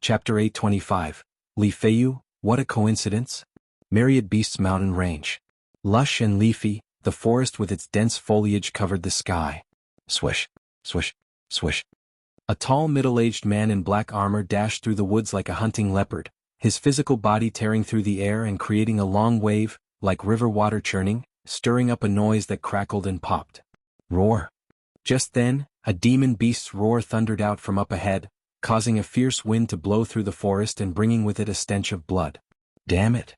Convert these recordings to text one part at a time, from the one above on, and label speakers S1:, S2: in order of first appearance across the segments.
S1: Chapter 825. Li Feiyu, what a coincidence? Myriad Beasts Mountain Range. Lush and leafy, the forest with its dense foliage covered the sky. Swish, swish, swish. A tall middle-aged man in black armor dashed through the woods like a hunting leopard, his physical body tearing through the air and creating a long wave, like river water churning, stirring up a noise that crackled and popped. Roar. Just then, a demon beast's roar thundered out from up ahead, causing a fierce wind to blow through the forest and bringing with it a stench of blood. Damn it!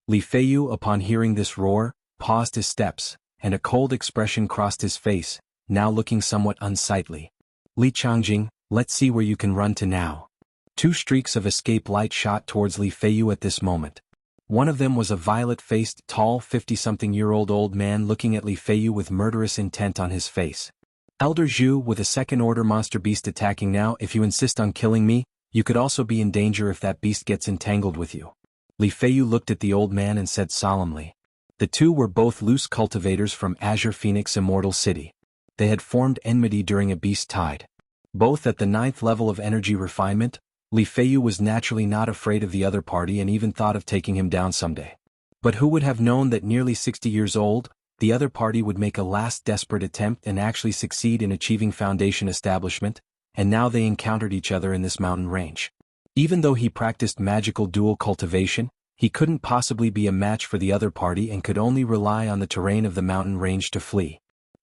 S1: Li Feiyu, upon hearing this roar, paused his steps, and a cold expression crossed his face, now looking somewhat unsightly. Li Changjing, let's see where you can run to now. Two streaks of escape light shot towards Li Feiyu at this moment. One of them was a violet-faced, tall 50-something-year-old old man looking at Li Feiyu with murderous intent on his face. Elder Zhu, with a second-order monster beast attacking now. If you insist on killing me, you could also be in danger if that beast gets entangled with you. Li Feiyu looked at the old man and said solemnly. The two were both loose cultivators from Azure Phoenix Immortal City. They had formed enmity during a beast tide. Both at the 9th level of energy refinement, Li Feiyu was naturally not afraid of the other party and even thought of taking him down someday. But who would have known that nearly 60 years old, the other party would make a last desperate attempt and actually succeed in achieving foundation establishment, and now they encountered each other in this mountain range. Even though he practiced magical dual cultivation, he couldn't possibly be a match for the other party and could only rely on the terrain of the mountain range to flee.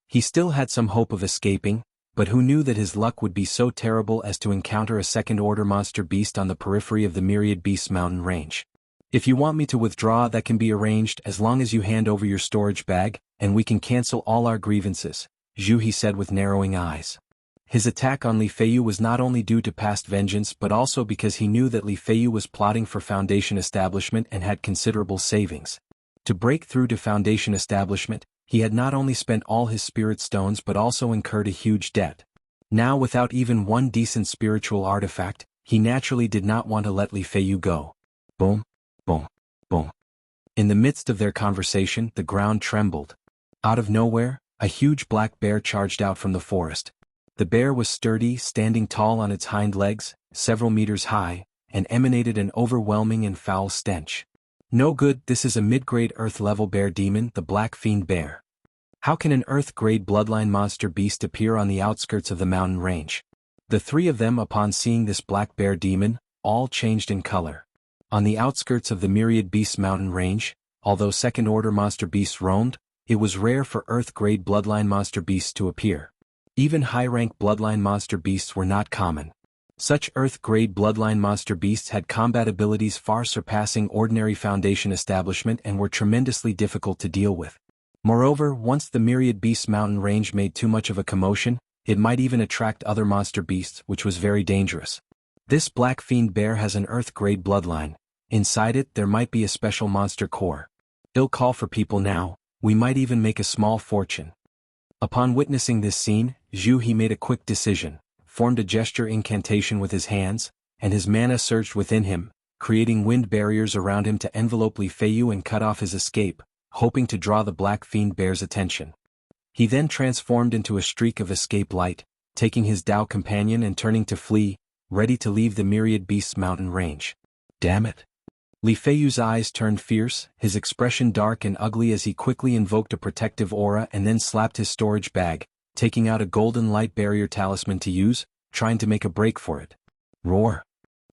S1: He still had some hope of escaping, but who knew that his luck would be so terrible as to encounter a second-order monster beast on the periphery of the Myriad Beasts mountain range. If you want me to withdraw, that can be arranged as long as you hand over your storage bag, and we can cancel all our grievances, Zhu he said with narrowing eyes. His attack on Li Feiyu was not only due to past vengeance but also because he knew that Li Feiyu was plotting for foundation establishment and had considerable savings. To break through to foundation establishment, he had not only spent all his spirit stones but also incurred a huge debt. Now, without even one decent spiritual artifact, he naturally did not want to let Li Feiyu go. Boom, boom, boom. In the midst of their conversation, the ground trembled. Out of nowhere, a huge black bear charged out from the forest. The bear was sturdy, standing tall on its hind legs, several meters high, and emanated an overwhelming and foul stench. No good, this is a mid-grade Earth-level bear demon, the Black Fiend Bear. How can an Earth-grade bloodline monster beast appear on the outskirts of the mountain range? The three of them, upon seeing this black bear demon, all changed in color. On the outskirts of the Myriad Beasts mountain range, although second-order monster beasts roamed, it was rare for Earth-grade bloodline monster beasts to appear. Even high-rank bloodline monster beasts were not common. Such Earth-grade bloodline monster beasts had combat abilities far surpassing ordinary foundation establishment and were tremendously difficult to deal with. Moreover, once the Myriad Beasts mountain range made too much of a commotion, it might even attract other monster beasts, which was very dangerous. This Black Fiend Bear has an Earth-grade bloodline. Inside it, there might be a special monster core. It'll call for people now. We might even make a small fortune. Upon witnessing this scene, Zhu he made a quick decision, formed a gesture incantation with his hands, and his mana surged within him, creating wind barriers around him to envelope Li Feiyu and cut off his escape, hoping to draw the Black Fiend Bear's attention. He then transformed into a streak of escape light, taking his Dao companion and turning to flee, ready to leave the Myriad Beasts mountain range. Damn it! Li Feiyu's eyes turned fierce, his expression dark and ugly as he quickly invoked a protective aura and then slapped his storage bag, taking out a golden light barrier talisman to use, trying to make a break for it. Roar!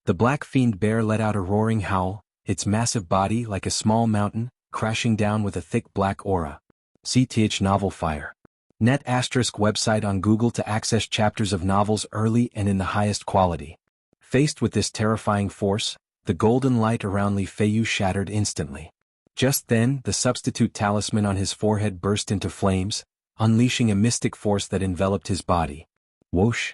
S1: The Black Fiend Bear let out a roaring howl, its massive body like a small mountain, crashing down with a thick black aura. CTH Novel Fire. Net ** website on Google to access chapters of novels early and in the highest quality. Faced with this terrifying force, the golden light around Li Feiyu shattered instantly. Just then, the substitute talisman on his forehead burst into flames, unleashing a mystic force that enveloped his body. Whoosh!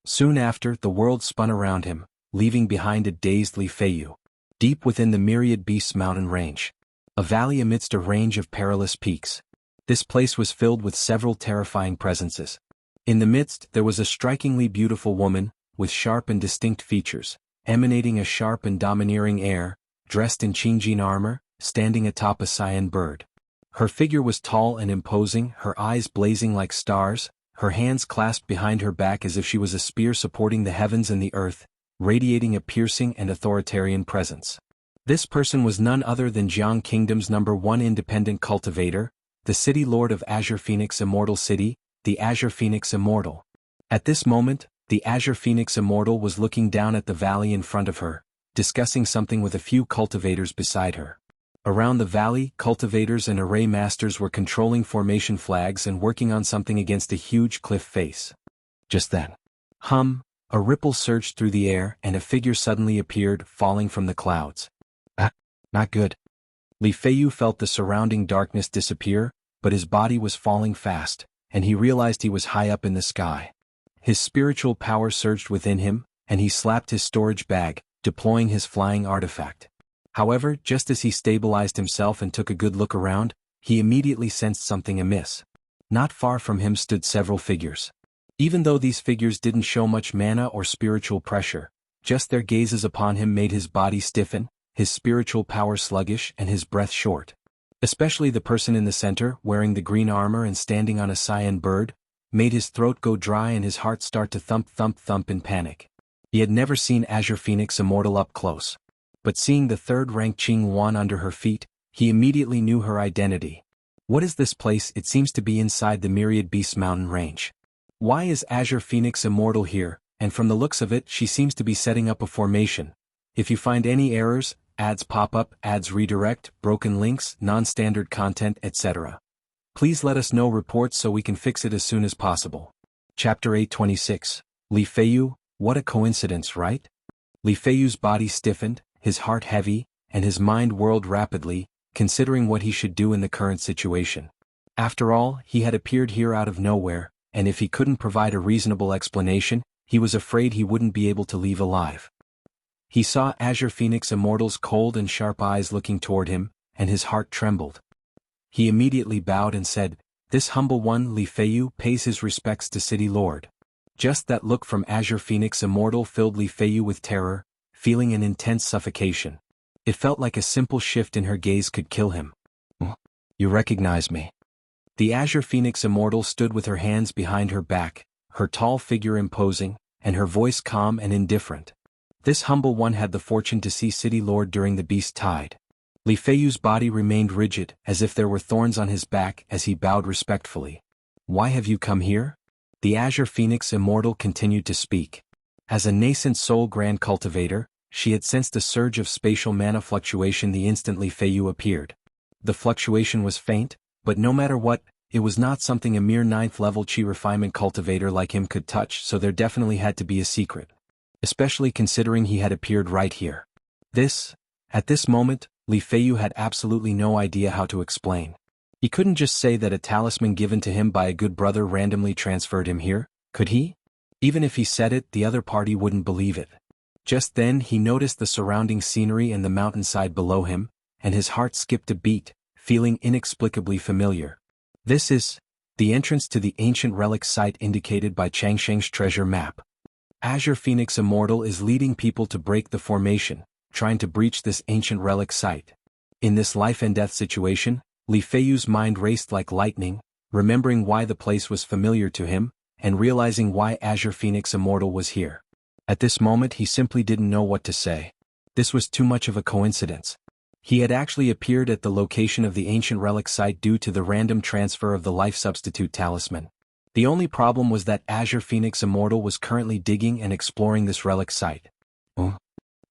S1: Soon after, the world spun around him, leaving behind a dazed Li Feiyu. Deep within the Myriad Beasts mountain range. A valley amidst a range of perilous peaks. This place was filled with several terrifying presences. In the midst, there was a strikingly beautiful woman, with sharp and distinct features, emanating a sharp and domineering air, dressed in Qingjin armor, standing atop a cyan bird. Her figure was tall and imposing, her eyes blazing like stars, her hands clasped behind her back as if she was a spear supporting the heavens and the earth, radiating a piercing and authoritarian presence. This person was none other than Jiang Kingdom's #1 independent cultivator, the City Lord of Azure Phoenix Immortal City, the Azure Phoenix Immortal. At this moment, the Azure Phoenix Immortal was looking down at the valley in front of her, discussing something with a few cultivators beside her. Around the valley, cultivators and array masters were controlling formation flags and working on something against a huge cliff face. Just then, a ripple surged through the air and a figure suddenly appeared, falling from the clouds. Not good. Li Feiyu felt the surrounding darkness disappear, but his body was falling fast, and he realized he was high up in the sky. His spiritual power surged within him, and he slapped his storage bag, deploying his flying artifact. However, just as he stabilized himself and took a good look around, he immediately sensed something amiss. Not far from him stood several figures. Even though these figures didn't show much mana or spiritual pressure, just their gazes upon him made his body stiffen, his spiritual power sluggish and his breath short. Especially the person in the center, wearing the green armor and standing on a cyan bird, made his throat go dry and his heart start to thump thump thump in panic. He had never seen Azure Phoenix Immortal up close. But seeing the third-ranked Qing Wan under her feet, he immediately knew her identity. What is this place? It seems to be inside the Myriad Beasts mountain range. Why is Azure Phoenix Immortal here? And from the looks of it, she seems to be setting up a formation. If you find any errors, ads pop up, ads redirect, broken links, non-standard content, etc. Please let us know reports so we can fix it as soon as possible. Chapter 826. Li Feiyu, what a coincidence, right? Li Feiyu's body stiffened, his heart heavy, and his mind whirled rapidly, considering what he should do in the current situation. After all, he had appeared here out of nowhere, and if he couldn't provide a reasonable explanation, he was afraid he wouldn't be able to leave alive. He saw Azure Phoenix Immortal's cold and sharp eyes looking toward him, and his heart trembled. He immediately bowed and said, "This humble one, Li Feiyu, pays his respects to City Lord." Just that look from Azure Phoenix Immortal filled Li Feiyu with terror, feeling an intense suffocation. It felt like a simple shift in her gaze could kill him. "You recognize me." The Azure Phoenix Immortal stood with her hands behind her back, her tall figure imposing, and her voice calm and indifferent. This humble one had the fortune to see City Lord during the Beast Tide. Li Feiyu's body remained rigid, as if there were thorns on his back as he bowed respectfully. "Why have you come here?" The Azure Phoenix Immortal continued to speak. As a nascent soul grand cultivator, she had sensed a surge of spatial mana fluctuation the instant Li Feiyu appeared. The fluctuation was faint, but no matter what, it was not something a mere 9th level Qi refinement cultivator like him could touch, so there definitely had to be a secret. Especially considering he had appeared right here. At this moment, Li Feiyu had absolutely no idea how to explain. He couldn't just say that a talisman given to him by a good brother randomly transferred him here, could he? Even if he said it, the other party wouldn't believe it. Just then he noticed the surrounding scenery and the mountainside below him, and his heart skipped a beat, feeling inexplicably familiar. This is the entrance to the ancient relic site indicated by Changsheng's treasure map. Azure Phoenix Immortal is leading people to break the formation, trying to breach this ancient relic site. In this life and death situation, Li Feiyu's mind raced like lightning, remembering why the place was familiar to him, and realizing why Azure Phoenix Immortal was here. At this moment he simply didn't know what to say. This was too much of a coincidence. He had actually appeared at the location of the ancient relic site due to the random transfer of the life substitute talisman. The only problem was that Azure Phoenix Immortal was currently digging and exploring this relic site.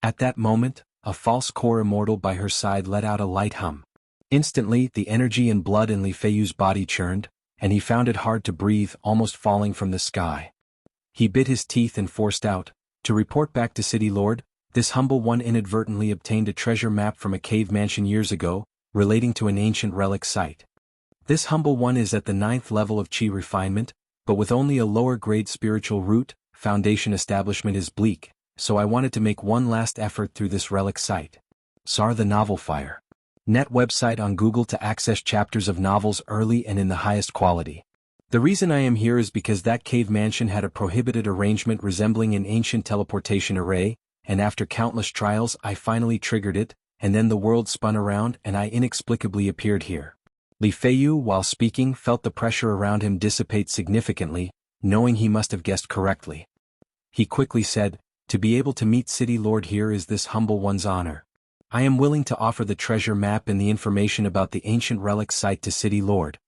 S1: At that moment, a false core immortal by her side let out a light hum. Instantly, the energy and blood in Li Feiyu's body churned, and he found it hard to breathe, almost falling from the sky. He bit his teeth and forced out, "To report back to City Lord, this humble one inadvertently obtained a treasure map from a cave mansion years ago, relating to an ancient relic site. This humble one is at the 9th level of Qi refinement, but with only a lower grade spiritual root, foundation establishment is bleak, so I wanted to make one last effort through this relic site." SAR the Novel Fire. Net website on Google to access chapters of novels early and in the highest quality. The reason I am here is because that cave mansion had a prohibited arrangement resembling an ancient teleportation array, and after countless trials I finally triggered it, and then the world spun around and I inexplicably appeared here. Li Feiyu, while speaking, felt the pressure around him dissipate significantly, knowing he must have guessed correctly. He quickly said, To be able to meet City Lord here is this humble one's honor. I am willing to offer the treasure map and the information about the ancient relic site to City Lord.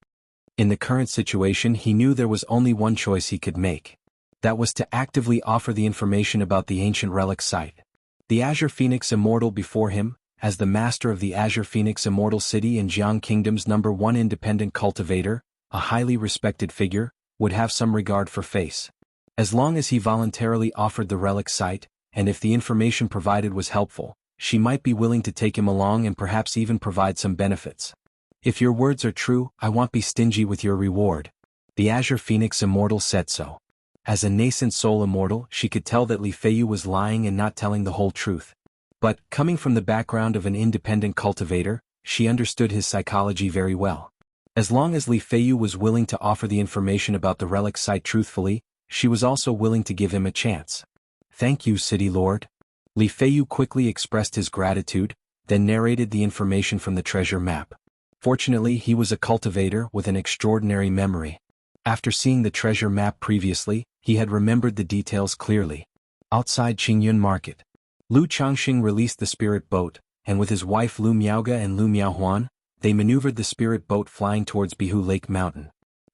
S1: In the current situation, he knew there was only one choice he could make. That was to actively offer the information about the ancient relic site. The Azure Phoenix Immortal before him, as the master of the Azure Phoenix Immortal City and Jiang Kingdom's #1 independent cultivator, a highly respected figure, would have some regard for face. As long as he voluntarily offered the relic site, and if the information provided was helpful, she might be willing to take him along and perhaps even provide some benefits. If your words are true, I won't be stingy with your reward. The Azure Phoenix Immortal said so. As a nascent soul immortal, she could tell that Li Feiyu was lying and not telling the whole truth. But, coming from the background of an independent cultivator, she understood his psychology very well. As long as Li Feiyu was willing to offer the information about the relic site truthfully, she was also willing to give him a chance. Thank you, City Lord. Li Feiyu quickly expressed his gratitude, then narrated the information from the treasure map. Fortunately, he was a cultivator with an extraordinary memory. After seeing the treasure map previously, he had remembered the details clearly. Outside Qingyun Market, Lu Changxing released the spirit boat, and with his wife Lu Miaoge and Lu Miaohuan, they maneuvered the spirit boat flying towards Bihu Lake Mountain.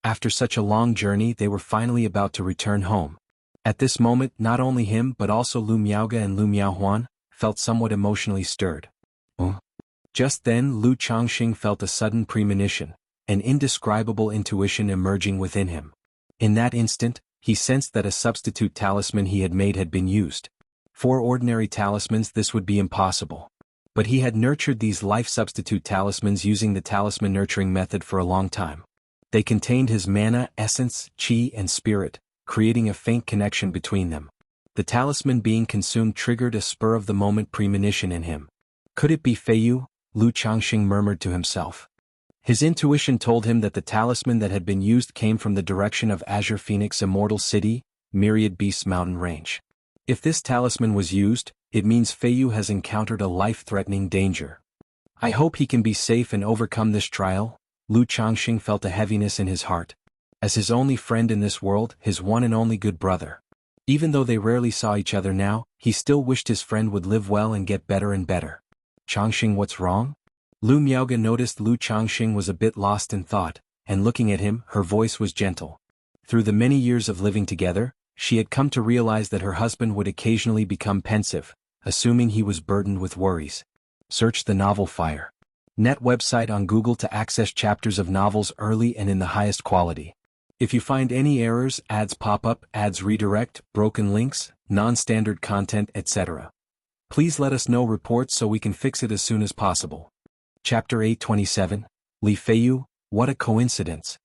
S1: After such a long journey, they were finally about to return home. At this moment, not only him but also Lu Miaoge and Lu Miaohuan felt somewhat emotionally stirred. Just then, Lu Changxing felt a sudden premonition, an indescribable intuition emerging within him. In that instant, he sensed that a substitute talisman he had made had been used. For ordinary talismans this would be impossible. But he had nurtured these life substitute talismans using the talisman nurturing method for a long time. They contained his mana, essence, chi and spirit, creating a faint connection between them. The talisman being consumed triggered a spur-of-the-moment premonition in him. Could it be Feiyu? Lu Changxing murmured to himself. His intuition told him that the talisman that had been used came from the direction of Azure Phoenix Immortal City, Myriad Beasts Mountain Range. If this talisman was used, it means Feiyu has encountered a life-threatening danger. I hope he can be safe and overcome this trial. Lu Changxing felt a heaviness in his heart. As his only friend in this world, his one and only good brother. Even though they rarely saw each other now, he still wished his friend would live well and get better and better. Changxing, what's wrong? Lu Miaoge noticed Lu Changxing was a bit lost in thought, and looking at him, her voice was gentle. Through the many years of living together, she had come to realize that her husband would occasionally become pensive, assuming he was burdened with worries. Search the novel Fire. Net website on Google to access chapters of novels early and in the highest quality. If you find any errors, ads pop up, ads redirect, broken links, non-standard content, etc., please let us know reports so we can fix it as soon as possible. Chapter 827, Li Feiyu, what a coincidence.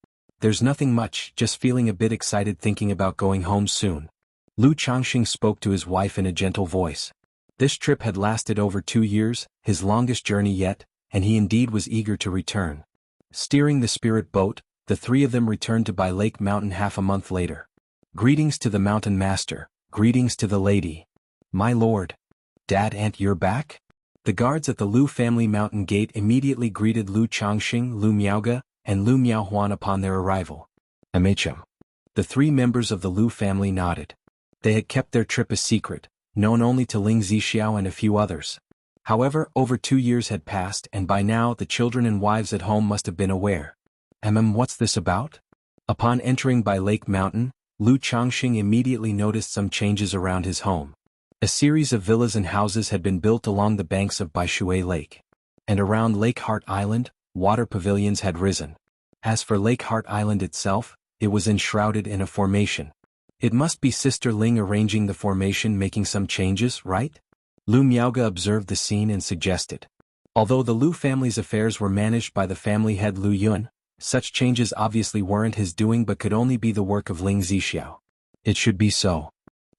S1: There's nothing much, just feeling a bit excited thinking about going home soon. Lu Changxing spoke to his wife in a gentle voice. This trip had lasted over 2 years, his longest journey yet, and he indeed was eager to return. Steering the spirit boat, the three of them returned to Bai Lake Mountain half a month later. Greetings to the mountain master, greetings to the lady. My lord. Dad, Aunt, you're back? The guards at the Lu family mountain gate immediately greeted Lu Changxing, Lu Miaoge, and Lu Miaohuan upon their arrival. MHM. The 3 members of the Lu family nodded. They had kept their trip a secret, known only to Ling Zixiao and a few others. However, over 2 years had passed and by now the children and wives at home must have been aware. What's this about? Upon entering Bai Lake Mountain, Lu Changxing immediately noticed some changes around his home. A series of villas and houses had been built along the banks of Baishui Lake. And around Lake Heart Island, water pavilions had risen. As for Lake Heart Island itself, it was enshrouded in a formation. It must be Sister Ling arranging the formation making some changes, right? Lu Miaoge observed the scene and suggested. Although the Lu family's affairs were managed by the family head Lu Yun, such changes obviously weren't his doing but could only be the work of Ling Zixiao. It should be so.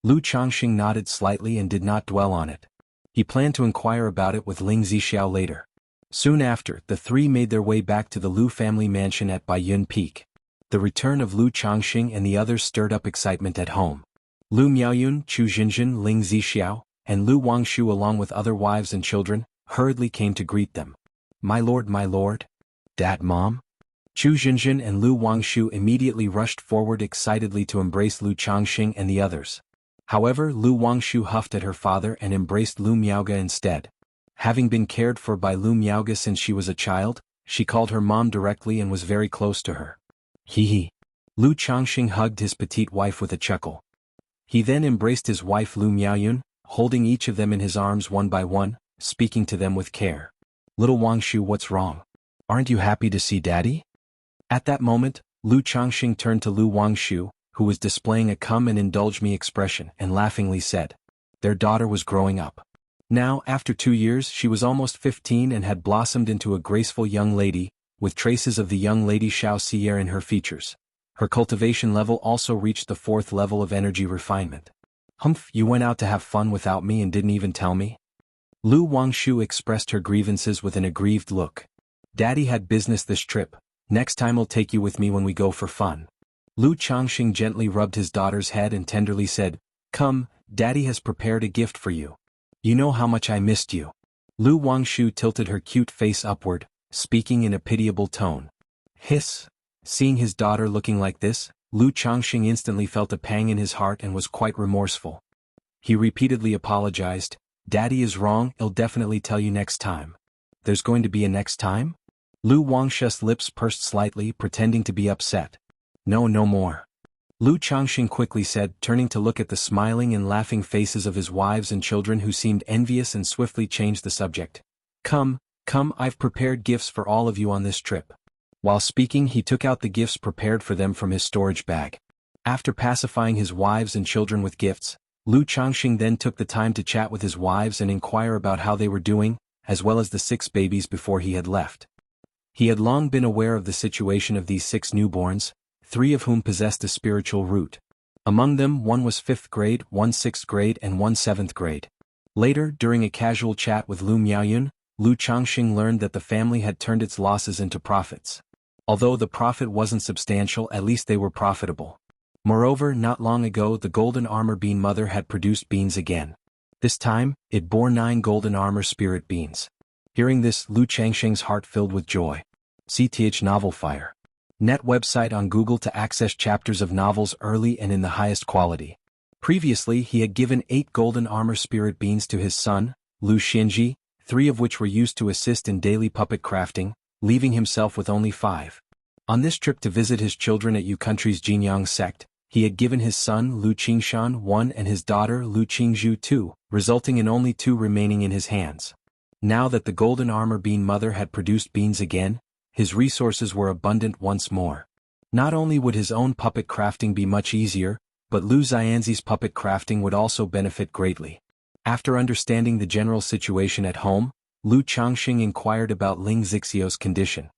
S1: Lu Changxing nodded slightly and did not dwell on it. He planned to inquire about it with Ling Zixiao later. Soon after, the 3 made their way back to the Lu family mansion at Baiyun Peak. The return of Lu Changxing and the others stirred up excitement at home. Lu Miaoyun, Chu Jinjin, Ling Zixiao, and Lu Wangshu along with other wives and children, hurriedly came to greet them. My lord. Dad, Mom? Chu Jinjin and Lu Wangshu immediately rushed forward excitedly to embrace Lu Changxing and the others. However, Lu Wangshu huffed at her father and embraced Lu Miaoge instead. Having been cared for by Lu Miaoge since she was a child, she called her mom directly and was very close to her. Hee hee. Lu Changxing hugged his petite wife with a chuckle. He then embraced his wife Lu Miaoyun, holding each of them in his arms one by one, speaking to them with care. Little Wangshu, what's wrong? Aren't you happy to see Daddy? At that moment, Lu Changxing turned to Lu Wangshu, who was displaying a come and indulge me expression, and laughingly said. Their daughter was growing up. Now, after 2 years, she was almost 15 and had blossomed into a graceful young lady, with traces of the young lady Xiao Xier in her features. Her cultivation level also reached the 4th level of energy refinement. Humph, you went out to have fun without me and didn't even tell me? Lu Wangshu expressed her grievances with an aggrieved look. Daddy had business this trip. Next time I'll take you with me when we go for fun. Lu Changxing gently rubbed his daughter's head and tenderly said, Come, Daddy has prepared a gift for you. You know how much I missed you. Lu Wangshu tilted her cute face upward, speaking in a pitiable tone. Hiss. Seeing his daughter looking like this, Lu Changxing instantly felt a pang in his heart and was quite remorseful. He repeatedly apologized. Daddy is wrong, I'll definitely tell you next time. There's going to be a next time? Lu Wangshu's lips pursed slightly, pretending to be upset. No, no more. Lu Changxing quickly said, turning to look at the smiling and laughing faces of his wives and children who seemed envious, and swiftly changed the subject. Come, I've prepared gifts for all of you on this trip. While speaking, he took out the gifts prepared for them from his storage bag. After pacifying his wives and children with gifts, Lu Changxing then took the time to chat with his wives and inquire about how they were doing, as well as the 6 babies before he had left. He had long been aware of the situation of these 6 newborns, 3 of whom possessed a spiritual root. Among them, 1 was 5th grade, 1 6th grade, and 1 7th grade. Later, during a casual chat with Lu Miaoyun, Lu Changxing learned that the family had turned its losses into profits. Although the profit wasn't substantial, at least they were profitable. Moreover, not long ago the golden armor bean mother had produced beans again. This time, it bore 9 golden armor spirit beans. Hearing this, Lu Changxing's heart filled with joy. CTH Novel Fire. Net website on Google to access chapters of novels early and in the highest quality. Previously, he had given 8 golden armor spirit beans to his son, Lu Xinji, 3 of which were used to assist in daily puppet crafting, leaving himself with only 5. On this trip to visit his children at Yu Country's Jinyang sect, he had given his son Lu Qingshan 1 and his daughter Lu Qingzhu 2, resulting in only 2 remaining in his hands. Now that the golden armor bean mother had produced beans again, his resources were abundant once more. Not only would his own puppet crafting be much easier, but Lu Xianzi's puppet crafting would also benefit greatly. After understanding the general situation at home, Lu Changxing inquired about Ling Zixio's condition.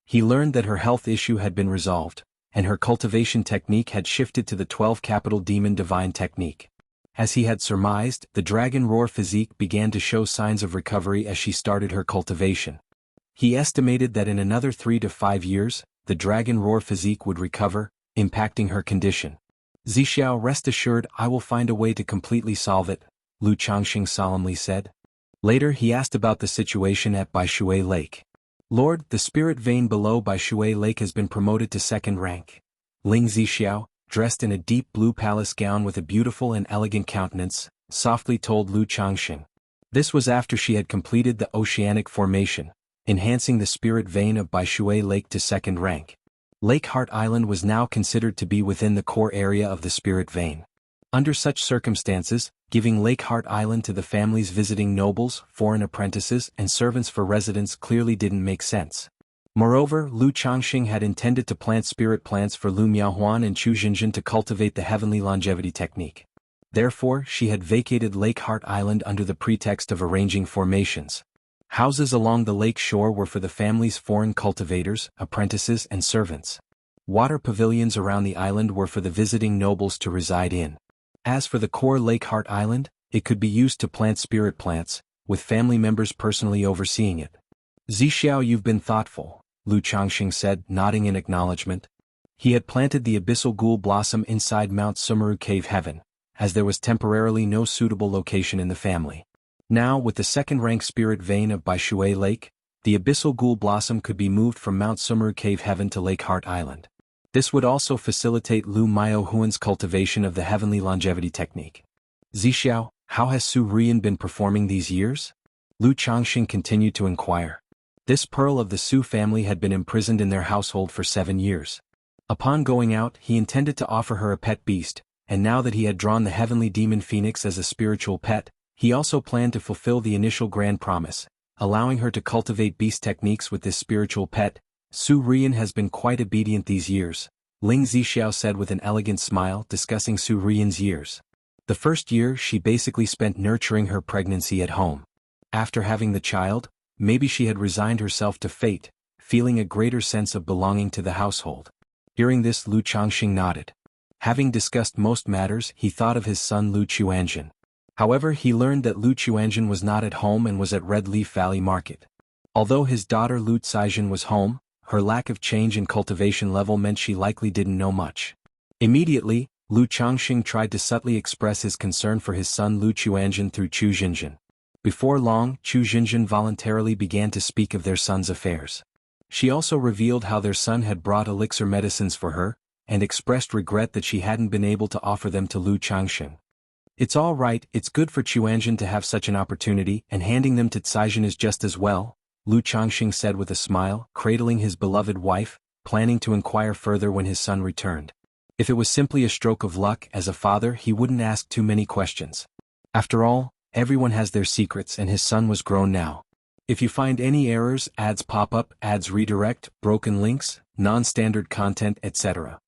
S1: He learned that her health issue had been resolved, and her cultivation technique had shifted to the 12 capital demon divine technique. As he had surmised, the dragon roar physique began to show signs of recovery as she started her cultivation. He estimated that in another 3 to 5 years, the dragon roar physique would recover, impacting her condition. Zixiao, rest assured, I will find a way to completely solve it, Lu Changxing solemnly said. Later he asked about the situation at Baishui Lake. Lord, the spirit vein below Baishui Lake has been promoted to 2nd rank. Ling Zixiao, dressed in a deep blue palace gown with a beautiful and elegant countenance, softly told Lu Changxing. This was after she had completed the oceanic formation, enhancing the spirit vein of Baishui Lake to 2nd rank. Lake Heart Island was now considered to be within the core area of the spirit vein. Under such circumstances, giving Lake Heart Island to the families visiting nobles, foreign apprentices, and servants for residence clearly didn't make sense. Moreover, Lu Changxing had intended to plant spirit plants for Lu Miaohuan and Chu Xinjin to cultivate the heavenly longevity technique. Therefore, she had vacated Lake Heart Island under the pretext of arranging formations. Houses along the lake shore were for the family's foreign cultivators, apprentices, and servants. Water pavilions around the island were for the visiting nobles to reside in. As for the core Lake Heart Island, it could be used to plant spirit plants, with family members personally overseeing it. Zixiao, you've been thoughtful, Lu Changxing said, nodding in acknowledgement. He had planted the abyssal ghoul blossom inside Mount Sumeru Cave Heaven, as there was temporarily no suitable location in the family. Now, with the 2nd-rank spirit vein of Baishui Lake, the abyssal ghoul blossom could be moved from Mount Sumeru Cave Heaven to Lake Heart Island. This would also facilitate Lu Miaohuan's cultivation of the heavenly longevity technique. Zixiao, how has Su Rian been performing these years? Lu Changxing continued to inquire. This pearl of the Su family had been imprisoned in their household for 7 years. Upon going out, he intended to offer her a pet beast, and now that he had drawn the heavenly demon phoenix as a spiritual pet, he also planned to fulfill the initial grand promise, allowing her to cultivate beast techniques with this spiritual pet. Su Rian has been quite obedient these years, Ling Zixiao said with an elegant smile, discussing Su Rian's years. The first year she basically spent nurturing her pregnancy at home. After having the child, maybe she had resigned herself to fate, feeling a greater sense of belonging to the household. Hearing this, Lu Changxing nodded. Having discussed most matters, he thought of his son Lu Chuanjin. However, he learned that Lu Chuanjin was not at home and was at Red Leaf Valley Market. Although his daughter Lu Caijin was home, her lack of change in cultivation level meant she likely didn't know much. Immediately, Lu Changxing tried to subtly express his concern for his son Lu Chuanjin through Chu Jinjin. Before long, Chu Jinjin voluntarily began to speak of their son's affairs. She also revealed how their son had brought elixir medicines for her, and expressed regret that she hadn't been able to offer them to Lu Changxing. It's all right, it's good for Chuanjin to have such an opportunity, and handing them to Caijin is just as well, Lu Changxing said with a smile, cradling his beloved wife, planning to inquire further when his son returned. If it was simply a stroke of luck, as a father he wouldn't ask too many questions. After all, everyone has their secrets and his son was grown now. If you find any errors, ads pop up, ads redirect, broken links, non-standard content, etc.,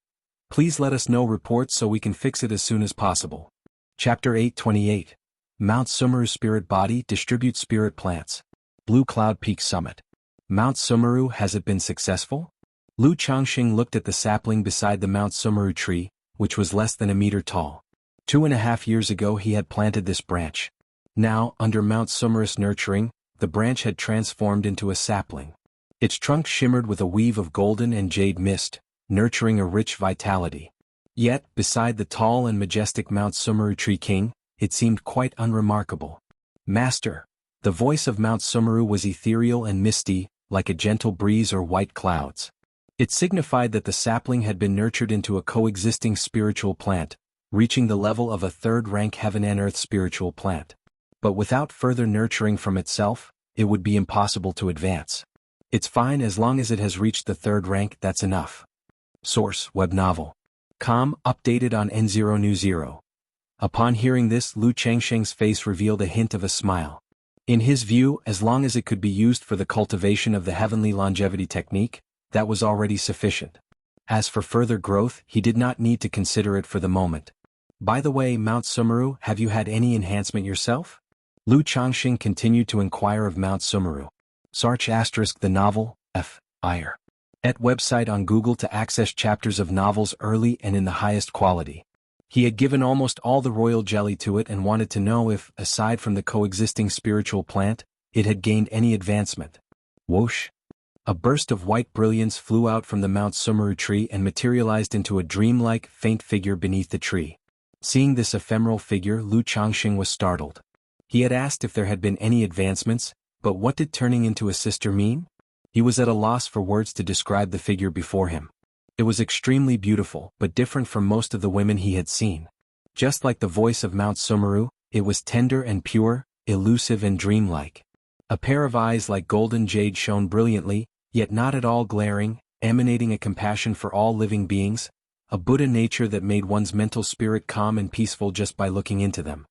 S1: please let us know reports so we can fix it as soon as possible. Chapter 828. Mount Sumeru Spirit Body distributes spirit plants. Blue Cloud Peak Summit. Mount Sumeru, has it been successful? Lu Changxing looked at the sapling beside the Mount Sumeru tree, which was less than a meter tall. 2.5 years ago he had planted this branch. Now, under Mount Sumeru's nurturing, the branch had transformed into a sapling. Its trunk shimmered with a weave of golden and jade mist, nurturing a rich vitality. Yet, beside the tall and majestic Mount Sumeru tree king, it seemed quite unremarkable. Master. The voice of Mount Sumeru was ethereal and misty, like a gentle breeze or white clouds. It signified that the sapling had been nurtured into a coexisting spiritual plant, reaching the level of a third-rank heaven and earth spiritual plant. But without further nurturing from itself, it would be impossible to advance. It's fine as long as it has reached the third rank, that's enough. Source: Web Novel. Com, updated on N0 New 0. Upon hearing this, Lu Changxing's face revealed a hint of a smile. In his view, as long as it could be used for the cultivation of the heavenly longevity technique, that was already sufficient. As for further growth, he did not need to consider it for the moment. By the way, Mount Sumeru, have you had any enhancement yourself? Lu Changxing continued to inquire of Mount Sumeru. Search * the novel, F.I.R. at website on Google to access chapters of novels early and in the highest quality. He had given almost all the royal jelly to it and wanted to know if, aside from the coexisting spiritual plant, it had gained any advancement. Whoosh! A burst of white brilliance flew out from the Mount Sumeru tree and materialized into a dreamlike, faint figure beneath the tree. Seeing this ephemeral figure, Lu Changxing was startled. He had asked if there had been any advancements, but what did turning into a sister mean? He was at a loss for words to describe the figure before him. It was extremely beautiful, but different from most of the women he had seen. Just like the voice of Mount Sumeru, it was tender and pure, elusive and dreamlike. A pair of eyes like golden jade shone brilliantly, yet not at all glaring, emanating a compassion for all living beings, a Buddha nature that made one's mental spirit calm and peaceful just by looking into them.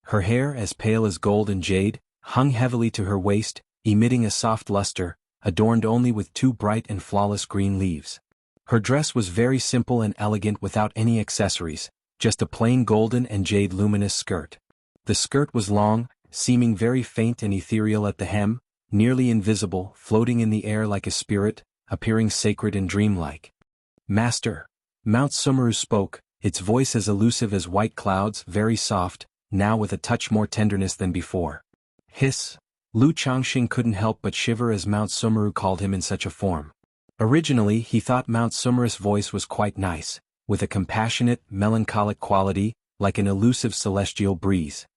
S1: Her hair, as pale as gold and jade, hung heavily to her waist, emitting a soft luster, adorned only with 2 bright and flawless green leaves. Her dress was very simple and elegant without any accessories, just a plain golden and jade luminous skirt. The skirt was long, seeming very faint and ethereal at the hem, nearly invisible, floating in the air like a spirit, appearing sacred and dreamlike. Master. Mount Sumeru spoke, its voice as elusive as white clouds, very soft, now with a touch more tenderness than before. Hiss. Lu Changxing couldn't help but shiver as Mount Sumeru called him in such a form. Originally he thought Mount Sumeru's voice was quite nice, with a compassionate, melancholic quality, like an elusive celestial breeze.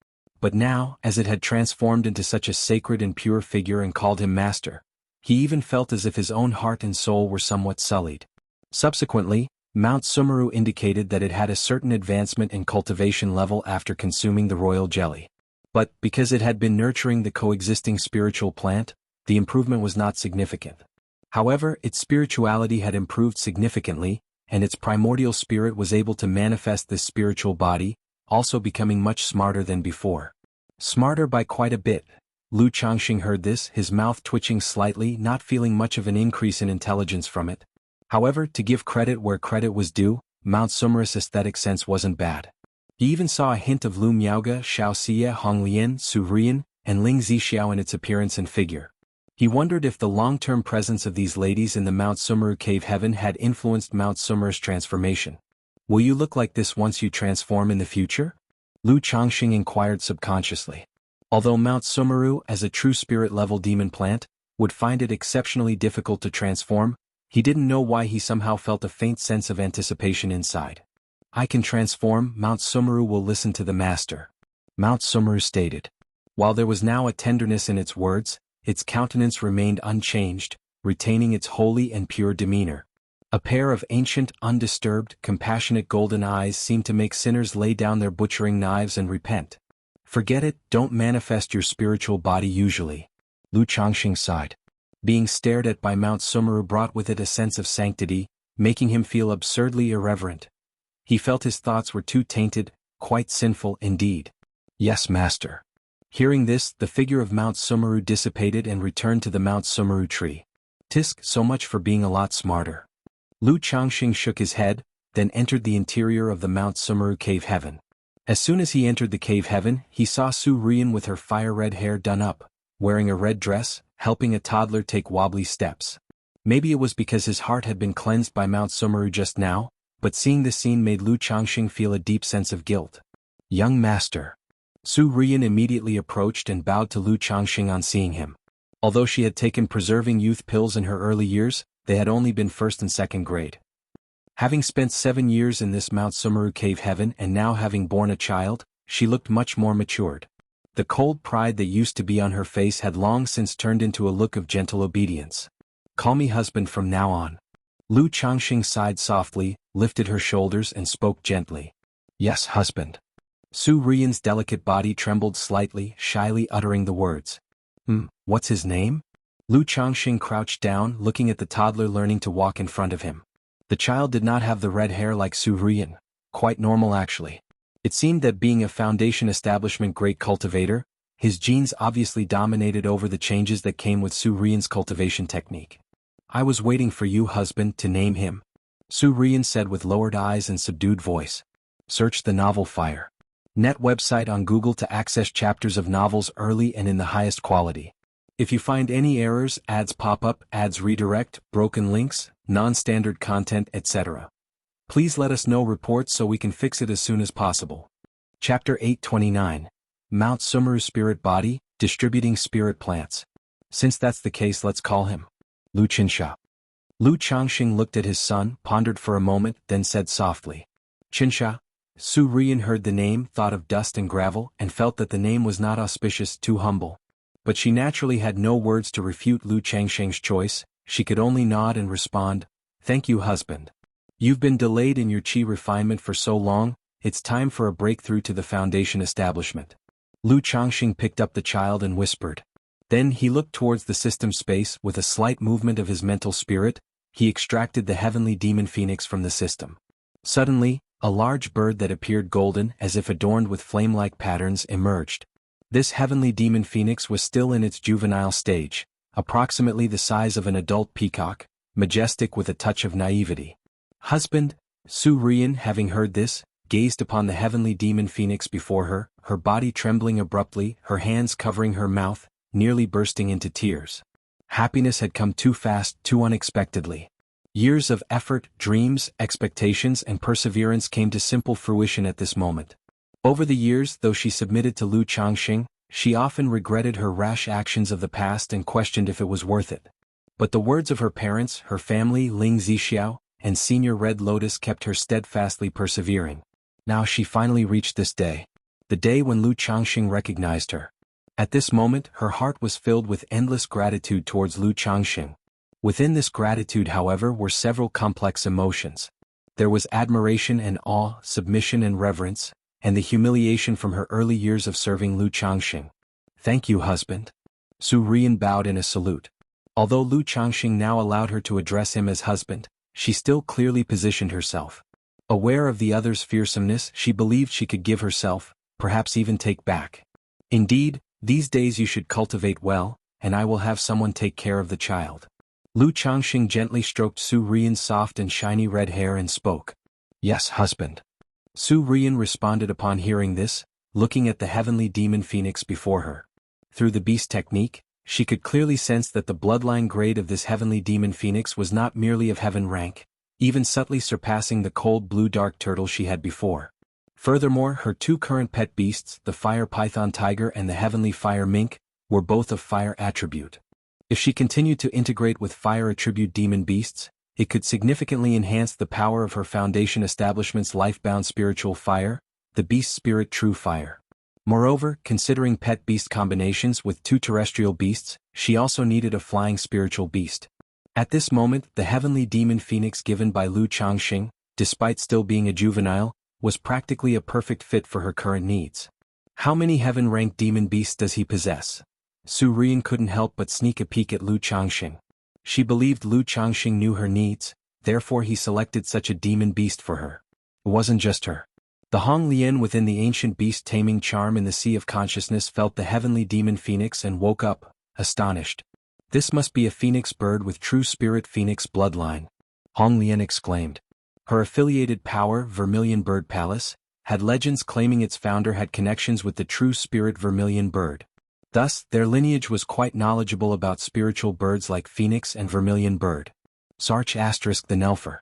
S1: But now, as it had transformed into such a sacred and pure figure and called him master, he even felt as if his own heart and soul were somewhat sullied. Subsequently, Mount Sumeru indicated that it had a certain advancement in cultivation level after consuming the royal jelly. But, because it had been nurturing the coexisting spiritual plant, the improvement was not significant. However, its spirituality had improved significantly, and its primordial spirit was able to manifest this spiritual body, also becoming much smarter than before. Smarter by quite a bit. Lu Changxing heard this, his mouth twitching slightly, not feeling much of an increase in intelligence from it. However, to give credit where credit was due, Mount Sumeru's aesthetic sense wasn't bad. He even saw a hint of Lu Miaoge, Xiao Xie, Honglian, Su Rian, and Ling Zixiao in its appearance and figure. He wondered if the long-term presence of these ladies in the Mount Sumeru cave heaven had influenced Mount Sumeru's transformation. Will you look like this once you transform in the future? Lu Changxing inquired subconsciously. Although Mount Sumeru, as a true spirit-level demon plant, would find it exceptionally difficult to transform, he didn't know why he somehow felt a faint sense of anticipation inside. I can transform, Mount Sumeru will listen to the master. Mount Sumeru stated. While there was now a tenderness in its words, its countenance remained unchanged, retaining its holy and pure demeanor. A pair of ancient, undisturbed, compassionate golden eyes seemed to make sinners lay down their butchering knives and repent. Forget it, don't manifest your spiritual body usually. Lu Changxing sighed. Being stared at by Mount Sumeru brought with it a sense of sanctity, making him feel absurdly irreverent. He felt his thoughts were too tainted, quite sinful indeed. Yes, master. Hearing this, the figure of Mount Sumeru dissipated and returned to the Mount Sumeru tree. Tisk, so much for being a lot smarter. Lu Changxing shook his head, then entered the interior of the Mount Sumeru cave heaven. As soon as he entered the cave heaven, he saw Su Rian with her fire-red hair done up, wearing a red dress, helping a toddler take wobbly steps. Maybe it was because his heart had been cleansed by Mount Sumeru just now, but seeing this scene made Lu Changxing feel a deep sense of guilt. Young master. Su Rian immediately approached and bowed to Lu Changxing on seeing him. Although she had taken preserving youth pills in her early years, they had only been first and second grade. Having spent 7 years in this Mount Sumeru cave heaven and now having born a child, she looked much more matured. The cold pride that used to be on her face had long since turned into a look of gentle obedience. Call me husband from now on. Lu Changxing sighed softly, lifted her shoulders and spoke gently. Yes, husband. Su Rian's delicate body trembled slightly, shyly uttering the words. What's his name? Lu Changxing crouched down, looking at the toddler learning to walk in front of him. The child did not have the red hair like Su Rian. Quite normal actually. It seemed that being a Foundation establishment great cultivator, his genes obviously dominated over the changes that came with Su Rian's cultivation technique. I was waiting for you, husband, to name him. Su Rian said with lowered eyes and subdued voice. Search the novel Fire. Net website on Google to access chapters of novels early and in the highest quality. If you find any errors, ads pop up, ads redirect, broken links, non-standard content, etc. Please let us know reports so we can fix it as soon as possible. Chapter 829. Mount Sumeru Spirit Body, Distributing Spirit Plants. Since that's the case, let's call him Lu Qinsha. Lu Changxing looked at his son, pondered for a moment, then said softly. Qinsha. Su Rian heard the name, thought of dust and gravel, and felt that the name was not auspicious, too humble. But she naturally had no words to refute Lu Changxing's choice. She could only nod and respond, Thank you, husband. You've been delayed in your qi refinement for so long, it's time for a breakthrough to the Foundation establishment. Lu Changxing picked up the child and whispered. Then he looked towards the system space. With a slight movement of his mental spirit, he extracted the heavenly demon phoenix from the system. Suddenly, a large bird that appeared golden as if adorned with flame-like patterns emerged. This heavenly demon phoenix was still in its juvenile stage, approximately the size of an adult peacock, majestic with a touch of naivety. Husband, Su Rian, having heard this, gazed upon the heavenly demon phoenix before her, her body trembling abruptly, her hands covering her mouth, nearly bursting into tears. Happiness had come too fast, too unexpectedly. Years of effort, dreams, expectations, and perseverance came to simple fruition at this moment. Over the years, though she submitted to Lu Changxing, she often regretted her rash actions of the past and questioned if it was worth it. But the words of her parents, her family, Ling Zixiao, and Senior Red Lotus kept her steadfastly persevering. Now she finally reached this day. The day when Lu Changxing recognized her. At this moment, her heart was filled with endless gratitude towards Lu Changxing. Within this gratitude, however, were several complex emotions. There was admiration and awe, submission and reverence, and the humiliation from her early years of serving Lu Changxing. "Thank you, husband." Su Rian bowed in a salute. Although Lu Changxing now allowed her to address him as husband, she still clearly positioned herself. Aware of the other's fearsomeness, she believed she could give herself, perhaps even take back. "Indeed, these days you should cultivate well, and I will have someone take care of the child." Lu Changxing gently stroked Su Rian's soft and shiny red hair and spoke. "Yes, husband." Su Rian responded upon hearing this, looking at the heavenly demon phoenix before her. Through the beast technique, she could clearly sense that the bloodline grade of this heavenly demon phoenix was not merely of heaven rank, even subtly surpassing the cold blue dark turtle she had before. Furthermore, her two current pet beasts, the fire python tiger and the heavenly fire mink, were both of fire attribute. If she continued to integrate with fire attribute demon beasts, it could significantly enhance the power of her foundation establishment's life-bound spiritual fire, the beast spirit true fire. Moreover, considering pet beast combinations with two terrestrial beasts, she also needed a flying spiritual beast. At this moment, the heavenly demon phoenix given by Lu Changxing, despite still being a juvenile, was practically a perfect fit for her current needs. How many heaven-ranked demon beasts does he possess? Su Rian couldn't help but sneak a peek at Lu Changxing. She believed Lu Changxing knew her needs, therefore he selected such a demon beast for her. It wasn't just her. The Hong Lian within the ancient beast taming charm in the sea of consciousness felt the heavenly demon phoenix and woke up, astonished. "This must be a phoenix bird with true spirit phoenix bloodline," Hong Lian exclaimed. Her affiliated power, Vermilion Bird Palace, had legends claiming its founder had connections with the true spirit vermilion bird. Thus, their lineage was quite knowledgeable about spiritual birds like phoenix and vermilion bird. Sarch * the Nelfer.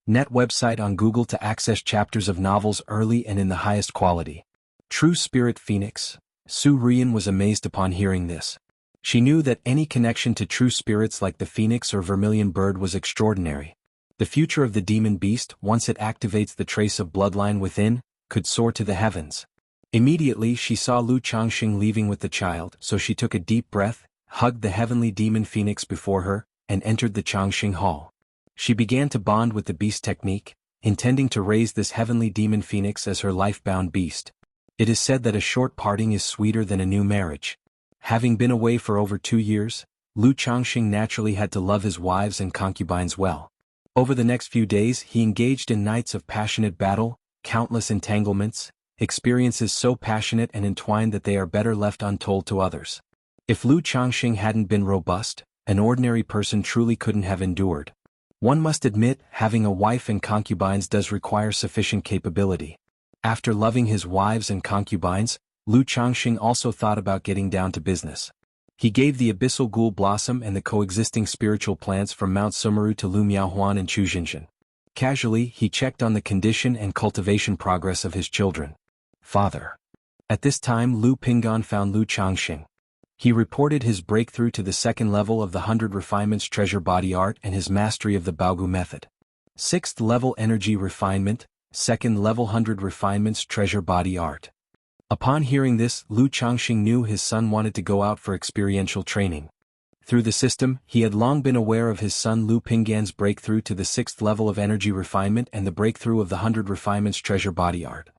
S1: Net website on Google to access chapters of novels early and in the highest quality. True spirit phoenix. Su Rian was amazed upon hearing this. She knew that any connection to true spirits like the phoenix or vermilion bird was extraordinary. The future of the demon beast, once it activates the trace of bloodline within, could soar to the heavens. Immediately she saw Lu Changxing leaving with the child, so she took a deep breath, hugged the heavenly demon phoenix before her, and entered the Changxing Hall. She began to bond with the beast technique, intending to raise this heavenly demon phoenix as her life-bound beast. It is said that a short parting is sweeter than a new marriage. Having been away for over 2 years, Lu Changxing naturally had to love his wives and concubines well. Over the next few days he engaged in nights of passionate battle, countless entanglements, experiences so passionate and entwined that they are better left untold to others. If Lu Changxing hadn't been robust, an ordinary person truly couldn't have endured. One must admit, having a wife and concubines does require sufficient capability. After loving his wives and concubines, Lu Changxing also thought about getting down to business. He gave the abyssal ghoul blossom and the coexisting spiritual plants from Mount Sumeru to Lu Miaohuan and Chuzhinshan. Casually, he checked on the condition and cultivation progress of his children. Father. At this time Lu Pingan found Lu Changxing. He reported his breakthrough to the second level of the 100 Refinements Treasure Body Art and his mastery of the Baogu method. 6th level Energy Refinement, 2nd level 100 Refinements Treasure Body Art. Upon hearing this, Lu Changxing knew his son wanted to go out for experiential training. Through the system, he had long been aware of his son Lu Pingan's breakthrough to the 6th level of Energy Refinement and the breakthrough of the 100 Refinements Treasure Body Art.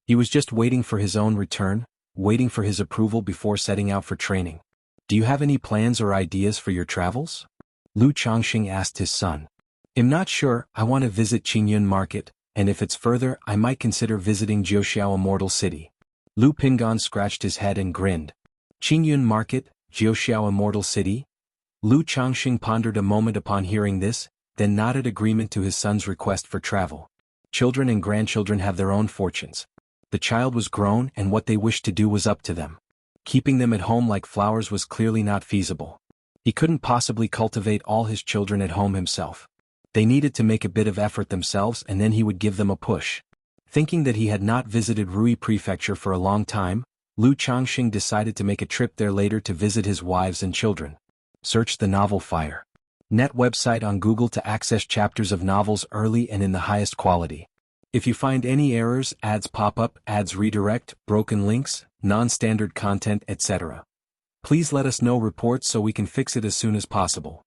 S1: He was just waiting for his own return, waiting for his approval before setting out for training. "Do you have any plans or ideas for your travels?" Lu Changxing asked his son. "I'm not sure. I want to visit Qingyun Market, and if it's further, I might consider visiting Jiuxiao Immortal City." Lu Pingan scratched his head and grinned. Qingyun Market, Jiuxiao Immortal City? Lu Changxing pondered a moment upon hearing this, then nodded agreement to his son's request for travel. Children and grandchildren have their own fortunes. The child was grown and what they wished to do was up to them. Keeping them at home like flowers was clearly not feasible. He couldn't possibly cultivate all his children at home himself. They needed to make a bit of effort themselves and then he would give them a push. Thinking that he had not visited Rui Prefecture for a long time, Lu Changxing decided to make a trip there later to visit his wives and children. Search the novel Fire. Net website on Google to access chapters of novels early and in the highest quality. If you find any errors, ads pop up, ads redirect, broken links, non-standard content, etc., please let us know reports so we can fix it as soon as possible.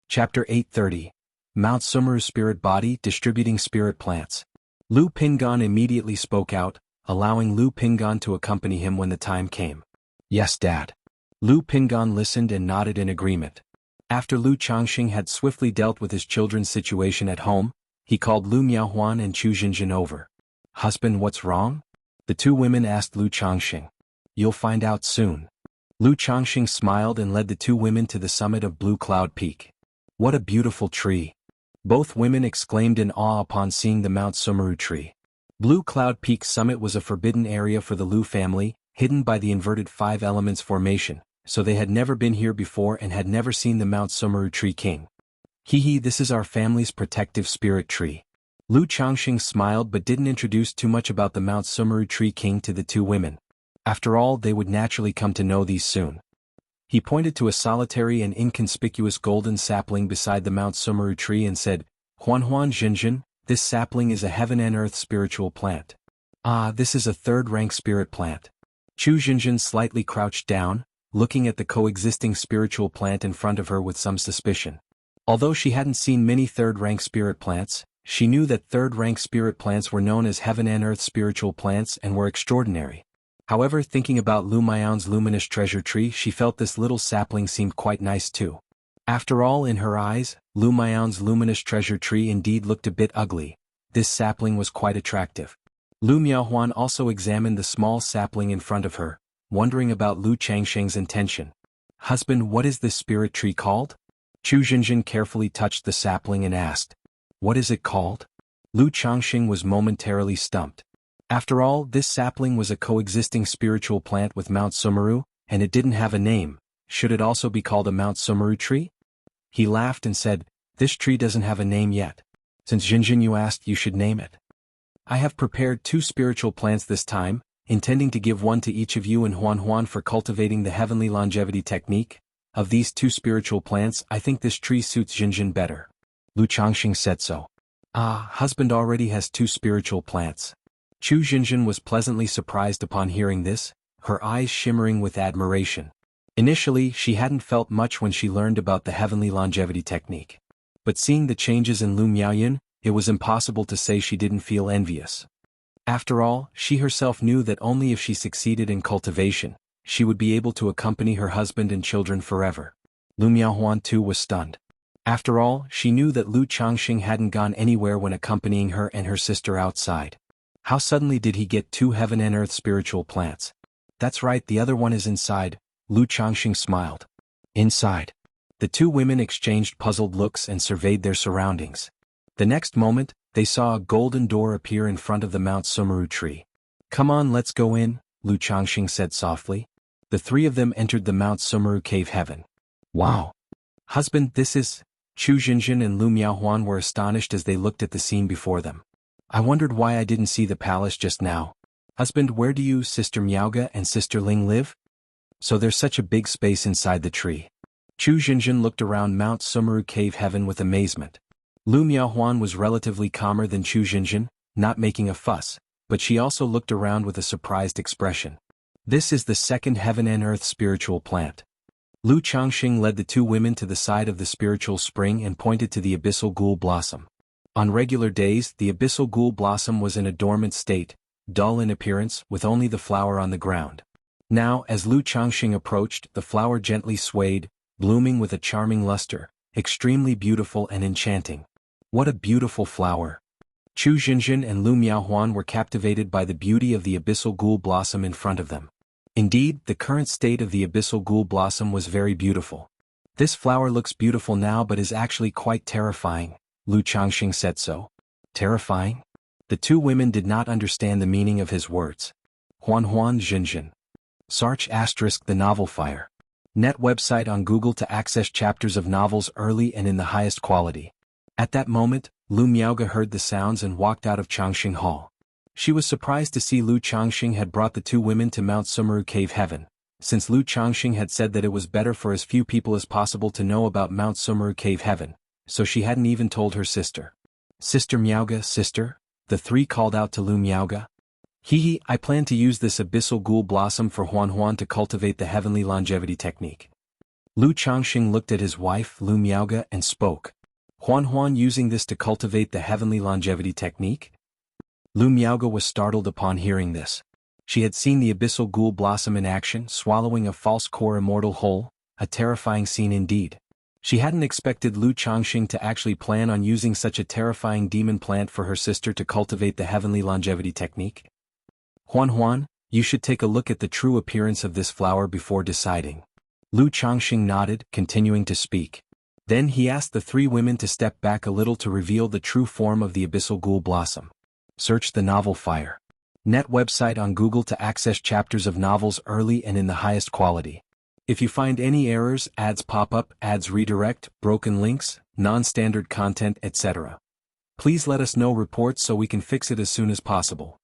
S1: Chapter 830. Mount Sumeru Spirit Body Distributing Spirit Plants. Lu Pingan immediately spoke out, allowing Lu Pingan to accompany him when the time came. Yes, Dad. Lu Pingan listened and nodded in agreement. After Lu Changxing had swiftly dealt with his children's situation at home, he called Lu Miaohuan and Chu Jinjin over. Husband, what's wrong? The two women asked Lu Changxing. You'll find out soon. Lu Changxing smiled and led the two women to the summit of Blue Cloud Peak. What a beautiful tree! Both women exclaimed in awe upon seeing the Mount Sumeru tree. Blue Cloud Peak summit was a forbidden area for the Lu family, hidden by the inverted five elements formation, so they had never been here before and had never seen the Mount Sumeru tree king. Hee, this is our family's protective spirit tree. Lu Changxing smiled but didn't introduce too much about the Mount Sumeru tree king to the two women. After all, they would naturally come to know these soon. He pointed to a solitary and inconspicuous golden sapling beside the Mount Sumeru tree and said, Huan Jinjin, this sapling is a heaven and earth spiritual plant. Ah, this is a third-rank spirit plant. Chu Jinjin slightly crouched down, looking at the coexisting spiritual plant in front of her with some suspicion. Although she hadn't seen many third-rank spirit plants, she knew that third-rank spirit plants were known as heaven and earth spiritual plants and were extraordinary. However, thinking about Lu Miao's luminous treasure tree, she felt this little sapling seemed quite nice too. After all, in her eyes, Lu Miao's luminous treasure tree indeed looked a bit ugly. This sapling was quite attractive. Lu Miaohuan also examined the small sapling in front of her, wondering about Lu Changxing's intention. Husband, what is this spirit tree called? Chu Jinjin carefully touched the sapling and asked. What is it called? Lu Changxing was momentarily stumped. After all, this sapling was a coexisting spiritual plant with Mount Sumeru, and it didn't have a name. Should it also be called a Mount Sumeru tree? He laughed and said, This tree doesn't have a name yet. Since Jinjin you asked, you should name it. I have prepared 2 spiritual plants this time, intending to give one to each of you and Huan for cultivating the heavenly longevity technique. Of these 2 spiritual plants, I think this tree suits Jinjin better. Lu Changxing said so. Ah, husband already has 2 spiritual plants. Chu Jinjin was pleasantly surprised upon hearing this, her eyes shimmering with admiration. Initially, she hadn't felt much when she learned about the heavenly longevity technique. But seeing the changes in Lu Miaoyun, it was impossible to say she didn't feel envious. After all, she herself knew that only if she succeeded in cultivation, she would be able to accompany her husband and children forever. Lu Miaohuan too was stunned. After all, she knew that Lu Changxing hadn't gone anywhere when accompanying her and her sister outside. How suddenly did he get 2 heaven and earth spiritual plants? That's right, the other one is inside. Lu Changxing smiled. Inside. The 2 women exchanged puzzled looks and surveyed their surroundings. The next moment, they saw a golden door appear in front of the Mount Sumeru tree. Come on, let's go in, Lu Changxing said softly. The 3 of them entered the Mount Sumeru cave heaven. Wow! Husband, this is... Chu Jinjin and Lu Miaohuan were astonished as they looked at the scene before them. I wondered why I didn't see the palace just now. Husband, where do you, Sister Miaoga and Sister Ling live? So there's such a big space inside the tree. Chu Jinjin looked around Mount Sumeru cave heaven with amazement. Lu Miaohuan was relatively calmer than Chu Jinjin, not making a fuss, but she also looked around with a surprised expression. This is the 2nd heaven and earth spiritual plant. Lu Changxing led the 2 women to the side of the spiritual spring and pointed to the abyssal ghoul blossom. On regular days, the abyssal ghoul blossom was in a dormant state, dull in appearance, with only the flower on the ground. Now, as Lu Changxing approached, the flower gently swayed, blooming with a charming luster, extremely beautiful and enchanting. What a beautiful flower! Chu Jinjin and Lu Miaohuan were captivated by the beauty of the abyssal ghoul blossom in front of them. Indeed, the current state of the abyssal ghoul blossom was very beautiful. This flower looks beautiful now but is actually quite terrifying, Lu Changxing said so. Terrifying? The 2 women did not understand the meaning of his words. Huan Jinjin. Search * the novel Fire. Net website on Google to access chapters of novels early and in the highest quality. At that moment, Lu Miaoga heard the sounds and walked out of Changxing Hall. She was surprised to see Lu Changxing had brought the 2 women to Mount Sumeru Cave Heaven, since Lu Changxing had said that it was better for as few people as possible to know about Mount Sumeru Cave Heaven, so she hadn't even told her sister. Sister Miaoga, sister? The 3 called out to Lu Miaoga. I plan to use this abyssal ghoul blossom for Huan to cultivate the heavenly longevity technique. Lu Changxing looked at his wife, Lu Miaoga, and spoke. Huan using this to cultivate the heavenly longevity technique? Lu Miaoge was startled upon hearing this. She had seen the abyssal ghoul blossom in action, swallowing a false core immortal whole, a terrifying scene indeed. She hadn't expected Lu Changxing to actually plan on using such a terrifying demon plant for her sister to cultivate the heavenly longevity technique. Huan, you should take a look at the true appearance of this flower before deciding. Lu Changxing nodded, continuing to speak. Then he asked the three women to step back a little to reveal the true form of the abyssal ghoul blossom. Search the novel Fire. Net website on Google to access chapters of novels early and in the highest quality. If you find any errors, ads pop up, ads redirect, broken links, non-standard content, etc., please let us know reports so we can fix it as soon as possible.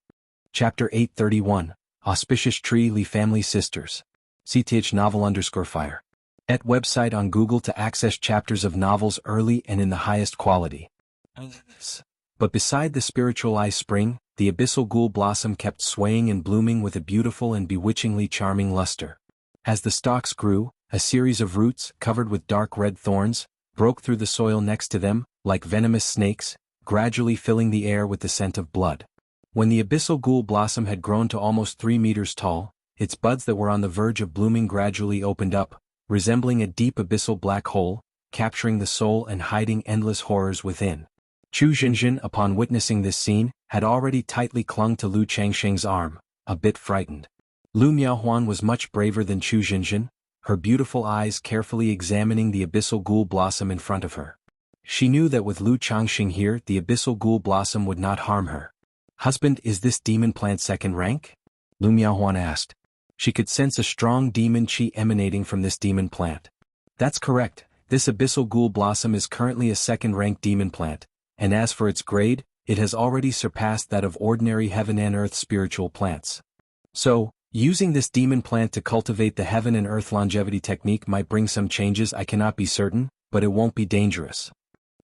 S1: Chapter 831, Auspicious Tree Li Family Sisters. CTH novel _Fire. Et website on Google to access chapters of novels early and in the highest quality. But beside the spiritual eye spring, the abyssal ghoul blossom kept swaying and blooming with a beautiful and bewitchingly charming luster. As the stalks grew, a series of roots, covered with dark red thorns, broke through the soil next to them, like venomous snakes, gradually filling the air with the scent of blood. When the abyssal ghoul blossom had grown to almost 3 meters tall, its buds that were on the verge of blooming gradually opened up, resembling a deep abyssal black hole, capturing the soul and hiding endless horrors within. Chu Jinjin, upon witnessing this scene, had already tightly clung to Lu Changxing's arm, a bit frightened. Lu Miaohuan was much braver than Chu Jinjin, her beautiful eyes carefully examining the abyssal ghoul blossom in front of her. She knew that with Lu Changxing here, the abyssal ghoul blossom would not harm her. "Husband, is this demon plant second rank?" Lu Miaohuan asked. She could sense a strong demon qi emanating from this demon plant. "That's correct, this abyssal ghoul blossom is currently a second-rank demon plant, and as for its grade, it has already surpassed that of ordinary heaven and earth spiritual plants. So, using this demon plant to cultivate the heaven and earth longevity technique might bring some changes. I cannot be certain, but it won't be dangerous.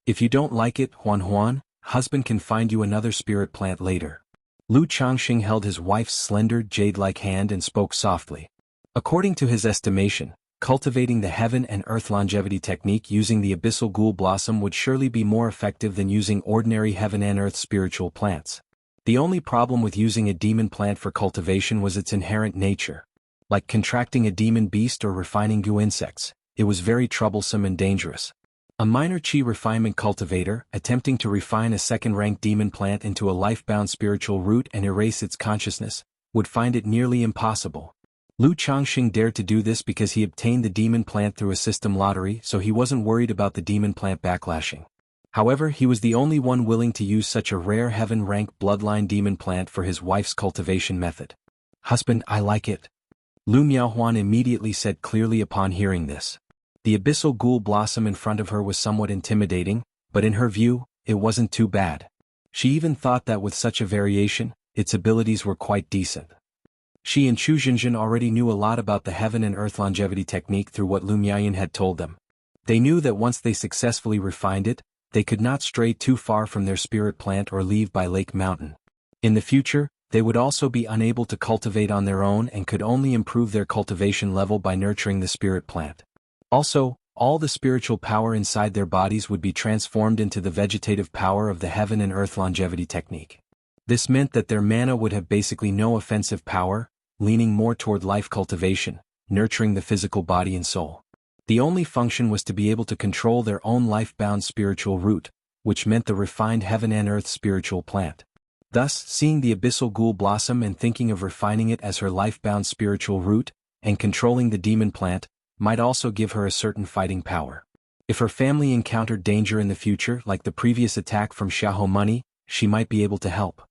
S1: If you don't like it, Huan, husband can find you another spirit plant later." Lu Changxing held his wife's slender, jade-like hand and spoke softly. According to his estimation, cultivating the heaven and earth longevity technique using the abyssal ghoul blossom would surely be more effective than using ordinary heaven and earth spiritual plants. The only problem with using a demon plant for cultivation was its inherent nature. Like contracting a demon beast or refining goo insects, it was very troublesome and dangerous. A minor qi refinement cultivator, attempting to refine a second-rank demon plant into a life-bound spiritual root and erase its consciousness, would find it nearly impossible. Lu Changxing dared to do this because he obtained the demon plant through a system lottery, so he wasn't worried about the demon plant backlashing. However, he was the only one willing to use such a rare heaven-rank bloodline demon plant for his wife's cultivation method. "Husband, I like it," Lu Miaohuan immediately said clearly upon hearing this. The abyssal ghoul blossom in front of her was somewhat intimidating, but in her view, it wasn't too bad. She even thought that with such a variation, its abilities were quite decent. She and Chu Jinjin already knew a lot about the heaven and earth longevity technique through what Lu Miaoyan had told them. They knew that once they successfully refined it, they could not stray too far from their spirit plant or leave by Lake Mountain. In the future, they would also be unable to cultivate on their own and could only improve their cultivation level by nurturing the spirit plant. Also, all the spiritual power inside their bodies would be transformed into the vegetative power of the heaven and earth longevity technique. This meant that their mana would have basically no offensive power, leaning more toward life cultivation, nurturing the physical body and soul. The only function was to be able to control their own life-bound spiritual root, which meant the refined heaven and earth spiritual plant. Thus, seeing the abyssal ghoul blossom and thinking of refining it as her life-bound spiritual root, and controlling the demon plant, might also give her a certain fighting power. If her family encountered danger in the future like the previous attack from Xiahou Money, she might be able to help.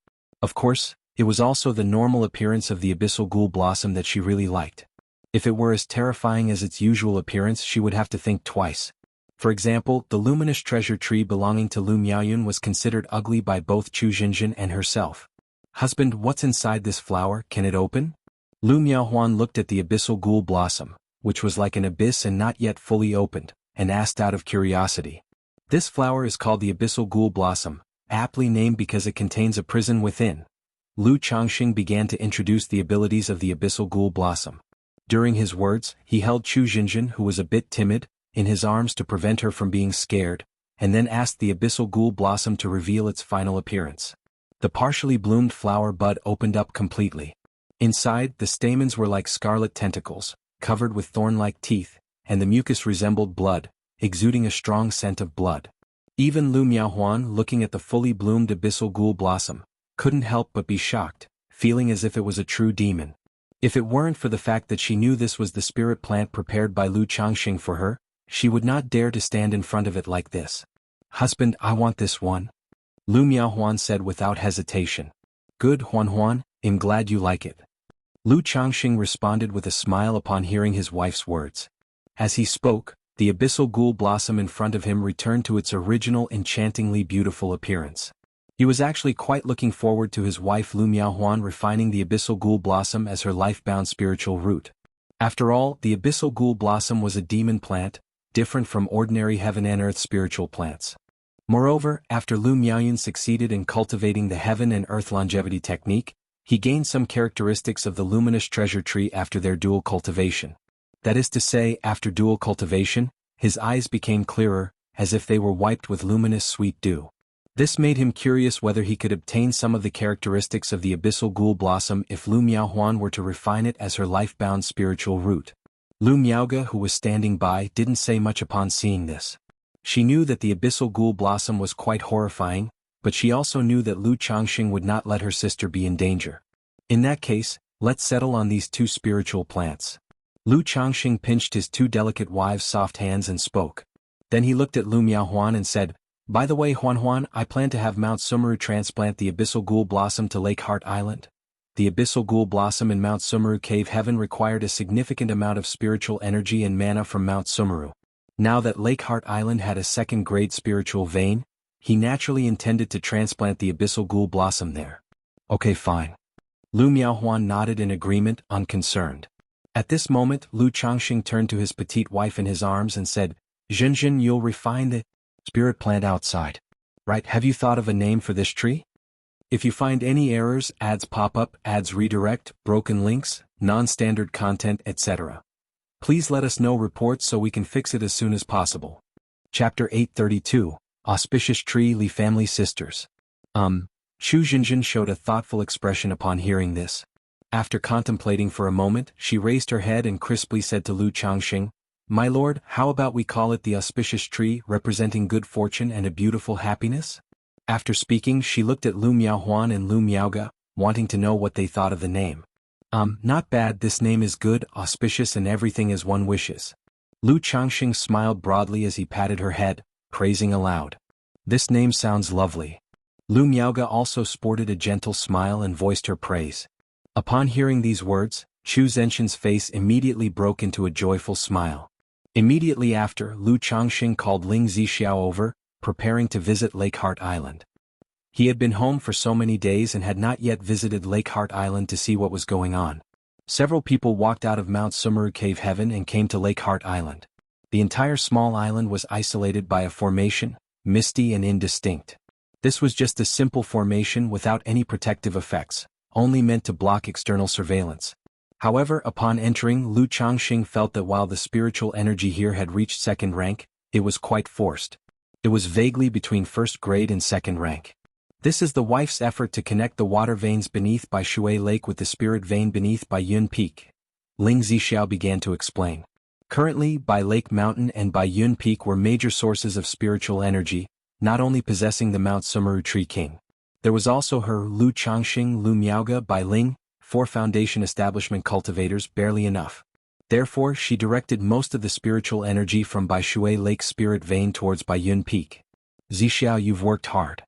S1: Of course, it was also the normal appearance of the abyssal ghoul blossom that she really liked. If it were as terrifying as its usual appearance, she would have to think twice. For example, the luminous treasure tree belonging to Lu Miaoyun was considered ugly by both Chu Jinjin and herself. "Husband, what's inside this flower, can it open?" Lu Miaohuan looked at the abyssal ghoul blossom, which was like an abyss and not yet fully opened, and asked out of curiosity. "This flower is called the abyssal ghoul blossom, aptly named because it contains a prison within." Lu Changxing began to introduce the abilities of the abyssal ghoul blossom. During his words, he held Chu Jinjin, who was a bit timid, in his arms to prevent her from being scared, and then asked the abyssal ghoul blossom to reveal its final appearance. The partially bloomed flower bud opened up completely. Inside, the stamens were like scarlet tentacles, covered with thorn-like teeth, and the mucus resembled blood, exuding a strong scent of blood. Even Lu Miaohuan, looking at the fully bloomed abyssal ghoul blossom, couldn't help but be shocked, feeling as if it was a true demon. If it weren't for the fact that she knew this was the spirit plant prepared by Lu Changxing for her, she would not dare to stand in front of it like this. "Husband, I want this one," Lu Miaohuan said without hesitation. "Good, Huan, I'm glad you like it." Lu Changxing responded with a smile upon hearing his wife's words. As he spoke, the abyssal ghoul blossom in front of him returned to its original enchantingly beautiful appearance. He was actually quite looking forward to his wife Lu Miaohuan refining the abyssal ghoul blossom as her life-bound spiritual root. After all, the abyssal ghoul blossom was a demon plant, different from ordinary heaven and earth spiritual plants. Moreover, after Lu Miaoyun succeeded in cultivating the heaven and earth longevity technique, he gained some characteristics of the luminous treasure tree after their dual cultivation. That is to say, after dual cultivation, his eyes became clearer, as if they were wiped with luminous sweet dew. This made him curious whether he could obtain some of the characteristics of the abyssal ghoul blossom if Lu Miaohuan were to refine it as her life-bound spiritual root. Lu Miaoga, who was standing by, didn't say much upon seeing this. She knew that the abyssal ghoul blossom was quite horrifying, but she also knew that Lu Changxing would not let her sister be in danger. In that case, let's settle on these two spiritual plants. Lu Changxing pinched his two delicate wives' soft hands and spoke. Then he looked at Lu Miaohuan and said, "By the way, Huan, I plan to have Mount Sumeru transplant the abyssal ghoul blossom to Lake Heart Island." The abyssal ghoul blossom in Mount Sumeru Cave Heaven required a significant amount of spiritual energy and mana from Mount Sumeru. Now that Lake Heart Island had a second-grade spiritual vein, he naturally intended to transplant the abyssal ghoul blossom there. "Okay, fine." Lu Miaohuan nodded in agreement, unconcerned. At this moment, Lu Changxing turned to his petite wife in his arms and said, "Zhenzhen, you'll refine the spirit plant outside. Right, have you thought of a name for this tree? If you find any errors, ads pop up, ads redirect, broken links, non-standard content, etc. please let us know reports so we can fix it as soon as possible." Chapter 832, Auspicious Tree Li Family Sisters. Chu Zhenzhen showed a thoughtful expression upon hearing this. After contemplating for a moment, she raised her head and crisply said to Lu Changxing, "My lord, how about we call it the auspicious tree representing good fortune and a beautiful happiness?" After speaking, she looked at Lu Miaohuan and Lu Miaoga, wanting to know what they thought of the name. Not bad, this name is good, auspicious and everything as one wishes." Lu Changxing smiled broadly as he patted her head, praising aloud. "This name sounds lovely." Lu Miaoga also sported a gentle smile and voiced her praise. Upon hearing these words, Chu Zhenshen's face immediately broke into a joyful smile. Immediately after, Lu Changxing called Ling Zixiao over, preparing to visit Lake Heart Island. He had been home for so many days and had not yet visited Lake Heart Island to see what was going on. Several people walked out of Mount Sumeru Cave Heaven and came to Lake Heart Island. The entire small island was isolated by a formation, misty and indistinct. This was just a simple formation without any protective effects, only meant to block external surveillance. However, upon entering, Lu Changxing felt that while the spiritual energy here had reached second rank, it was quite forced. It was vaguely between first grade and second rank. This is the wife's effort to connect the water veins beneath by Shui Lake with the spirit vein beneath by Yun Peak. Ling Zixiao began to explain. Currently, Bai Lake Mountain and Bai Yun Peak were major sources of spiritual energy, not only possessing the Mount Sumeru Tree King. There was also her Lu Changxing, Lu Miaoga, Bai Ling, 4 foundation establishment cultivators, barely enough. Therefore, she directed most of the spiritual energy from Bai Shui Lake spirit vein towards Bai Yun Peak. "Zixiao, you've worked hard,"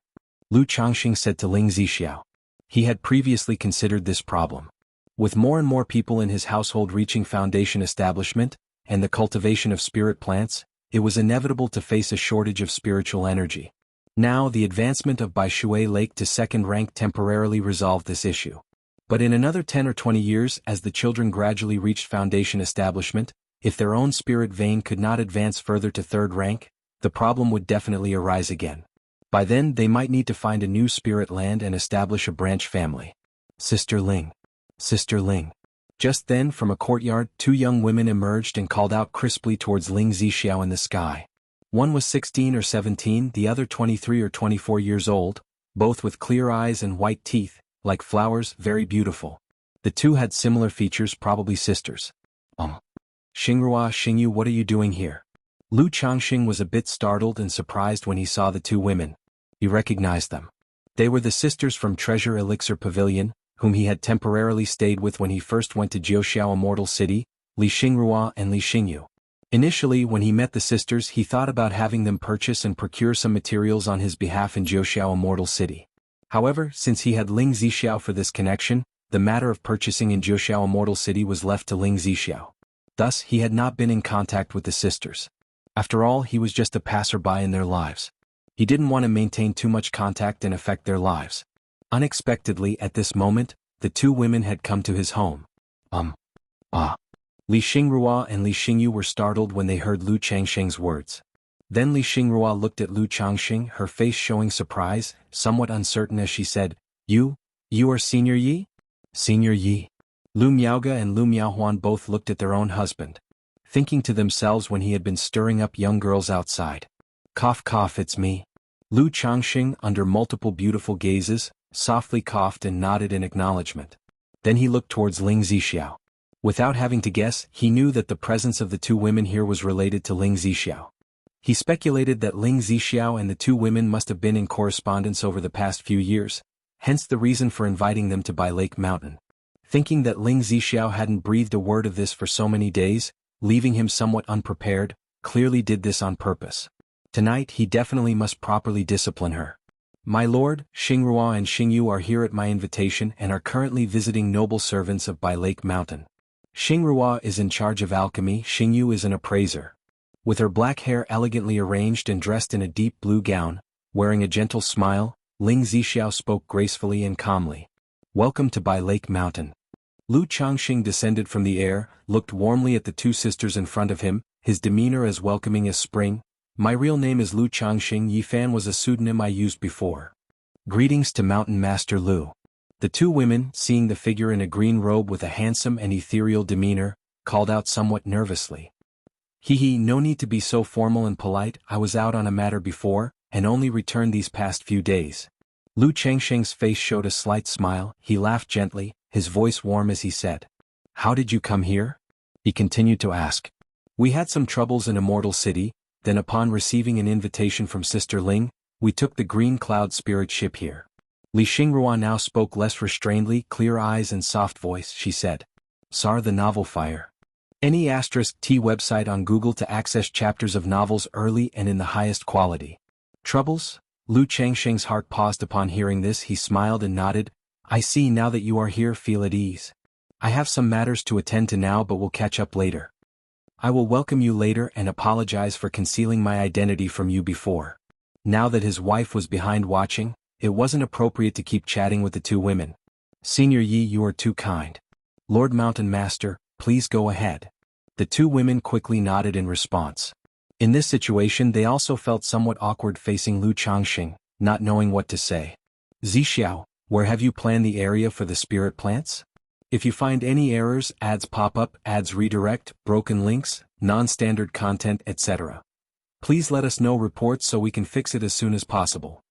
S1: Lu Changxing said to Ling Zixiao. He had previously considered this problem. With more and more people in his household reaching foundation establishment, and the cultivation of spirit plants, it was inevitable to face a shortage of spiritual energy. Now, the advancement of Bai Shui Lake to second rank temporarily resolved this issue. But in another 10 or 20 years, as the children gradually reached foundation establishment, if their own spirit vein could not advance further to third rank, the problem would definitely arise again. By then, they might need to find a new spirit land and establish a branch family. "Sister Ling. Sister Ling." Just then, from a courtyard, 2 young women emerged and called out crisply towards Ling Zixiao in the sky. One was 16 or 17, the other 23 or 24 years old. both with clear eyes and white teeth, like flowers, very beautiful. The two had similar features, probably sisters. Xingrua, Xingyu, what are you doing here? Lu Changxing was a bit startled and surprised when he saw the two women. He recognized them. They were the sisters from Treasure Elixir Pavilion, whom he had temporarily stayed with when he first went to Jiuxiao Immortal City, Li Xingrua and Li Xingyu. Initially, when he met the sisters, he thought about having them purchase and procure some materials on his behalf in Jiuxiao Immortal City. However, since he had Ling Zixiao for this connection, the matter of purchasing in Jiuxiao Immortal City was left to Ling Zixiao. Thus, he had not been in contact with the sisters. After all, he was just a passerby in their lives. He didn't want to maintain too much contact and affect their lives. Unexpectedly, at this moment, the two women had come to his home. Li Xingrua and Li Xingyu were startled when they heard Lu Changxing's words. Then Li Xingrua looked at Lu Changxing, her face showing surprise, somewhat uncertain as she said, You are Senior Yi? Senior Yi. Lu Miaoga and Lu Miaohuan both looked at their own husband, thinking to themselves when he had been stirring up young girls outside. Cough cough, it's me. Lu Changxing, under multiple beautiful gazes, softly coughed and nodded in acknowledgement. Then he looked towards Ling Zixiao. Without having to guess, he knew that the presence of the two women here was related to Ling Zixiao. He speculated that Ling Zixiao and the two women must have been in correspondence over the past few years, hence the reason for inviting them to Bai Lake Mountain. Thinking that Ling Zixiao hadn't breathed a word of this for so many days, leaving him somewhat unprepared, clearly did this on purpose. Tonight he definitely must properly discipline her. My lord, Xingrua and Xingyu are here at my invitation and are currently visiting noble servants of Bai Lake Mountain. Xingrua is in charge of alchemy, Xingyu is an appraiser. With her black hair elegantly arranged and dressed in a deep blue gown, wearing a gentle smile, Ling Zixiao spoke gracefully and calmly. Welcome to Bai Lake Mountain. Lu Changxing descended from the air, looked warmly at the two sisters in front of him, his demeanor as welcoming as spring. My real name is Lu Changxing. Yifan was a pseudonym I used before. Greetings to Mountain Master Lu. The two women, seeing the figure in a green robe with a handsome and ethereal demeanor, called out somewhat nervously. No need to be so formal and polite, I was out on a matter before, and only returned these past few days. Lu Changxing's face showed a slight smile, he laughed gently, his voice warm as he said. How did you come here? He continued to ask. We had some troubles in Immortal City, then upon receiving an invitation from Sister Ling, we took the Green Cloud spirit ship here. Li Xingrua now spoke less restrainedly, clear eyes and soft voice, she said. Sar the novel Fire. Any *T website on Google to access chapters of novels early and in the highest quality. Troubles? Lu Changxing's heart paused upon hearing this. He smiled and nodded. I see now that you are here, feel at ease. I have some matters to attend to now, but we'll catch up later. I will welcome you later and apologize for concealing my identity from you before. Now that his wife was behind watching, it wasn't appropriate to keep chatting with the two women. Senior Yi, you are too kind. Lord Mountain Master, please go ahead. The two women quickly nodded in response. In this situation they also felt somewhat awkward facing Lu Changxing, not knowing what to say. Zixiao, where have you planned the area for the spirit plants? If you find any errors, ads pop up, ads redirect, broken links, non-standard content, etc. Please let us know reports so we can fix it as soon as possible.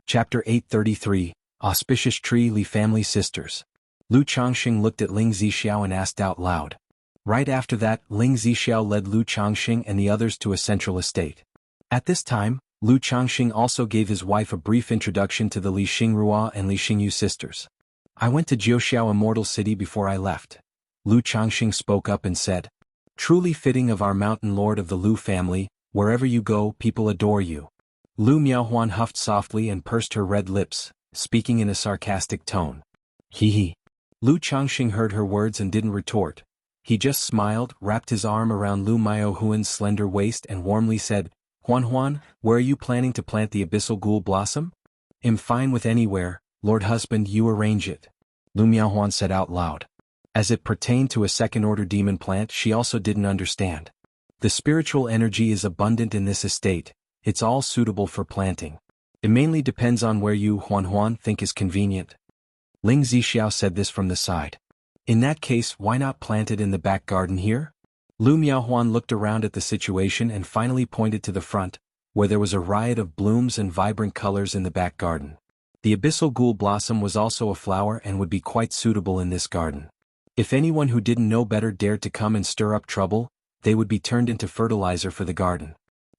S1: Chapter 833, Auspicious Tree Li Family Sisters. Lu Changxing looked at Ling Zixiao and asked out loud. Right after that, Ling Zixiao led Lu Changxing and the others to a central estate. At this time, Lu Changxing also gave his wife a brief introduction to the Li Xingrua and Li Xingyu sisters. I went to Jiuxiao Immortal City before I left. Lu Changxing spoke up and said. Truly fitting of our mountain lord of the Lu family, wherever you go, people adore you. Lu Miaohuan huffed softly and pursed her red lips, speaking in a sarcastic tone. Lu Changxing heard her words and didn't retort. He just smiled, wrapped his arm around Lu Miaohuan's slender waist and warmly said, Huan, where are you planning to plant the abyssal ghoul blossom? I'm fine with anywhere, Lord Husband, you arrange it. Lu Miaohuan said out loud. As it pertained to a second-order demon plant, she also didn't understand. The spiritual energy is abundant in this estate, it's all suitable for planting. It mainly depends on where you, Huan, think is convenient. Ling Zixiao said this from the side. In that case, why not plant it in the back garden here? Lu Miaohuan looked around at the situation and finally pointed to the front, where there was a riot of blooms and vibrant colors in the back garden. The abyssal ghoul blossom was also a flower and would be quite suitable in this garden. If anyone who didn't know better dared to come and stir up trouble, they would be turned into fertilizer for the garden.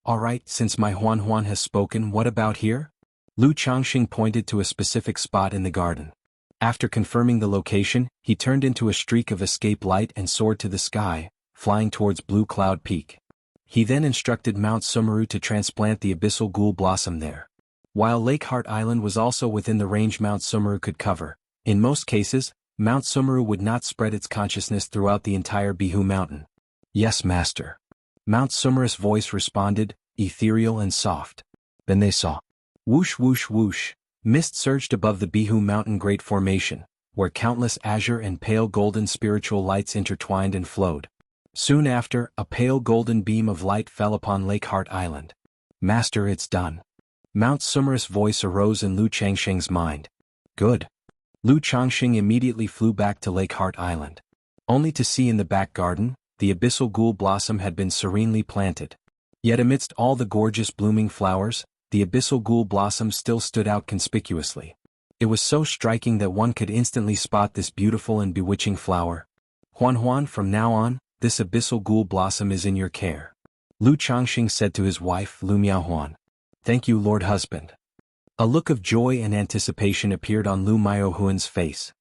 S1: Alright, since my Huan has spoken, what about here? Lu Changxing pointed to a specific spot in the garden. After confirming the location, he turned into a streak of escape light and soared to the sky, flying towards Blue Cloud Peak. He then instructed Mount Sumeru to transplant the abyssal ghoul blossom there. While Lake Heart Island was also within the range Mount Sumeru could cover, in most cases, Mount Sumeru would not spread its consciousness throughout the entire Bihu Mountain. Yes, Master. Mount Sumeru's voice responded, ethereal and soft. Then they saw. Whoosh whoosh whoosh, mist surged above the Bihu Mountain Great Formation, where countless azure and pale golden spiritual lights intertwined and flowed. Soon after, a pale golden beam of light fell upon Lake Heart Island. Master, it's done. Mount Sumeru's voice arose in Lu Changxing's mind. Good. Lu Changxing immediately flew back to Lake Heart Island. Only to see in the back garden, the abyssal ghoul blossom had been serenely planted. Yet amidst all the gorgeous blooming flowers, the abyssal ghoul blossom still stood out conspicuously. It was so striking that one could instantly spot this beautiful and bewitching flower. Huan, from now on, this abyssal ghoul blossom is in your care. Lu Changxing said to his wife, Lu Miaohuan. Thank you, Lord Husband. A look of joy and anticipation appeared on Lu Miaohuan's face.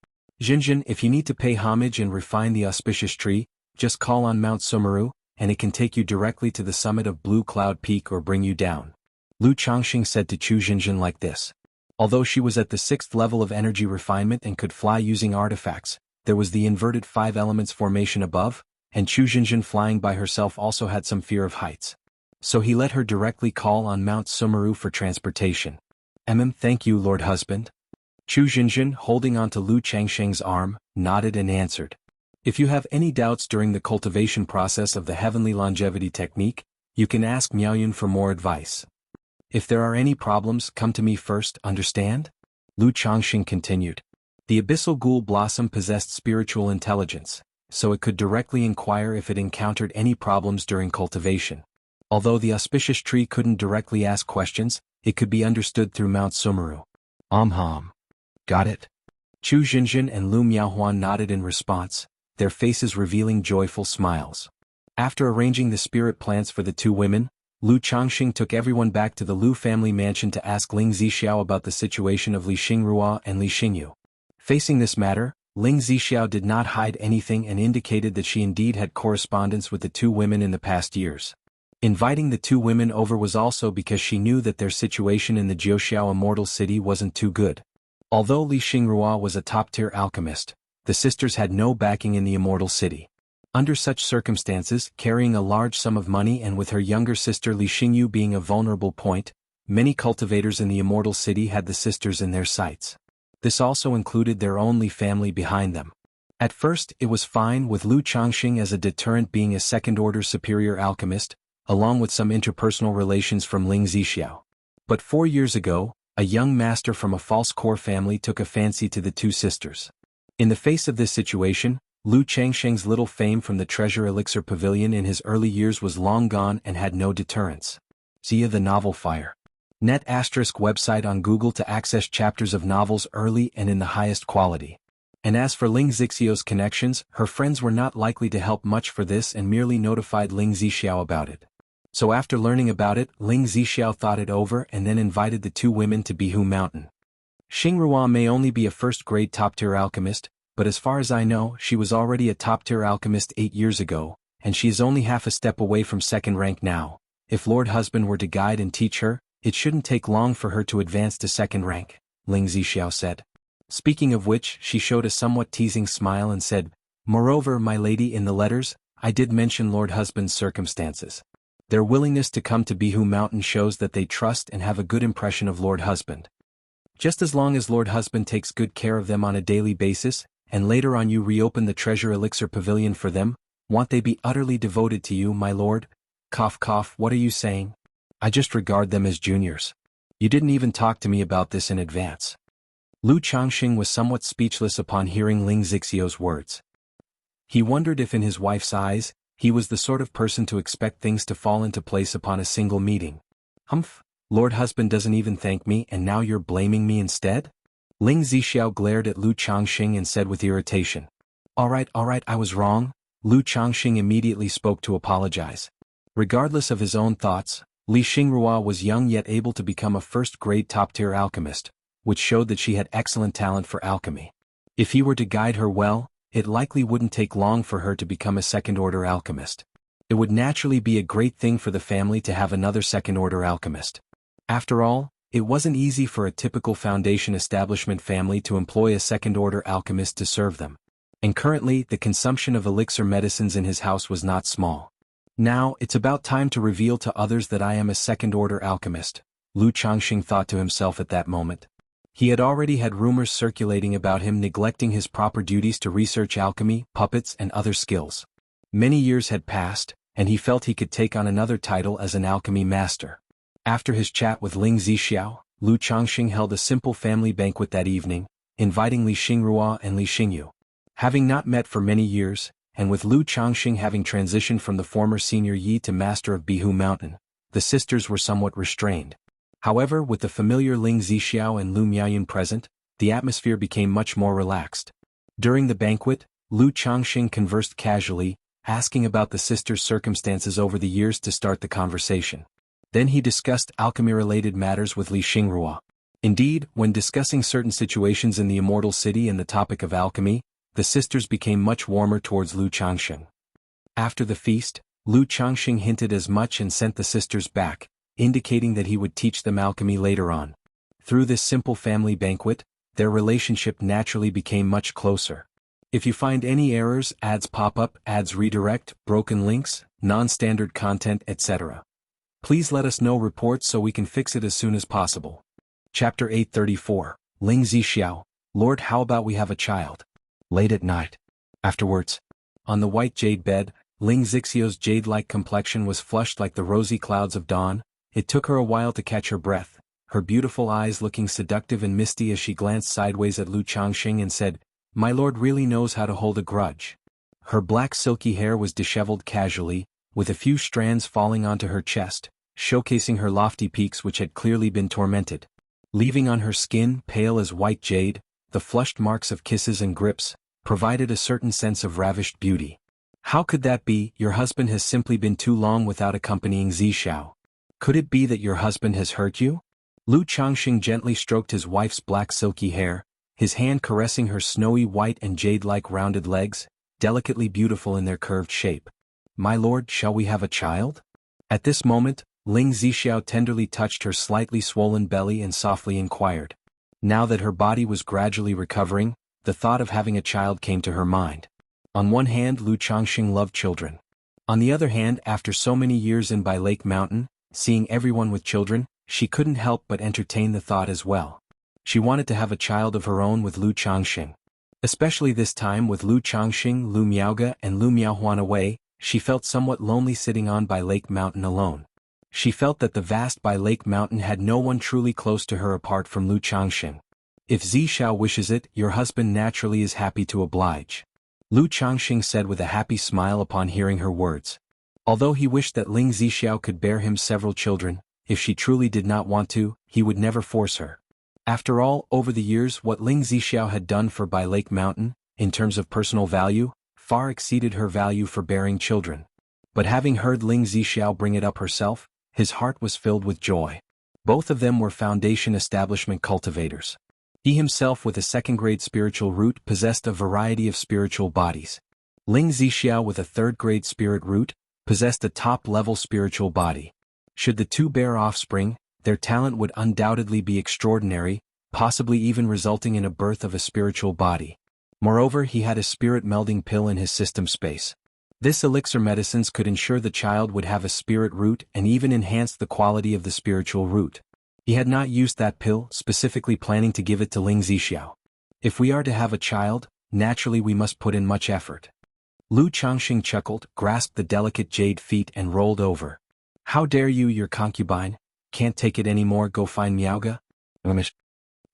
S1: Jinjin, if you need to pay homage and refine the auspicious tree, just call on Mount Sumeru, and it can take you directly to the summit of Blue Cloud Peak or bring you down. Lu Changxing said to Chu Jinjin like this. Although she was at the 6th level of energy refinement and could fly using artifacts, there was the inverted 5 elements formation above, and Chu Jinjin flying by herself also had some fear of heights. So he let her directly call on Mount Sumeru for transportation. Thank you, Lord Husband. Chu Jinjin, holding onto Lu Changxing's arm, nodded and answered. If you have any doubts during the cultivation process of the heavenly longevity technique, you can ask Miaoyun for more advice. If there are any problems, come to me first, understand? Lu Changxing continued. The abyssal ghoul blossom possessed spiritual intelligence, so it could directly inquire if it encountered any problems during cultivation. Although the auspicious tree couldn't directly ask questions, it could be understood through Mount Sumeru. Got it? Chu Jinjin and Lu Miaohuan nodded in response, their faces revealing joyful smiles. After arranging the spirit plants for the two women, Lu Changxing took everyone back to the Lu family mansion to ask Ling Zixiao about the situation of Li Xingrua and Li Xingyu. Facing this matter, Ling Zixiao did not hide anything and indicated that she indeed had correspondence with the two women in the past years. Inviting the two women over was also because she knew that their situation in the Jiuxiao Immortal City wasn't too good. Although Li Xingrua was a top-tier alchemist, the sisters had no backing in the Immortal City. Under such circumstances, carrying a large sum of money and with her younger sister Li Xingyu being a vulnerable point, many cultivators in the Immortal City had the sisters in their sights. This also included their own Li family behind them. At first, it was fine with Lu Changxing as a deterrent being a second-order superior alchemist, along with some interpersonal relations from Ling Zixiao. But 4 years ago, a young master from a false core family took a fancy to the two sisters. In the face of this situation, Lu Changxing's little fame from the Treasure Elixir Pavilion in his early years was long gone and had no deterrence. Zia the Novel Fire. Net * website on Google to access chapters of novels early and in the highest quality. And as for Ling Zixiao's connections, her friends were not likely to help much for this and merely notified Ling Zixiao about it. So after learning about it, Ling Zixiao thought it over and then invited the two women to Bihu Mountain. Xingrua may only be a first-grade top-tier alchemist, but as far as I know, she was already a top-tier alchemist 8 years ago, and she is only half a step away from second rank now. If Lord Husband were to guide and teach her, it shouldn't take long for her to advance to second rank, Ling Zixiao said. Speaking of which, she showed a somewhat teasing smile and said, Moreover, my lady, in the letters, I did mention Lord Husband's circumstances. Their willingness to come to Bihu Mountain shows that they trust and have a good impression of Lord Husband. Just as long as Lord Husband takes good care of them on a daily basis, and later on you reopen the Treasure Elixir Pavilion for them, won't they be utterly devoted to you, my lord? Cough cough, what are you saying? I just regard them as juniors. You didn't even talk to me about this in advance. Lu Changxing was somewhat speechless upon hearing Ling Zixiao's words. He wondered if in his wife's eyes, he was the sort of person to expect things to fall into place upon a single meeting. Humph, Lord husband doesn't even thank me and now you're blaming me instead? Ling Zixiao glared at Lu Changxing and said with irritation. Alright, I was wrong. Lu Changxing immediately spoke to apologize. Regardless of his own thoughts, Li Xingrua was young yet able to become a first-grade top-tier alchemist, which showed that she had excellent talent for alchemy. If he were to guide her well, it likely wouldn't take long for her to become a second-order alchemist. It would naturally be a great thing for the family to have another second-order alchemist. After all, it wasn't easy for a typical foundation establishment family to employ a second-order alchemist to serve them. And currently, the consumption of elixir medicines in his house was not small. Now, it's about time to reveal to others that I am a second-order alchemist, Lu Changxing thought to himself at that moment. He had already had rumors circulating about him neglecting his proper duties to research alchemy, puppets, and other skills. Many years had passed, and he felt he could take on another title as an alchemy master. After his chat with Ling Zixiao, Lu Changxing held a simple family banquet that evening, inviting Li Xingrua and Li Xingyu. Having not met for many years, and with Lu Changxing having transitioned from the former senior Yi to master of Bihu Mountain, the sisters were somewhat restrained. However, with the familiar Ling Zixiao and Lu Miaoyun present, the atmosphere became much more relaxed. During the banquet, Lu Changxing conversed casually, asking about the sisters' circumstances over the years to start the conversation. Then he discussed alchemy-related matters with Li Xingrua. Indeed, when discussing certain situations in the Immortal City and the topic of alchemy, the sisters became much warmer towards Lu Changxing. After the feast, Lu Changxing hinted as much and sent the sisters back, indicating that he would teach them alchemy later on. Through this simple family banquet, their relationship naturally became much closer. If you find any errors, ads pop up, ads redirect, broken links, non-standard content, etc., please let us know reports so we can fix it as soon as possible. Chapter 834, Ling Zixiao, Lord, how about we have a child? Late at night. Afterwards, on the white jade bed, Ling Zixiao's jade-like complexion was flushed like the rosy clouds of dawn. It took her a while to catch her breath, her beautiful eyes looking seductive and misty as she glanced sideways at Lu Changxing and said, My lord really knows how to hold a grudge. Her black silky hair was disheveled casually, with a few strands falling onto her chest, showcasing her lofty peaks which had clearly been tormented. Leaving on her skin, pale as white jade, the flushed marks of kisses and grips, provided a certain sense of ravished beauty. How could that be? Your husband has simply been too long without accompanying Zixiao. Could it be that your husband has hurt you? Lu Changxing gently stroked his wife's black silky hair, his hand caressing her snowy white and jade-like rounded legs, delicately beautiful in their curved shape. My lord, shall we have a child? At this moment, Ling Zixiao tenderly touched her slightly swollen belly and softly inquired. Now that her body was gradually recovering, the thought of having a child came to her mind. On one hand, Lu Changxing loved children. On the other hand, after so many years in by Lake Mountain, seeing everyone with children, she couldn't help but entertain the thought as well. She wanted to have a child of her own with Lu Changxing. Especially this time with Lu Changxing, Lu Miaoge and Lu Miaohuan away, she felt somewhat lonely sitting on by Lake Mountain alone. She felt that the vast by Lake Mountain had no one truly close to her apart from Lu Changxing. If Zixiao wishes it, your husband naturally is happy to oblige. Lu Changxing said with a happy smile upon hearing her words. Although he wished that Ling Zixiao could bear him several children, if she truly did not want to, he would never force her. After all, over the years what Ling Zixiao had done for by Lake Mountain, in terms of personal value, far exceeded her value for bearing children. But having heard Ling Zixiao bring it up herself, his heart was filled with joy. Both of them were foundation establishment cultivators. He himself with a second-grade spiritual root possessed a variety of spiritual bodies. Ling Zixiao with a third-grade spirit root possessed a top-level spiritual body. Should the two bear offspring, their talent would undoubtedly be extraordinary, possibly even resulting in a birth of a spiritual body. Moreover, he had a spirit-melding pill in his system space. This elixir medicines could ensure the child would have a spirit root and even enhance the quality of the spiritual root. He had not used that pill, specifically planning to give it to Ling Zixiao. If we are to have a child, naturally we must put in much effort. Lu Changxing chuckled, grasped the delicate jade feet and rolled over. How dare you, your concubine? Can't take it anymore, go find Miaoge?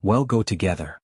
S1: Well, go together.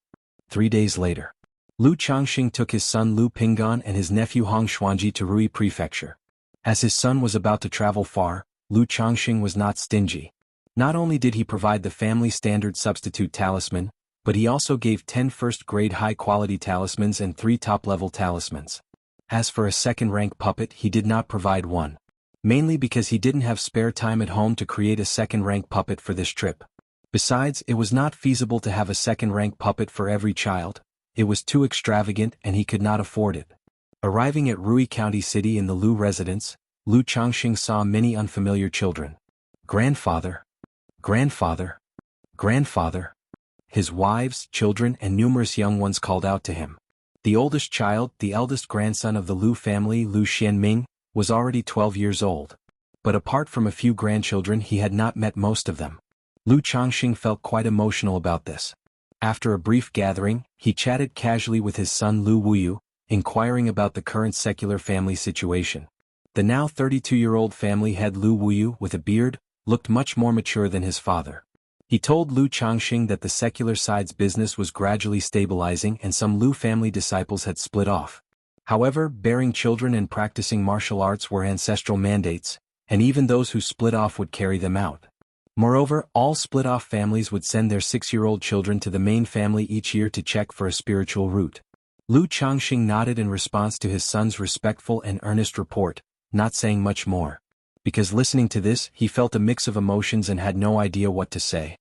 S1: 3 days later. Lu Changxing took his son Lu Pinggan and his nephew Hong Xuanji to Rui Prefecture. As his son was about to travel far, Lu Changxing was not stingy. Not only did he provide the family standard substitute talisman, but he also gave 10 first-grade high-quality talismans and 3 top-level talismans. As for a second-rank puppet, he did not provide one. Mainly because he didn't have spare time at home to create a second-rank puppet for this trip. Besides, it was not feasible to have a second-rank puppet for every child. It was too extravagant and he could not afford it. Arriving at Rui County City in the Lu residence, Lu Changxing saw many unfamiliar children. Grandfather. Grandfather. Grandfather. His wives, children, and numerous young ones called out to him. The oldest child, the eldest grandson of the Lu family, Lu Xianming, was already 12 years old. But apart from a few grandchildren, he had not met most of them. Lu Changxing felt quite emotional about this. After a brief gathering, he chatted casually with his son Lu Wuyu, inquiring about the current secular family situation. The now 32-year-old family head Lu Wuyu, with a beard, looked much more mature than his father. He told Lu Changxing that the secular side's business was gradually stabilizing and some Lu family disciples had split off. However, bearing children and practicing martial arts were ancestral mandates, and even those who split off would carry them out. Moreover, all split-off families would send their 6-year-old children to the main family each year to check for a spiritual root. Lu Changxing nodded in response to his son's respectful and earnest report, not saying much more. Because listening to this, he felt a mix of emotions and had no idea what to say.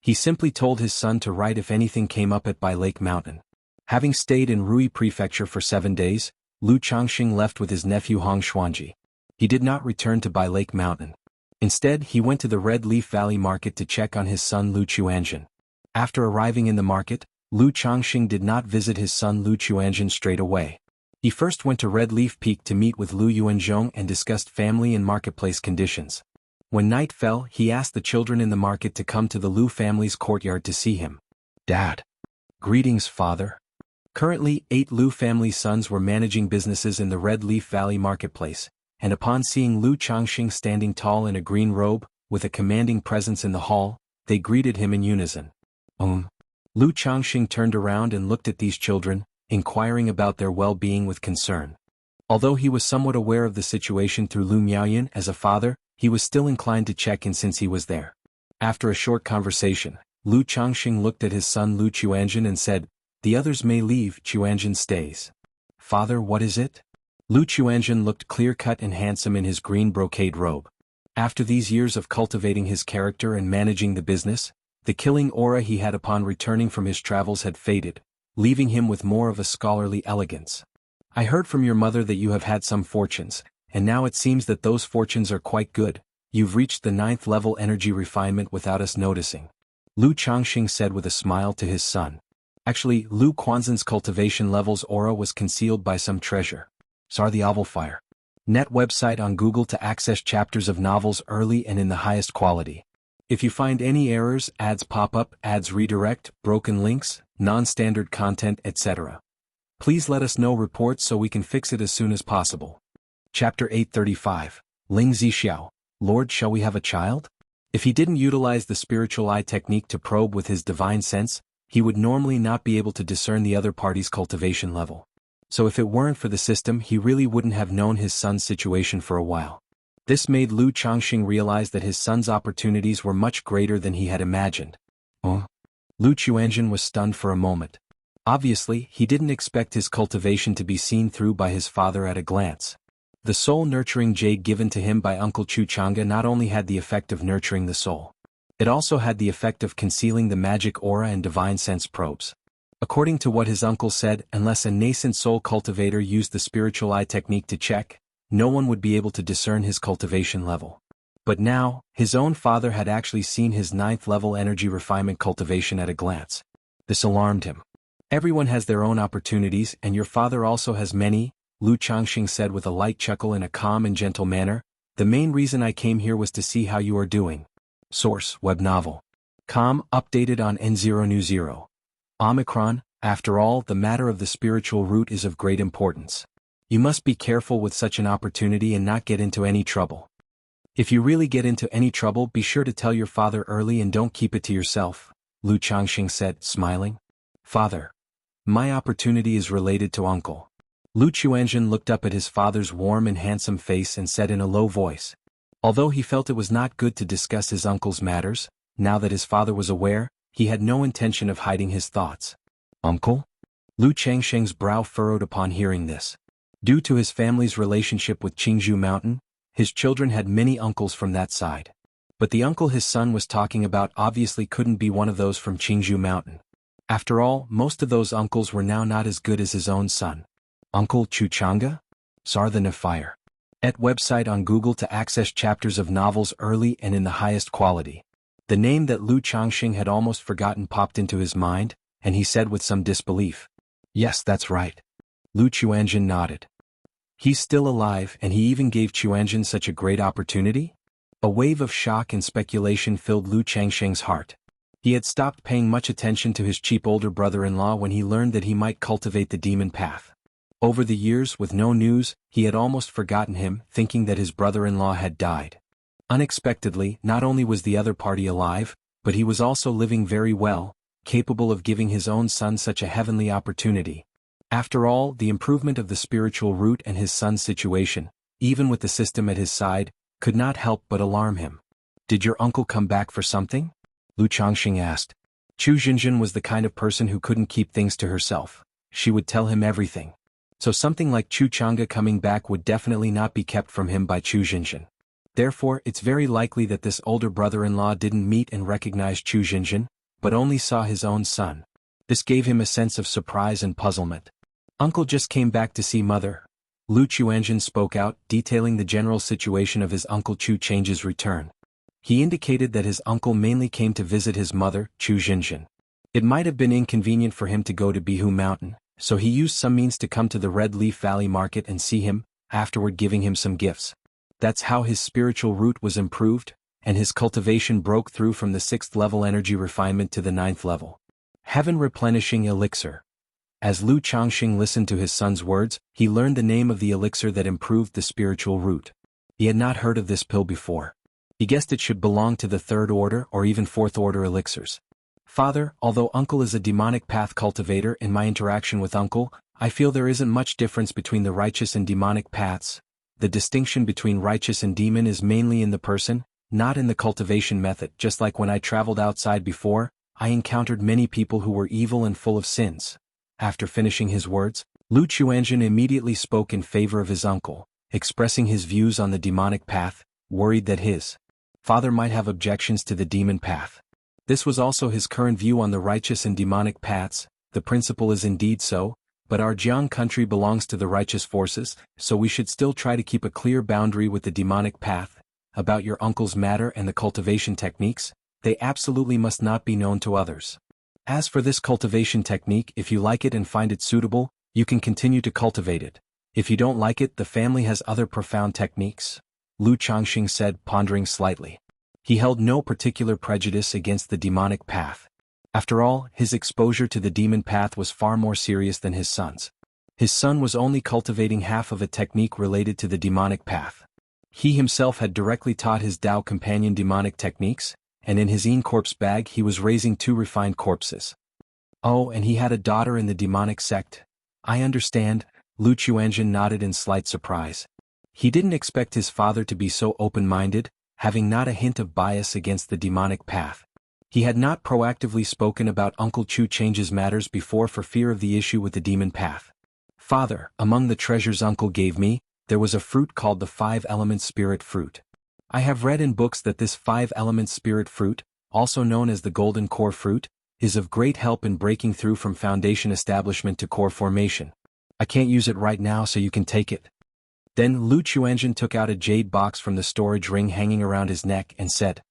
S1: He simply told his son to write if anything came up at Bai Lake Mountain. Having stayed in Rui Prefecture for 7 days, Lu Changxing left with his nephew Hong Xuanji. He did not return to Bai Lake Mountain. Instead, he went to the Red Leaf Valley market to check on his son Lu Chuanjin. After arriving in the market, Lu Changxing did not visit his son Lu Chuanjin straight away. He first went to Red Leaf Peak to meet with Lu Yuanzhong and discussed family and marketplace conditions. When night fell, he asked the children in the market to come to the Lu family's courtyard to see him. Dad. Greetings, father. Currently, 8 Lu family sons were managing businesses in the Red Leaf Valley marketplace, and upon seeing Lu Changxing standing tall in a green robe, with a commanding presence in the hall, they greeted him in unison. Lu Changxing turned around and looked at these children, inquiring about their well-being with concern. Although he was somewhat aware of the situation through Lu Miaoyan as a father, he was still inclined to check in since he was there. After a short conversation, Lu Changxing looked at his son Lu Chuanjin and said, "The others may leave, Chuanjin stays." "Father, what is it?" Lu Chuanjin looked clear-cut and handsome in his green brocade robe. After these years of cultivating his character and managing the business, the killing aura he had upon returning from his travels had faded, leaving him with more of a scholarly elegance. "I heard from your mother that you have had some fortunes, and now it seems that those fortunes are quite good. You've reached the 9th level energy refinement without us noticing," Lu Changxing said with a smile to his son. Actually, Lu Quanzhen's cultivation level's aura was concealed by some treasure. Sar the Oval Fire. Net website on Google to access chapters of novels early and in the highest quality. If you find any errors, ads pop up, ads redirect, broken links, non-standard content, etc., please let us know reports so we can fix it as soon as possible. Chapter 835. Ling Zixiao. Lord, shall we have a child? If he didn't utilize the spiritual eye technique to probe with his divine sense, he would normally not be able to discern the other party's cultivation level. So if it weren't for the system, he really wouldn't have known his son's situation for a while. This made Lu Changxing realize that his son's opportunities were much greater than he had imagined. Lu Chuanjin was stunned for a moment. Obviously, he didn't expect his cultivation to be seen through by his father at a glance. The soul-nurturing jade given to him by Uncle Chu Chang'e not only had the effect of nurturing the soul. It also had the effect of concealing the magic aura and divine sense probes. According to what his uncle said, unless a nascent soul cultivator used the spiritual eye technique to check, no one would be able to discern his cultivation level. But now, his own father had actually seen his 9th level energy refinement cultivation at a glance. This alarmed him. "Everyone has their own opportunities, and your father also has many," Lu Changxing said with a light chuckle in a calm and gentle manner. "The main reason I came here was to see how you are doing." Source: Web Novel. Com, updated on N0New0. Omicron. After all, the matter of the spiritual root is of great importance. You must be careful with such an opportunity and not get into any trouble. If you really get into any trouble, be sure to tell your father early and don't keep it to yourself, Lu Changxing said, smiling. "Father. My opportunity is related to uncle." Lu Chuanjin looked up at his father's warm and handsome face and said in a low voice. Although he felt it was not good to discuss his uncle's matters, now that his father was aware, he had no intention of hiding his thoughts. Uncle? Lu Changsheng's brow furrowed upon hearing this. Due to his family's relationship with Qingzhou Mountain, his children had many uncles from that side. But the uncle his son was talking about obviously couldn't be one of those from Qingzhou Mountain. After all, most of those uncles were now not as good as his own son. Uncle Chuchanga? Sar the Nefire. Et website on Google to access chapters of novels early and in the highest quality. The name that Lu Changxing had almost forgotten popped into his mind, and he said with some disbelief. Yes, that's right. Lu Chuanjin nodded. He's still alive, and he even gave Chuanjin such a great opportunity? A wave of shock and speculation filled Lu Changsheng's heart. He had stopped paying much attention to his cheap older brother-in-law when he learned that he might cultivate the demon path. Over the years, with no news, he had almost forgotten him, thinking that his brother-in-law had died. Unexpectedly, not only was the other party alive, but he was also living very well, capable of giving his own son such a heavenly opportunity. After all, the improvement of the spiritual root and his son's situation, even with the system at his side, could not help but alarm him. Did your uncle come back for something? Lu Changxing asked. Chu Jinjin was the kind of person who couldn't keep things to herself. She would tell him everything. So something like Chu Changa coming back would definitely not be kept from him by Chu Jinjin. Therefore, it's very likely that this older brother-in-law didn't meet and recognize Chu Jinjin, but only saw his own son. This gave him a sense of surprise and puzzlement. Uncle just came back to see mother. Lu Chuanjin spoke out, detailing the general situation of his uncle Chu Chang's return. He indicated that his uncle mainly came to visit his mother, Chu Jinjin. It might have been inconvenient for him to go to Bihu Mountain, so he used some means to come to the Red Leaf Valley Market and see him, afterward giving him some gifts. That's how his spiritual root was improved, and his cultivation broke through from the 6th level energy refinement to the 9th level. Heaven replenishing elixir. As Lu Changxing listened to his son's words, he learned the name of the elixir that improved the spiritual root. He had not heard of this pill before. He guessed it should belong to the 3rd order or even 4th order elixirs. Father, although Uncle is a demonic path cultivator, in my interaction with Uncle, I feel there isn't much difference between the righteous and demonic paths. The distinction between righteous and demon is mainly in the person, not in the cultivation method. Just like when I traveled outside before, I encountered many people who were evil and full of sins. After finishing his words, Lu Chuanjin immediately spoke in favor of his uncle, expressing his views on the demonic path, worried that his father might have objections to the demon path. This was also his current view on the righteous and demonic paths. The principle is indeed so, but our Jiang country belongs to the righteous forces, so we should still try to keep a clear boundary with the demonic path. About your uncle's matter and the cultivation techniques, they absolutely must not be known to others. As for this cultivation technique, if you like it and find it suitable, you can continue to cultivate it. If you don't like it, the family has other profound techniques. Lu Changxing said, pondering slightly. He held no particular prejudice against the demonic path. After all, his exposure to the demon path was far more serious than his son's. His son was only cultivating half of a technique related to the demonic path. He himself had directly taught his Dao companion demonic techniques, and in his Yin corpse bag he was raising 2 refined corpses. Oh, and he had a daughter in the demonic sect. I understand, Lu Chuanjin nodded in slight surprise. He didn't expect his father to be so open-minded, having not a hint of bias against the demonic path. He had not proactively spoken about Uncle Chu Change's matters before for fear of the issue with the demon path. Father, among the treasures Uncle gave me, there was a fruit called the 5-element spirit fruit. I have read in books that this 5-element spirit fruit, also known as the golden core fruit, is of great help in breaking through from foundation establishment to core formation. I can't use it right now, so you can take it. Then Lu Chuanjin took out a jade box from the storage ring hanging around his neck and said.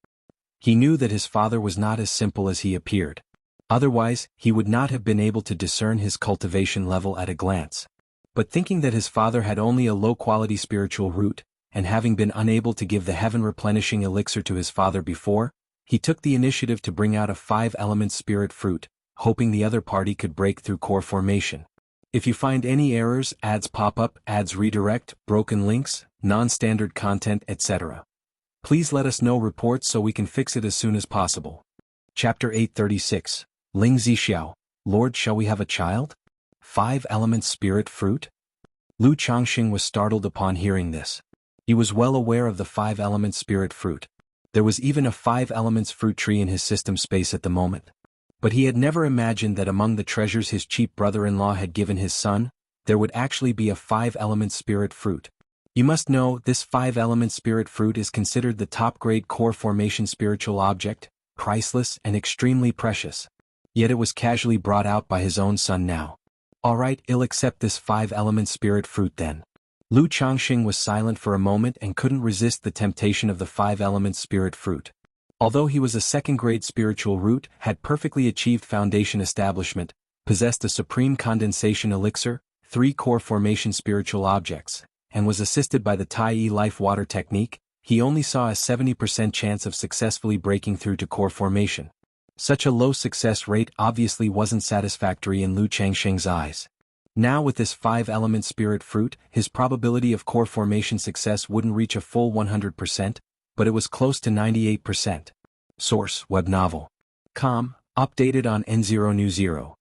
S1: He knew that his father was not as simple as he appeared. Otherwise, he would not have been able to discern his cultivation level at a glance. But thinking that his father had only a low-quality spiritual root, and having been unable to give the heaven-replenishing elixir to his father before, he took the initiative to bring out a 5-element spirit fruit, hoping the other party could break through core formation. If you find any errors, ads pop up, ads redirect, broken links, non-standard content, etc., please let us know reports so we can fix it as soon as possible. Chapter 836, Ling Zixiao, Lord, shall we have a child? 5-element spirit fruit? Lu Changxing was startled upon hearing this. He was well aware of the 5-element spirit fruit. There was even a 5-elements fruit tree in his system space at the moment. But he had never imagined that among the treasures his cheap brother-in-law had given his son, there would actually be a 5-element spirit fruit. You must know, this 5-element spirit fruit is considered the top-grade core formation spiritual object, priceless and extremely precious. Yet it was casually brought out by his own son now. Alright, I'll accept this 5-element spirit fruit then. Lu Changxing was silent for a moment and couldn't resist the temptation of the 5-element spirit fruit. Although he was a second-grade spiritual root, had perfectly achieved foundation establishment, possessed a supreme condensation elixir, 3 core formation spiritual objects, and was assisted by the Tai Yi life water technique, he only saw a 70% chance of successfully breaking through to core formation. Such a low success rate obviously wasn't satisfactory in Lu Changxing's eyes. Now with this 5-element spirit fruit, his probability of core formation success wouldn't reach a full 100%, but it was close to 98%. Source: Web Novel. Com, updated on N0 New 0.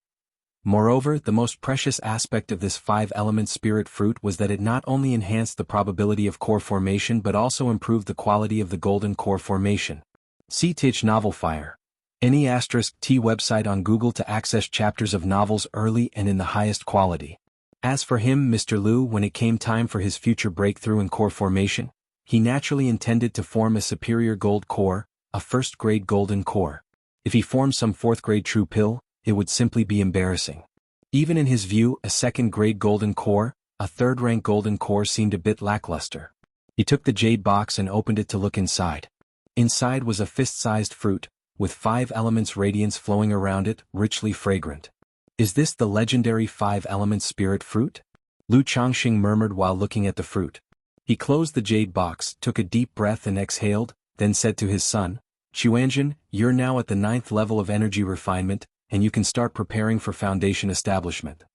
S1: Moreover, the most precious aspect of this 5-element spirit fruit was that it not only enhanced the probability of core formation but also improved the quality of the golden core formation. See Tich Novel Fire. Any *T website on Google to access chapters of novels early and in the highest quality. As for him, Mr. Lu, when it came time for his future breakthrough in core formation, he naturally intended to form a superior gold core, a first-grade golden core. If he formed some 4th-grade true pill, it would simply be embarrassing. Even in his view, a 2nd-grade golden core, a 3rd-rank golden core seemed a bit lackluster. He took the jade box and opened it to look inside. Inside was a fist-sized fruit, with 5 elements radiance flowing around it, richly fragrant. Is this the legendary 5-element spirit fruit? Lu Changxing murmured while looking at the fruit. He closed the jade box, took a deep breath and exhaled, then said to his son, Xuanzhen, you're now at the 9th level of energy refinement, and you can start preparing for foundation establishment.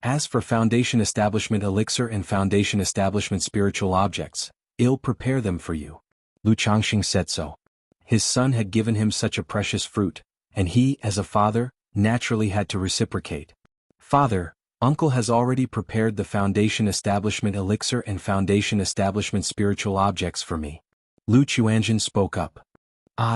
S1: As for foundation establishment elixir and foundation establishment spiritual objects, I'll prepare them for you. Lu Changxing said so. His son had given him such a precious fruit, and he, as a father, naturally had to reciprocate. Father, Uncle has already prepared the foundation establishment elixir and foundation establishment spiritual objects for me. Lu Xuanzhen spoke up.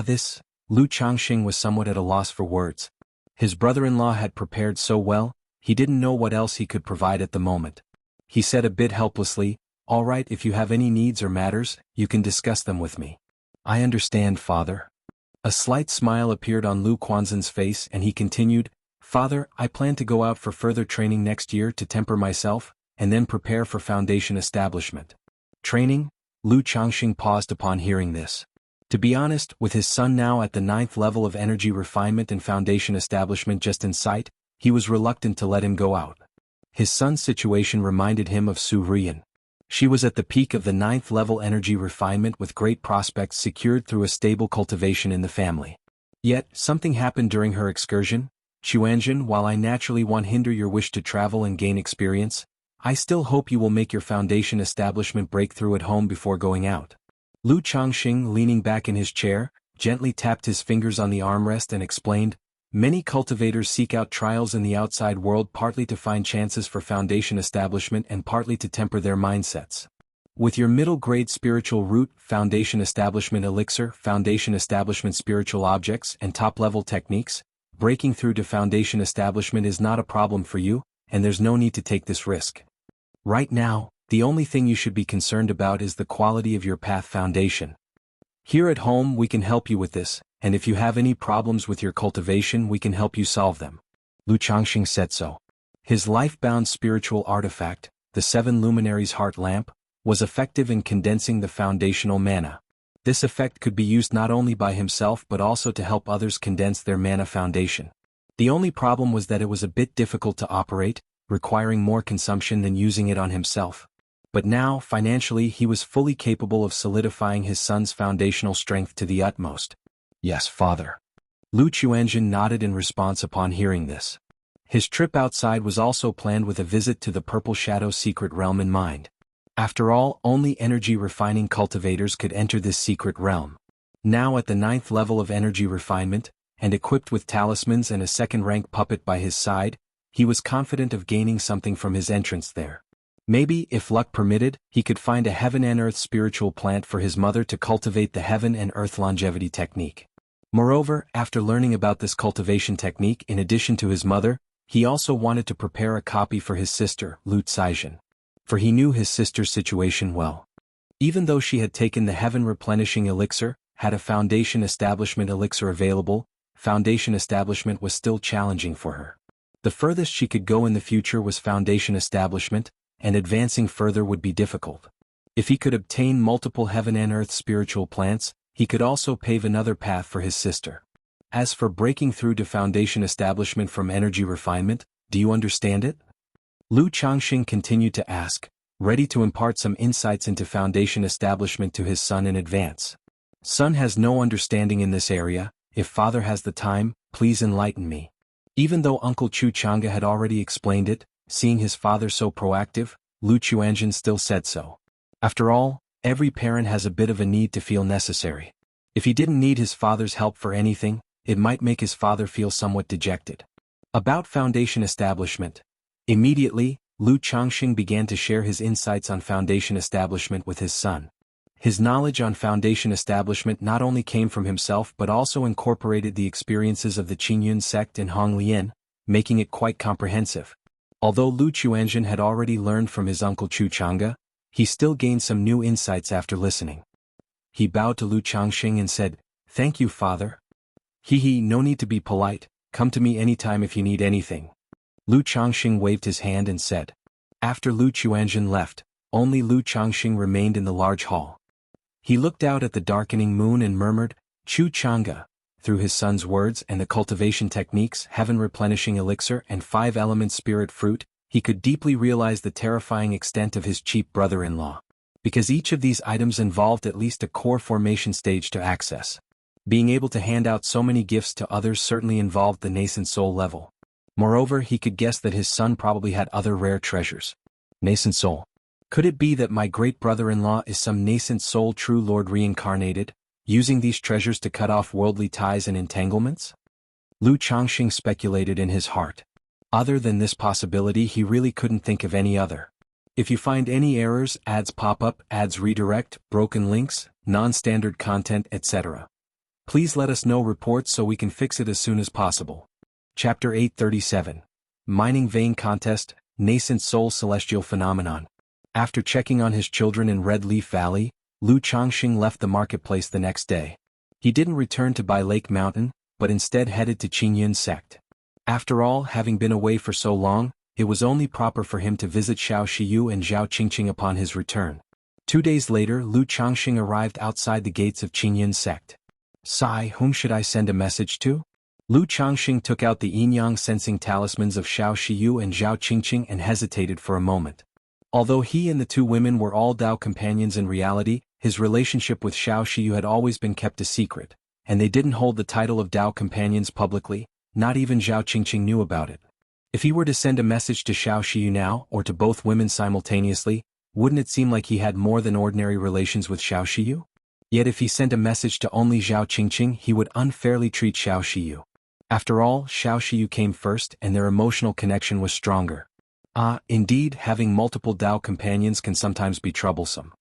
S1: This? Lu Changxing was somewhat at a loss for words. His brother-in-law had prepared so well, he didn't know what else he could provide at the moment. He said a bit helplessly, all right, if you have any needs or matters, you can discuss them with me. I understand, Father. A slight smile appeared on Lu Quanzhen's face and he continued, Father, I plan to go out for further training next year to temper myself, and then prepare for foundation establishment. Training? Lu Changxing paused upon hearing this. To be honest, with his son now at the 9th level of energy refinement and foundation establishment just in sight, he was reluctant to let him go out. His son's situation reminded him of Su Rian. She was at the peak of the 9th level energy refinement with great prospects secured through a stable cultivation in the family. Yet, something happened during her excursion. Xuanzhen, while I naturally won't hinder your wish to travel and gain experience, I still hope you will make your foundation establishment breakthrough at home before going out. Lu Changxing, leaning back in his chair, gently tapped his fingers on the armrest and explained, Many cultivators seek out trials in the outside world partly to find chances for foundation establishment and partly to temper their mindsets. With your middle-grade spiritual root, foundation establishment elixir, foundation establishment spiritual objects, and top-level techniques, breaking through to foundation establishment is not a problem for you, and there's no need to take this risk. Right now, the only thing you should be concerned about is the quality of your path foundation. Here at home we can help you with this, and if you have any problems with your cultivation we can help you solve them. Lu Changxing said so. His life-bound spiritual artifact, the 7 Luminaries Heart Lamp, was effective in condensing the foundational mana. This effect could be used not only by himself but also to help others condense their mana foundation. The only problem was that it was a bit difficult to operate, requiring more consumption than using it on himself. But now, financially, he was fully capable of solidifying his son's foundational strength to the utmost. Yes, Father. Lu Xuanzhen nodded in response upon hearing this. His trip outside was also planned with a visit to the Purple Shadow secret realm in mind. After all, only energy-refining cultivators could enter this secret realm. Now at the 9th level of energy refinement, and equipped with talismans and a 2nd-rank puppet by his side, he was confident of gaining something from his entrance there. Maybe, if luck permitted, he could find a heaven and earth spiritual plant for his mother to cultivate the heaven and earth longevity technique. Moreover, after learning about this cultivation technique in addition to his mother, he also wanted to prepare a copy for his sister, Lu Caixin. For he knew his sister's situation well. Even though she had taken the heaven replenishing elixir, had a foundation establishment elixir available, foundation establishment was still challenging for her. The furthest she could go in the future was foundation establishment, and advancing further would be difficult. If he could obtain multiple heaven and earth spiritual plants, he could also pave another path for his sister. As for breaking through to foundation establishment from energy refinement, do you understand it? Lu Changxing continued to ask, ready to impart some insights into foundation establishment to his son in advance. Son has no understanding in this area. If father has the time, please enlighten me. Even though Uncle Chu Chang'e had already explained it, seeing his father so proactive, Lu Chuanjin still said so. After all, every parent has a bit of a need to feel necessary. If he didn't need his father's help for anything, it might make his father feel somewhat dejected. About foundation establishment. Immediately, Lu Changxing began to share his insights on foundation establishment with his son. His knowledge on foundation establishment not only came from himself but also incorporated the experiences of the Qingyun sect in Honglian, making it quite comprehensive. Although Lu Chuanjin had already learned from his uncle Chu Chang'e, he still gained some new insights after listening. He bowed to Lu Changxing and said, "Thank you, father." No need to be polite, come to me anytime if you need anything." Lu Changxing waved his hand and said. After Lu Chuanjin left, only Lu Changxing remained in the large hall. He looked out at the darkening moon and murmured, "Chu Chang'e." Through his son's words and the cultivation techniques, heaven replenishing elixir and 5-element spirit fruit, he could deeply realize the terrifying extent of his cheap brother-in-law. Because each of these items involved at least a core formation stage to access. Being able to hand out so many gifts to others certainly involved the nascent soul level. Moreover, he could guess that his son probably had other rare treasures. Nascent soul. Could it be that my great brother-in-law is some nascent soul true lord reincarnated, using these treasures to cut off worldly ties and entanglements? Lu Changxing speculated in his heart. Other than this possibility, he really couldn't think of any other. If you find any errors, ads pop up, ads redirect, broken links, non-standard content, etc., please let us know reports so we can fix it as soon as possible. Chapter 837. Mining Vein Contest, Nascent Soul Celestial Phenomenon. After checking on his children in Red Leaf Valley, Lu Changxing left the marketplace the next day. He didn't return to Bai Lake Mountain, but instead headed to Qingyun sect. After all, having been away for so long, it was only proper for him to visit Xiao Shiyu and Zhao Qingqing upon his return. 2 days later, Lu Changxing arrived outside the gates of Qingyun sect. Sai, whom should I send a message to? Lu Changxing took out the yin-yang sensing talismans of Xiao Shiyu and Zhao Qingqing and hesitated for a moment. Although he and the 2 women were all Dao companions in reality, his relationship with Xiao Shiyu had always been kept a secret, and they didn't hold the title of Dao companions publicly, not even Zhao Qingqing knew about it. If he were to send a message to Xiao Shiyu now, or to both women simultaneously, wouldn't it seem like he had more than ordinary relations with Xiao Shiyu? Yet if he sent a message to only Zhao Qingqing, he would unfairly treat Xiao Shiyu. After all, Xiao Shiyu came first and their emotional connection was stronger. Indeed, having multiple Dao companions can sometimes be troublesome.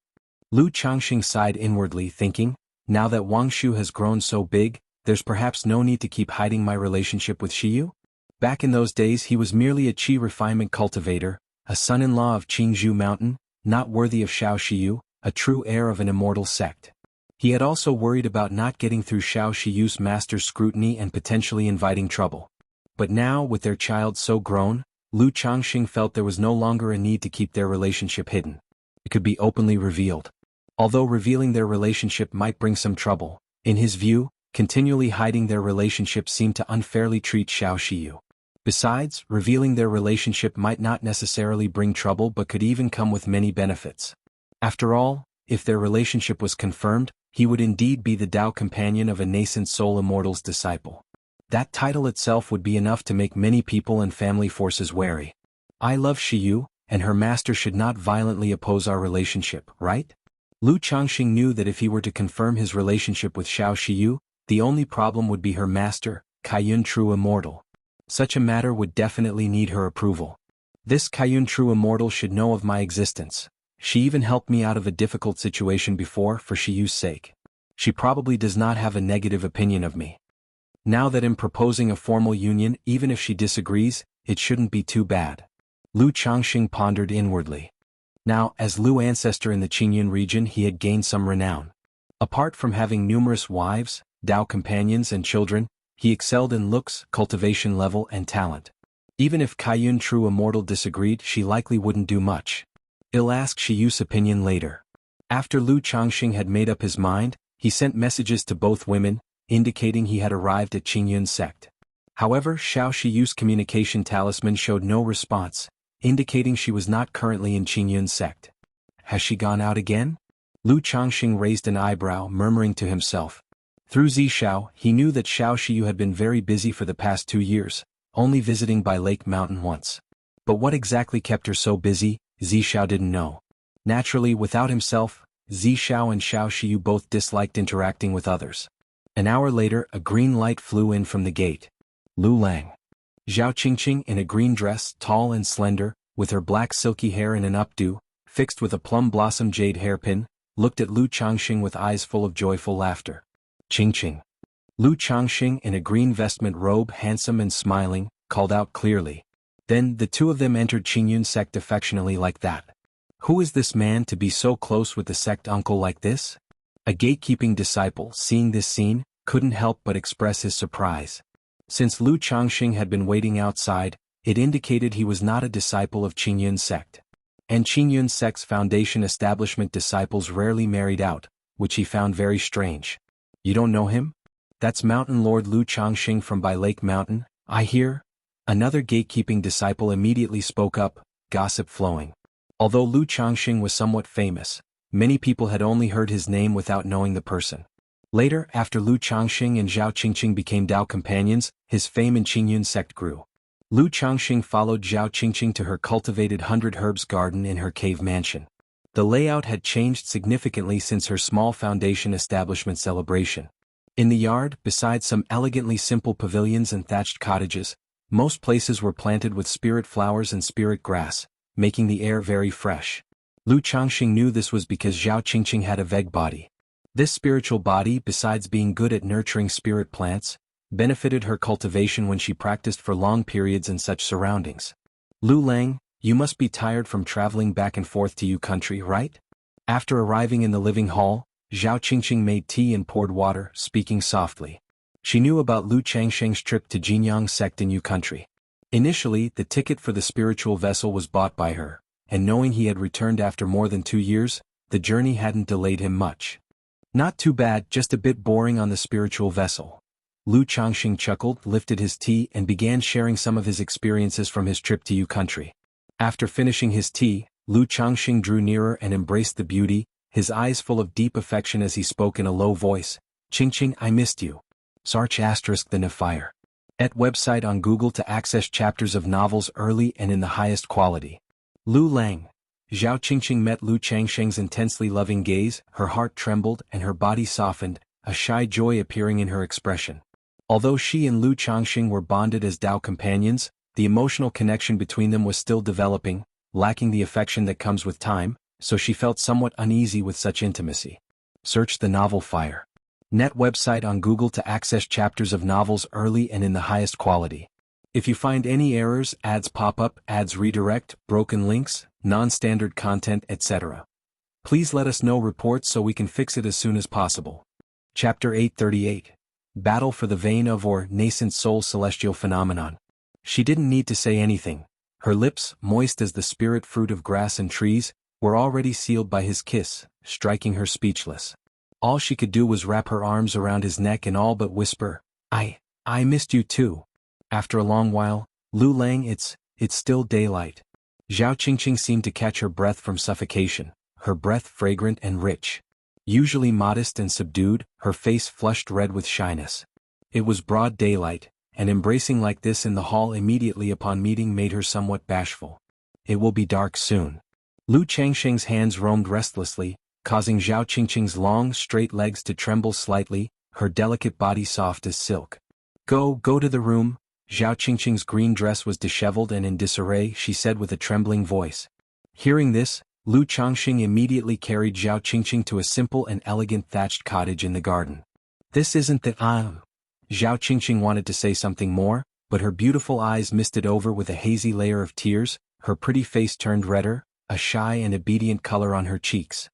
S1: Lu Changxing sighed inwardly, thinking, now that Wang Shu has grown so big, there's perhaps no need to keep hiding my relationship with Shiyu? Back in those days he was merely a qi refinement cultivator, a son-in-law of Qingzhou Mountain, not worthy of Xiao Shiyu, a true heir of an immortal sect. He had also worried about not getting through Xiao Shiyu's master's scrutiny and potentially inviting trouble. But now, with their child so grown, Lu Changxing felt there was no longer a need to keep their relationship hidden. It could be openly revealed. Although revealing their relationship might bring some trouble, in his view, continually hiding their relationship seemed to unfairly treat Xiao Shiyu. Besides, revealing their relationship might not necessarily bring trouble but could even come with many benefits. After all, if their relationship was confirmed, he would indeed be the Dao companion of a nascent soul immortal's disciple. That title itself would be enough to make many people and family forces wary. I love Shiyu, and her master should not violently oppose our relationship, right? Lu Changxing knew that if he were to confirm his relationship with Xiao Shiyu, the only problem would be her master, Kaiyun True Immortal. Such a matter would definitely need her approval. This Kaiyun true immortal should know of my existence. She even helped me out of a difficult situation before for Shiyu's sake. She probably does not have a negative opinion of me. Now that I'm proposing a formal union, even if she disagrees, it shouldn't be too bad. Lu Changxing pondered inwardly. Now, as Lu ancestor in the Qingyun region, he had gained some renown. Apart from having numerous wives, Dao companions and children, he excelled in looks, cultivation level and talent. Even if Kaiyun true immortal disagreed, she likely wouldn't do much. I'll ask Shiyu's opinion later. After Lu Changxing had made up his mind, he sent messages to both women, indicating he had arrived at Qingyun sect. However, Xiao Shiyu's communication talisman showed no response, indicating she was not currently in Qingyun sect. Has she gone out again? Lu Changxing raised an eyebrow, murmuring to himself. Through Zishao, he knew that Xiao Shiyu had been very busy for the past 2 years, only visiting by Lake Mountain once. But what exactly kept her so busy, Zishao didn't know. Naturally, without himself, Zishao and Xiao Shiyu both disliked interacting with others. An hour later, a green light flew in from the gate. Lu Lang. Zhao Qingqing in a green dress, tall and slender, with her black silky hair in an updo, fixed with a plum blossom jade hairpin, looked at Lu Changxing with eyes full of joyful laughter. Qingqing. Lu Changxing in a green vestment robe, handsome and smiling, called out clearly. Then the two of them entered Qingyun sect affectionately like that. Who is this man to be so close with the sect uncle like this? A gatekeeping disciple, seeing this scene, couldn't help but express his surprise. Since Lu Changxing had been waiting outside, it indicated he was not a disciple of Qingyun sect. And Qingyun sect's foundation establishment disciples rarely married out, which he found very strange. You don't know him? That's Mountain Lord Lu Changxing from by Lake Mountain, I hear? Another gatekeeping disciple immediately spoke up, gossip flowing. Although Lu Changxing was somewhat famous, many people had only heard his name without knowing the person. Later, after Lu Changxing and Zhao Qingqing became Dao companions, his fame in Qingyun sect grew. Lu Changxing followed Zhao Qingqing to her cultivated 100 herbs garden in her cave mansion. The layout had changed significantly since her small foundation establishment celebration. In the yard, besides some elegantly simple pavilions and thatched cottages, most places were planted with spirit flowers and spirit grass, making the air very fresh. Lu Changxing knew this was because Zhao Qingqing had a vague body. This spiritual body, besides being good at nurturing spirit plants, benefited her cultivation when she practiced for long periods in such surroundings. Lu Lang, you must be tired from traveling back and forth to Yu country, right? After arriving in the living hall, Zhao Qingqing made tea and poured water, speaking softly. She knew about Lu Changxing's trip to Jinyang sect in Yu country. Initially, the ticket for the spiritual vessel was bought by her, and knowing he had returned after more than 2 years, the journey hadn't delayed him much. Not too bad, just a bit boring on the spiritual vessel. Lu Changxing chuckled, lifted his tea and began sharing some of his experiences from his trip to Yu country. After finishing his tea, Lu Changxing drew nearer and embraced the beauty, his eyes full of deep affection as he spoke in a low voice. Qingqing, I missed you. Sarch * the Nefire. Et website on Google to access chapters of novels early and in the highest quality. Lu Lang. Zhao Qingqing met Lu Changxing's intensely loving gaze, her heart trembled and her body softened, a shy joy appearing in her expression. Although she and Lu Changxing were bonded as Dao companions, the emotional connection between them was still developing, lacking the affection that comes with time, so she felt somewhat uneasy with such intimacy. Search the novel Fire. Net website on Google to access chapters of novels early and in the highest quality. If you find any errors, ads pop up, ads redirect, broken links, non-standard content, etc., please let us know reports so we can fix it as soon as possible. Chapter 838. Battle for the Vein of or Nascent Soul Celestial Phenomenon. She didn't need to say anything. Her lips, moist as the spirit fruit of grass and trees, were already sealed by his kiss, striking her speechless. All she could do was wrap her arms around his neck and all but whisper, I missed you too. After a long while, Lu Lang, it's still daylight. Zhao Qingqing seemed to catch her breath from suffocation, her breath fragrant and rich. Usually modest and subdued, her face flushed red with shyness. It was broad daylight, and embracing like this in the hall immediately upon meeting made her somewhat bashful. It will be dark soon. Lu Changxing's hands roamed restlessly, causing Zhao Qingqing's long, straight legs to tremble slightly, her delicate body soft as silk. Go to the room, Zhao Qingqing's green dress was disheveled and in disarray, she said with a trembling voice. Hearing this, Lu Changxing immediately carried Zhao Qingqing to a simple and elegant thatched cottage in the garden. This isn't the Zhao Qingqing wanted to say something more, but her beautiful eyes misted over with a hazy layer of tears, her pretty face turned redder, a shy and obedient color on her cheeks.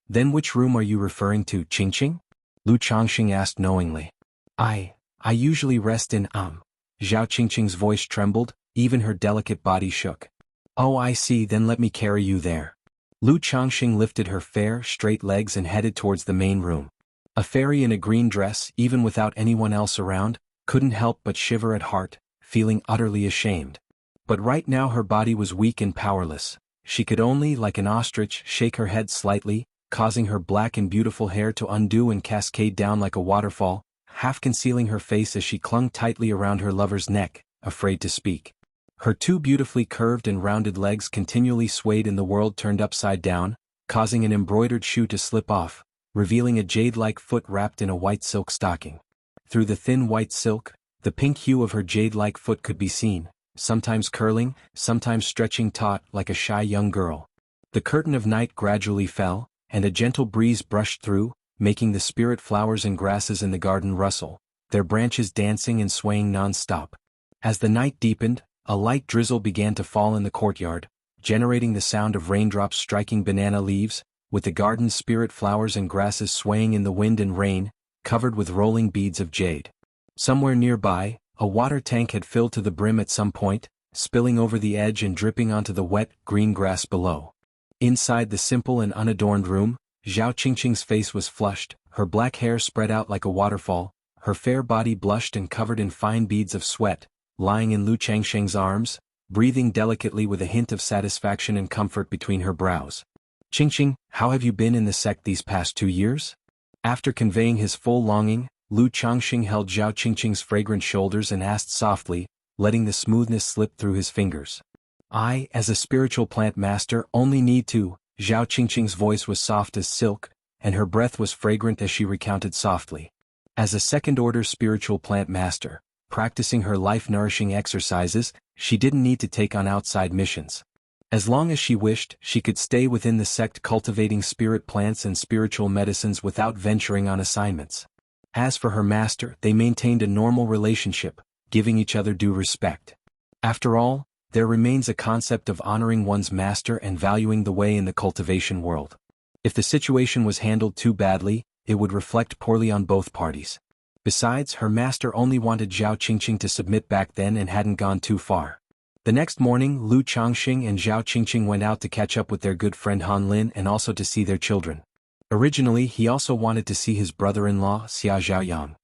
S1: Then which room are you referring to, Qingqing? Lu Changxing asked knowingly. I usually rest in Zhao Qingqing's voice trembled, even her delicate body shook. Oh, I see, then let me carry you there. Lu Changxing lifted her fair, straight legs and headed towards the main room. A fairy in a green dress, even without anyone else around, couldn't help but shiver at heart, feeling utterly ashamed. But right now her body was weak and powerless. She could only, like an ostrich, shake her head slightly, causing her black and beautiful hair to undo and cascade down like a waterfall, half concealing her face as she clung tightly around her lover's neck, afraid to speak. Her two beautifully curved and rounded legs continually swayed and the world turned upside down, causing an embroidered shoe to slip off, revealing a jade-like foot wrapped in a white silk stocking. Through the thin white silk, the pink hue of her jade-like foot could be seen, sometimes curling, sometimes stretching taut like a shy young girl. The curtain of night gradually fell, and a gentle breeze brushed through, making the spirit flowers and grasses in the garden rustle, their branches dancing and swaying non-stop. As the night deepened, a light drizzle began to fall in the courtyard, generating the sound of raindrops striking banana leaves, with the garden's spirit flowers and grasses swaying in the wind and rain, covered with rolling beads of jade. Somewhere nearby, a water tank had filled to the brim at some point, spilling over the edge and dripping onto the wet, green grass below. Inside the simple and unadorned room, Zhao Qingqing's face was flushed, her black hair spread out like a waterfall, her fair body blushed and covered in fine beads of sweat, lying in Lu Changxing's arms, breathing delicately with a hint of satisfaction and comfort between her brows. Qingqing, how have you been in the sect these past 2 years? After conveying his full longing, Lu Changxing held Zhao Qingqing's fragrant shoulders and asked softly, letting the smoothness slip through his fingers. I, as a spiritual plant master, only need to. Zhao Qingqing's voice was soft as silk, and her breath was fragrant as she recounted softly. As a second-order spiritual plant master, practicing her life-nourishing exercises, she didn't need to take on outside missions. As long as she wished, she could stay within the sect cultivating spirit plants and spiritual medicines without venturing on assignments. As for her master, they maintained a normal relationship, giving each other due respect. After all, there remains a concept of honoring one's master and valuing the way in the cultivation world. If the situation was handled too badly, it would reflect poorly on both parties. Besides, her master only wanted Zhao Qingqing to submit back then and hadn't gone too far. The next morning, Lu Changxing and Zhao Qingqing went out to catch up with their good friend Han Lin and also to see their children. Originally, he also wanted to see his brother-in-law, Xia Zhaoyang.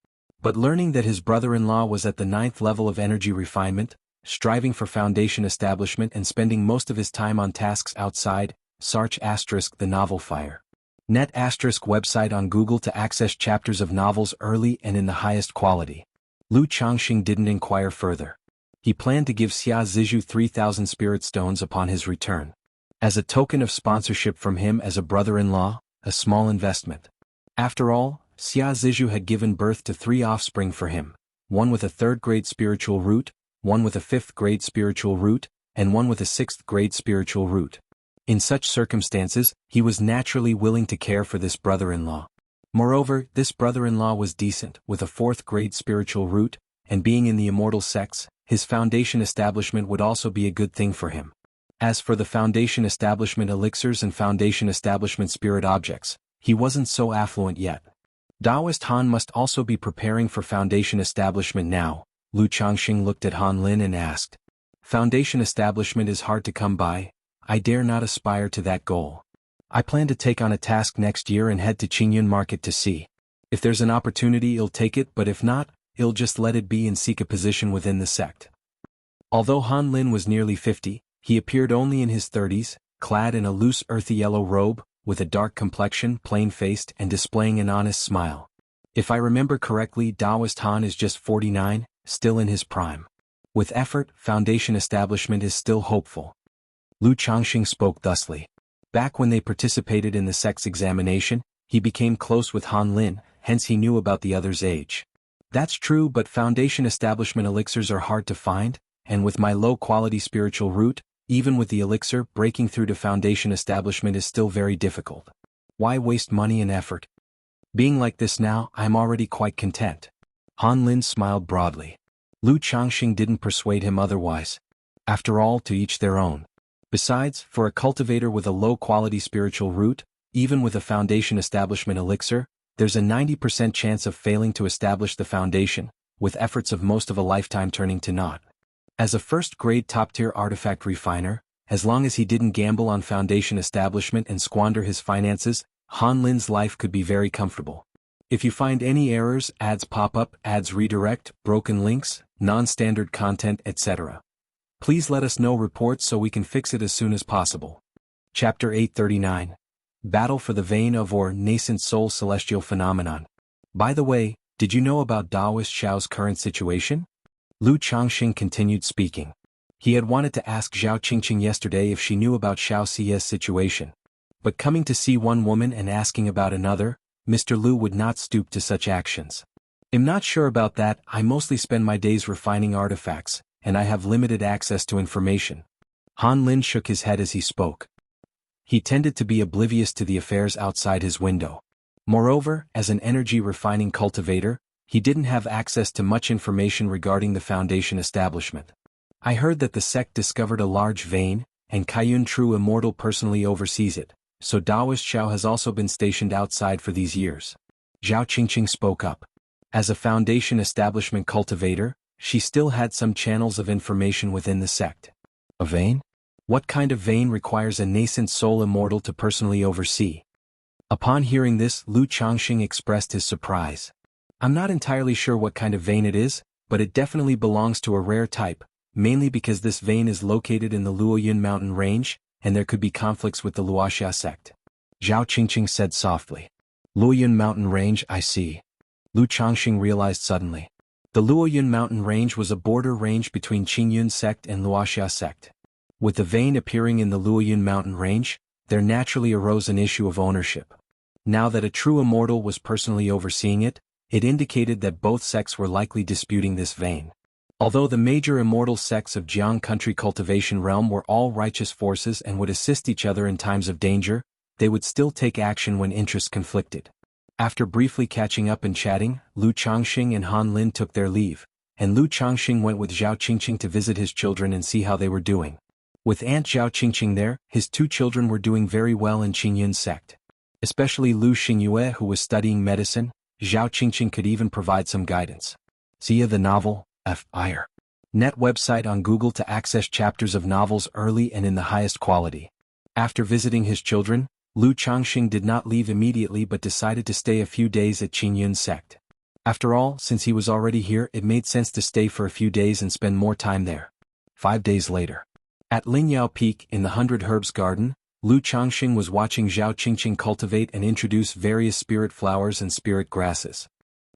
S1: But learning that his brother-in-law was at the 9th level of energy refinement, striving for foundation establishment and spending most of his time on tasks outside, search * the novel Fire. Net * website on Google to access chapters of novels early and in the highest quality. Lu Changxing didn't inquire further. He planned to give Xia Zizhu 3,000 spirit stones upon his return. As a token of sponsorship from him as a brother-in-law, a small investment. After all, Xia Zizhu had given birth to 3 offspring for him, one with a 3rd-grade spiritual root, one with a 5th-grade spiritual root, and one with a 6th-grade spiritual root. In such circumstances, he was naturally willing to care for this brother-in-law. Moreover, this brother-in-law was decent, with a 4th-grade spiritual root, and being in the immortal sects, his foundation establishment would also be a good thing for him. As for the foundation establishment elixirs and foundation establishment spirit objects, he wasn't so affluent yet. Taoist Han must also be preparing for foundation establishment now. Lu Changxing looked at Han Lin and asked. Foundation establishment is hard to come by. I dare not aspire to that goal. I plan to take on a task next year and head to Qingyun Market to see. If there's an opportunity, I'll take it, but if not, I'll just let it be and seek a position within the sect. Although Han Lin was nearly 50, he appeared only in his 30s, clad in a loose earthy yellow robe, with a dark complexion, plain-faced and displaying an honest smile. If I remember correctly, Taoist Han is just 49, still in his prime. With effort, foundation establishment is still hopeful. Lu Changxing spoke thusly. Back when they participated in the sect's examination, he became close with Han Lin, hence he knew about the other's age. That's true, but foundation establishment elixirs are hard to find, and with my low-quality spiritual root, even with the elixir, breaking through to foundation establishment is still very difficult. Why waste money and effort? Being like this now, I'm already quite content. Han Lin smiled broadly. Lu Changxing didn't persuade him otherwise. After all, to each their own. Besides, for a cultivator with a low-quality spiritual root, even with a foundation establishment elixir, there's a 90% chance of failing to establish the foundation, with efforts of most of a lifetime turning to naught. As a first-grade top-tier artifact refiner, as long as he didn't gamble on foundation establishment and squander his finances, Han Lin's life could be very comfortable. If you find any errors, ads pop up, ads redirect, broken links, non-standard content, etc., please let us know reports so we can fix it as soon as possible. Chapter 839. Battle for the Vein of or Nascent Soul Celestial Phenomenon. By the way, did you know about Daoist Xiao's current situation? Lu Changxing continued speaking. He had wanted to ask Zhao Qingqing yesterday if she knew about Xiao Xie's situation. But coming to see one woman and asking about another, Mr. Lu would not stoop to such actions. I'm not sure about that. I mostly spend my days refining artifacts, and I have limited access to information. Han Lin shook his head as he spoke. He tended to be oblivious to the affairs outside his window. Moreover, as an energy refining cultivator, he didn't have access to much information regarding the foundation establishment. I heard that the sect discovered a large vein, and Kaiyun True Immortal personally oversees it, so Daoist Xiao has also been stationed outside for these years. Zhao Qingqing spoke up. As a foundation establishment cultivator, she still had some channels of information within the sect. A vein? What kind of vein requires a nascent soul immortal to personally oversee? Upon hearing this, Lu Changxing expressed his surprise. I'm not entirely sure what kind of vein it is, but it definitely belongs to a rare type, mainly because this vein is located in the Luoyun mountain range, and there could be conflicts with the Wuxia sect. Zhao Qingqing said softly. Luoyun mountain range, I see. Lu Changxing realized suddenly. The Luoyun mountain range was a border range between Qingyun sect and Wuxia sect. With the vein appearing in the Luoyun mountain range, there naturally arose an issue of ownership. Now that a true immortal was personally overseeing it, it indicated that both sects were likely disputing this vein. Although the major immortal sects of Jiang country cultivation realm were all righteous forces and would assist each other in times of danger, they would still take action when interests conflicted. After briefly catching up and chatting, Lu Changxing and Han Lin took their leave, and Lu Changxing went with Zhao Qingqing to visit his children and see how they were doing. With Aunt Zhao Qingqing there, his two children were doing very well in Qingyun sect. Especially Lu Xingyue, who was studying medicine, Zhao Qingqing could even provide some guidance. See the novel, F.I.R. Net website on Google to access chapters of novels early and in the highest quality. After visiting his children, Lu Changxing did not leave immediately but decided to stay a few days at Qingyun sect. After all, since he was already here, it made sense to stay for a few days and spend more time there. 5 days later. At Lingyao Peak in the 100 Herbs Garden, Lu Changxing was watching Zhao Qingqing cultivate and introduce various spirit flowers and spirit grasses.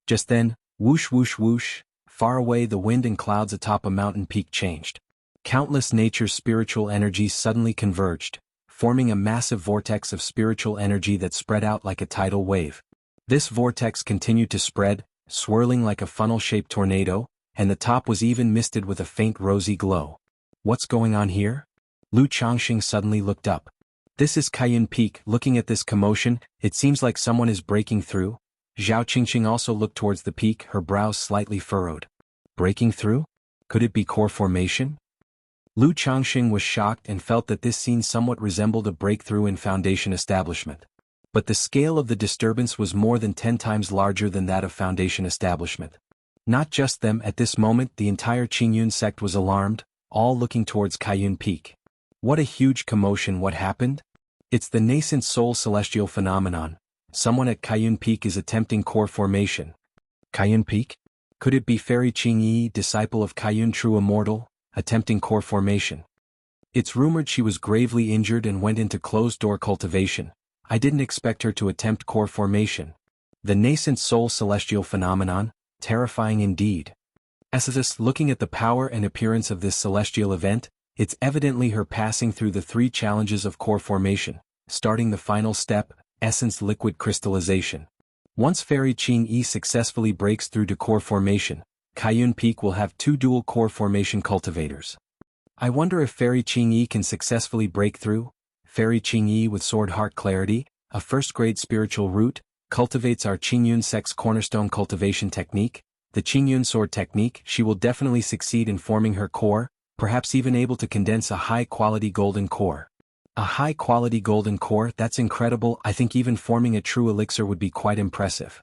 S1: Just then, whoosh whoosh whoosh, far away the wind and clouds atop a mountain peak changed. Countless nature's spiritual energies suddenly converged, forming a massive vortex of spiritual energy that spread out like a tidal wave. This vortex continued to spread, swirling like a funnel-shaped tornado, and the top was even misted with a faint rosy glow. What's going on here? Lu Changxing suddenly looked up. This is Kaiyun Peak. Looking at this commotion, it seems like someone is breaking through. Zhao Qingqing also looked towards the peak, her brows slightly furrowed. Breaking through? Could it be core formation? Lu Changxing was shocked and felt that this scene somewhat resembled a breakthrough in foundation establishment. But the scale of the disturbance was more than 10 times larger than that of foundation establishment. Not just them, at this moment the entire Qingyun sect was alarmed, all looking towards Kaiyun Peak. What a huge commotion! What happened? It's the nascent soul celestial phenomenon. Someone at Kaiyun Peak is attempting core formation. Kaiyun Peak? Could it be Fairy Qingyi, disciple of Kaiyun True Immortal, attempting core formation? It's rumored she was gravely injured and went into closed-door cultivation. I didn't expect her to attempt core formation. The nascent soul celestial phenomenon, terrifying indeed. As looking at the power and appearance of this celestial event, it's evidently her passing through the 3 challenges of core formation, starting the final step, essence liquid crystallization. Once Fairy Qing Yi successfully breaks through to core formation, Kaiyun Peak will have 2 dual core formation cultivators. I wonder if Fairy Qing Yi can successfully break through. Fairy Qing Yi with Sword Heart Clarity, a first-grade spiritual root, cultivates our Qingyun Sect's cornerstone cultivation technique, the Qingyun Sword technique. She will definitely succeed in forming her core, perhaps even able to condense a high-quality golden core. A high-quality golden core, that's incredible. I think even forming a true elixir would be quite impressive.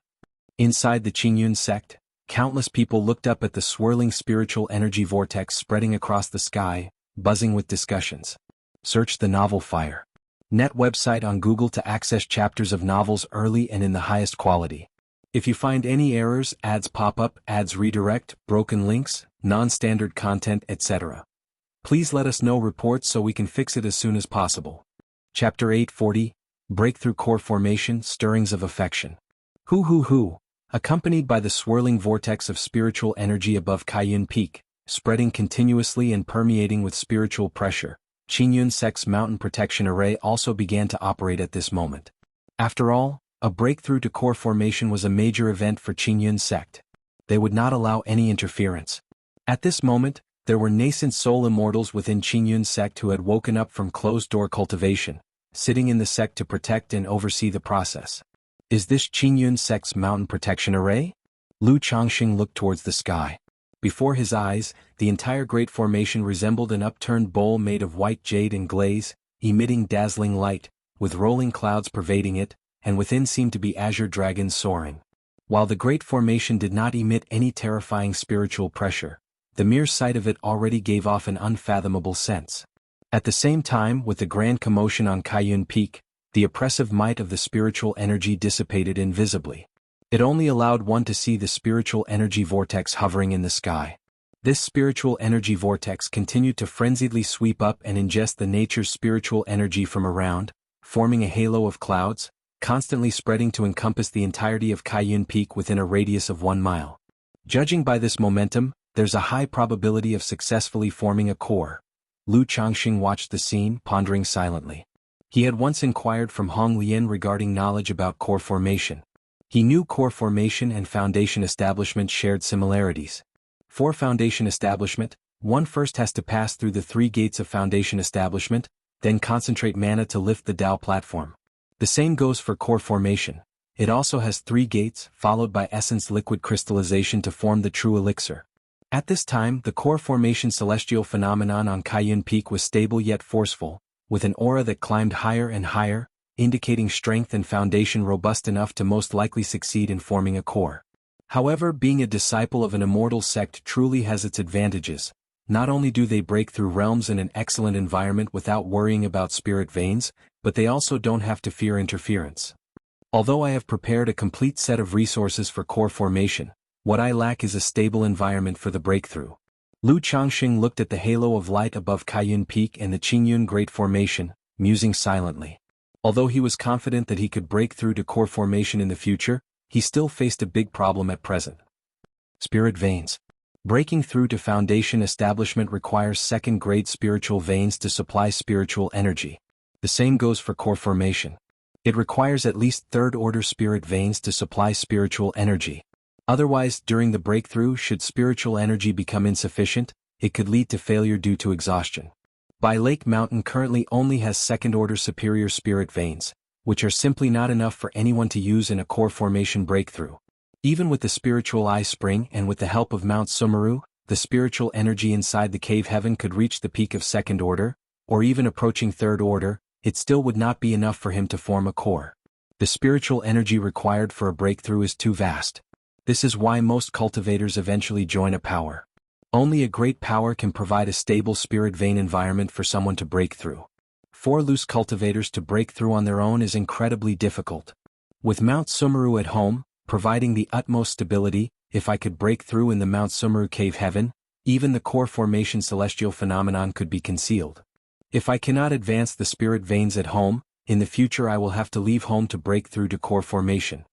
S1: Inside the Qingyun sect, countless people looked up at the swirling spiritual energy vortex spreading across the sky, buzzing with discussions. Search the novel Fire Net website on Google to access chapters of novels early and in the highest quality. If you find any errors, ads pop up, ads redirect, broken links, non-standard content, etc., please let us know reports so we can fix it as soon as possible. Chapter 840, Breakthrough Core Formation, Stirrings of Affection. Hoo. Accompanied by the swirling vortex of spiritual energy above Kaiyun Peak, spreading continuously and permeating with spiritual pressure, Qingyun Sect's mountain protection array also began to operate at this moment. After all, a breakthrough to core formation was a major event for Qingyun Sect. They would not allow any interference. At this moment, there were nascent soul immortals within Qingyun Sect who had woken up from closed-door cultivation, sitting in the sect to protect and oversee the process. Is this Qingyun Sect's mountain protection array? Lu Changxing looked towards the sky. Before his eyes, the entire great formation resembled an upturned bowl made of white jade and glaze, emitting dazzling light, with rolling clouds pervading it, and within seemed to be azure dragons soaring. While the great formation did not emit any terrifying spiritual pressure, the mere sight of it already gave off an unfathomable sense. At the same time, with the grand commotion on Kaiyun Peak, the oppressive might of the spiritual energy dissipated invisibly. It only allowed one to see the spiritual energy vortex hovering in the sky. This spiritual energy vortex continued to frenziedly sweep up and ingest the nature's spiritual energy from around, forming a halo of clouds, constantly spreading to encompass the entirety of Kaiyun Peak within a radius of 1 mile. Judging by this momentum, there's a high probability of successfully forming a core. Lu Changxing watched the scene, pondering silently. He had once inquired from Hong Lian regarding knowledge about core formation. He knew core formation and foundation establishment shared similarities. For foundation establishment, one first has to pass through the 3 gates of foundation establishment, then concentrate mana to lift the Dao platform. The same goes for core formation. It also has 3 gates, followed by essence liquid crystallization to form the true elixir. At this time, the core formation celestial phenomenon on Kaiyun Peak was stable yet forceful, with an aura that climbed higher and higher, indicating strength and foundation robust enough to most likely succeed in forming a core. However, being a disciple of an immortal sect truly has its advantages. Not only do they break through realms in an excellent environment without worrying about spirit veins, but they also don't have to fear interference. Although I have prepared a complete set of resources for core formation, what I lack is a stable environment for the breakthrough. Lu Changxing looked at the halo of light above Kaiyun Peak and the Qingyun Great Formation, musing silently. Although he was confident that he could break through to core formation in the future, he still faced a big problem at present. Spirit veins. Breaking through to foundation establishment requires second-grade spiritual veins to supply spiritual energy. The same goes for core formation. It requires at least third-order spirit veins to supply spiritual energy. Otherwise, during the breakthrough, should spiritual energy become insufficient, it could lead to failure due to exhaustion. Bai Lake Mountain currently only has second-order superior spirit veins, which are simply not enough for anyone to use in a core formation breakthrough. Even with the spiritual eye spring and with the help of Mount Sumeru, the spiritual energy inside the cave heaven could reach the peak of second order, or even approaching third order, it still would not be enough for him to form a core. The spiritual energy required for a breakthrough is too vast. This is why most cultivators eventually join a power. Only a great power can provide a stable spirit vein environment for someone to break through. For loose cultivators to break through on their own is incredibly difficult. With Mount Sumeru at home, providing the utmost stability, if I could break through in the Mount Sumeru cave heaven, even the core formation celestial phenomenon could be concealed. If I cannot advance the spirit veins at home, in the future I will have to leave home to break through to core formation.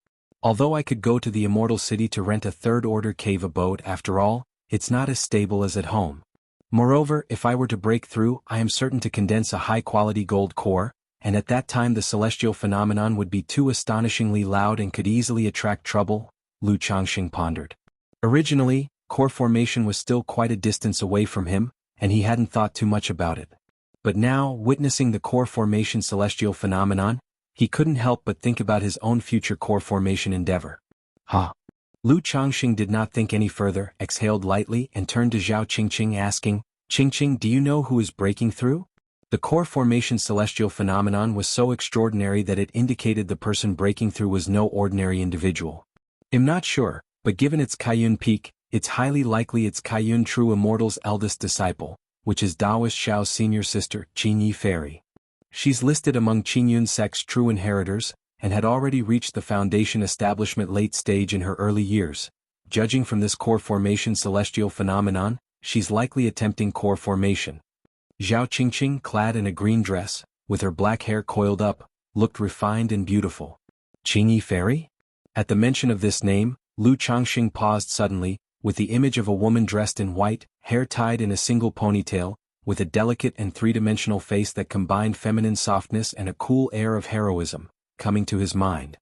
S1: Although I could go to the Immortal City to rent a third-order cave abode, after all, it's not as stable as at home. Moreover, if I were to break through, I am certain to condense a high-quality gold core, and at that time the celestial phenomenon would be too astonishingly loud and could easily attract trouble, Lu Changxing pondered. Originally, core formation was still quite a distance away from him, and he hadn't thought too much about it. But now, witnessing the core formation celestial phenomenon, he couldn't help but think about his own future core formation endeavor. Lu Changxing did not think any further, exhaled lightly and turned to Zhao Qingqing asking, "Qingqing, do you know who is breaking through?" The core formation celestial phenomenon was so extraordinary that it indicated the person breaking through was no ordinary individual. "I'm not sure, but given its Kaiyun peak, it's highly likely it's Kaiyun True Immortal's eldest disciple, which is Daoist Xiao's senior sister, Qingyi Fairy. She's listed among Qingyun sect's true inheritors, and had already reached the foundation establishment late stage in her early years. Judging from this core formation celestial phenomenon, she's likely attempting core formation." Zhao Qingqing, clad in a green dress, with her black hair coiled up, looked refined and beautiful. Qingyi Fairy? At the mention of this name, Lu Changxing paused suddenly, with the image of a woman dressed in white, hair tied in a single ponytail, with a delicate and three-dimensional face that combined feminine softness and a cool air of heroism, coming to his mind.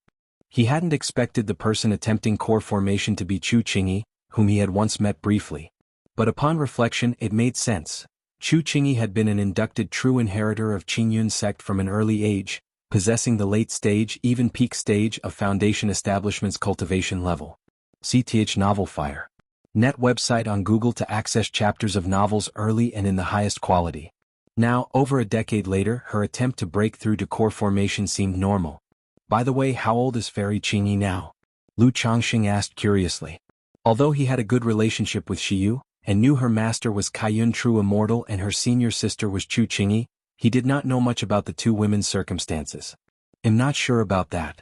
S1: He hadn't expected the person attempting core formation to be Chu Qingyi, whom he had once met briefly. But upon reflection it made sense. Chu Qingyi had been an inducted true inheritor of Qingyun sect from an early age, possessing the late stage, even peak stage of Foundation Establishment's cultivation level. CTH Novel Fire. Net website on Google to access chapters of novels early and in the highest quality. Now, over a decade later, her attempt to break through to core formation seemed normal. "By the way, how old is Fairy Qingyi now?" Lu Changxing asked curiously. Although he had a good relationship with Shiyu, and knew her master was Kaiyun True Immortal and her senior sister was Chu Qingyi, he did not know much about the two women's circumstances. "I'm not sure about that."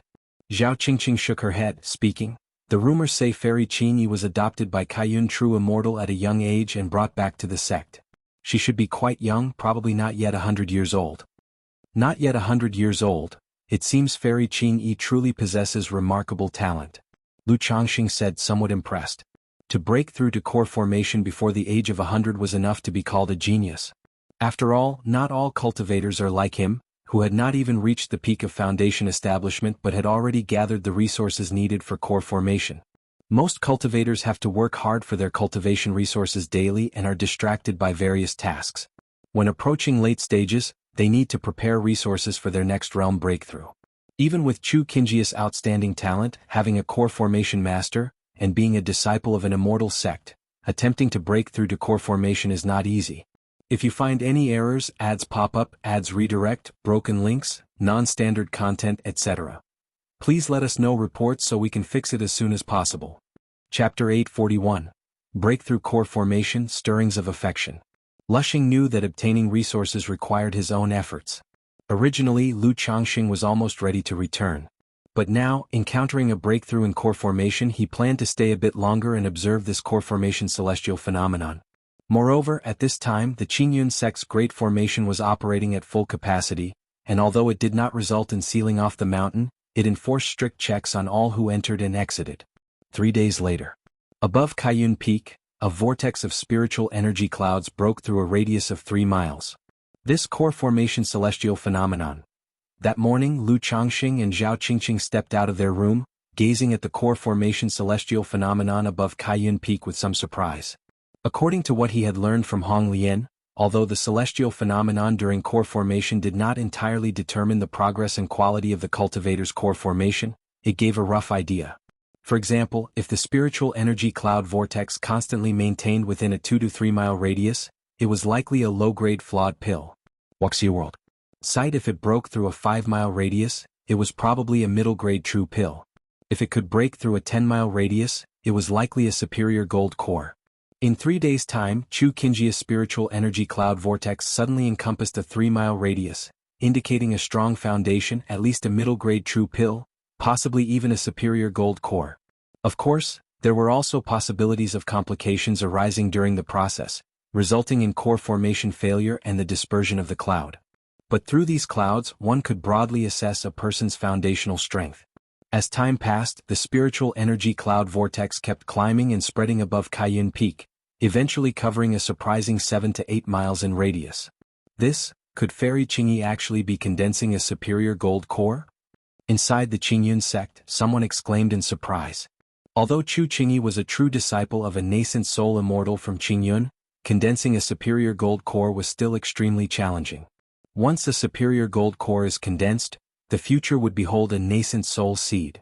S1: Zhao Qingqing shook her head, speaking. "The rumors say Fairy Qingyi was adopted by Kaiyun True Immortal at a young age and brought back to the sect. She should be quite young, probably not yet 100 years old." "Not yet 100 years old. It seems Fairy Qingyi truly possesses remarkable talent," Lu Changxing said, somewhat impressed. To break through to core formation before the age of 100 was enough to be called a genius. After all, not all cultivators are like him, who had not even reached the peak of Foundation Establishment but had already gathered the resources needed for core formation. Most cultivators have to work hard for their cultivation resources daily and are distracted by various tasks. When approaching late stages, they need to prepare resources for their next realm breakthrough. Even with Chu Qingyi's outstanding talent, having a core formation master, and being a disciple of an immortal sect, attempting to break through to core formation is not easy. If you find any errors, ads pop up, ads redirect, broken links, non-standard content, etc., please let us know reports so we can fix it as soon as possible. Chapter 841. Breakthrough Core Formation, Stirrings of Affection. Lushing knew that obtaining resources required his own efforts. Originally, Lu Changxing was almost ready to return. But now, encountering a breakthrough in core formation, he planned to stay a bit longer and observe this core formation celestial phenomenon. Moreover, at this time the Qingyun sect's great formation was operating at full capacity, and although it did not result in sealing off the mountain, it enforced strict checks on all who entered and exited. 3 days later. Above Kaiyun Peak, a vortex of spiritual energy clouds broke through a radius of 3 miles. This core formation celestial phenomenon. That morning Lu Changxing and Zhao Qingqing stepped out of their room, gazing at the core formation celestial phenomenon above Kaiyun Peak with some surprise. According to what he had learned from Hong Lian, although the celestial phenomenon during core formation did not entirely determine the progress and quality of the cultivator's core formation, it gave a rough idea. For example, if the spiritual energy cloud vortex constantly maintained within a 2 to 3 mile radius, it was likely a low-grade flawed pill. Wuxia World. Sight if it broke through a 5-mile radius, it was probably a middle-grade true pill. If it could break through a 10-mile radius, it was likely a superior gold core. In 3 days' time, Chu Qingyi's spiritual energy cloud vortex suddenly encompassed a 3-mile radius, indicating a strong foundation, at least a middle-grade true pill, possibly even a superior gold core. Of course, there were also possibilities of complications arising during the process, resulting in core formation failure and the dispersion of the cloud. But through these clouds, one could broadly assess a person's foundational strength. As time passed, the spiritual energy cloud vortex kept climbing and spreading above Kaiyun Peak, eventually covering a surprising 7 to 8 miles in radius. This, Could Fairy Qingyi actually be condensing a superior gold core? Inside the Qingyun sect, someone exclaimed in surprise. Although Chu Qingyi was a true disciple of a nascent soul immortal from Qingyun, condensing a superior gold core was still extremely challenging. Once a superior gold core is condensed, the future would behold a nascent soul seed.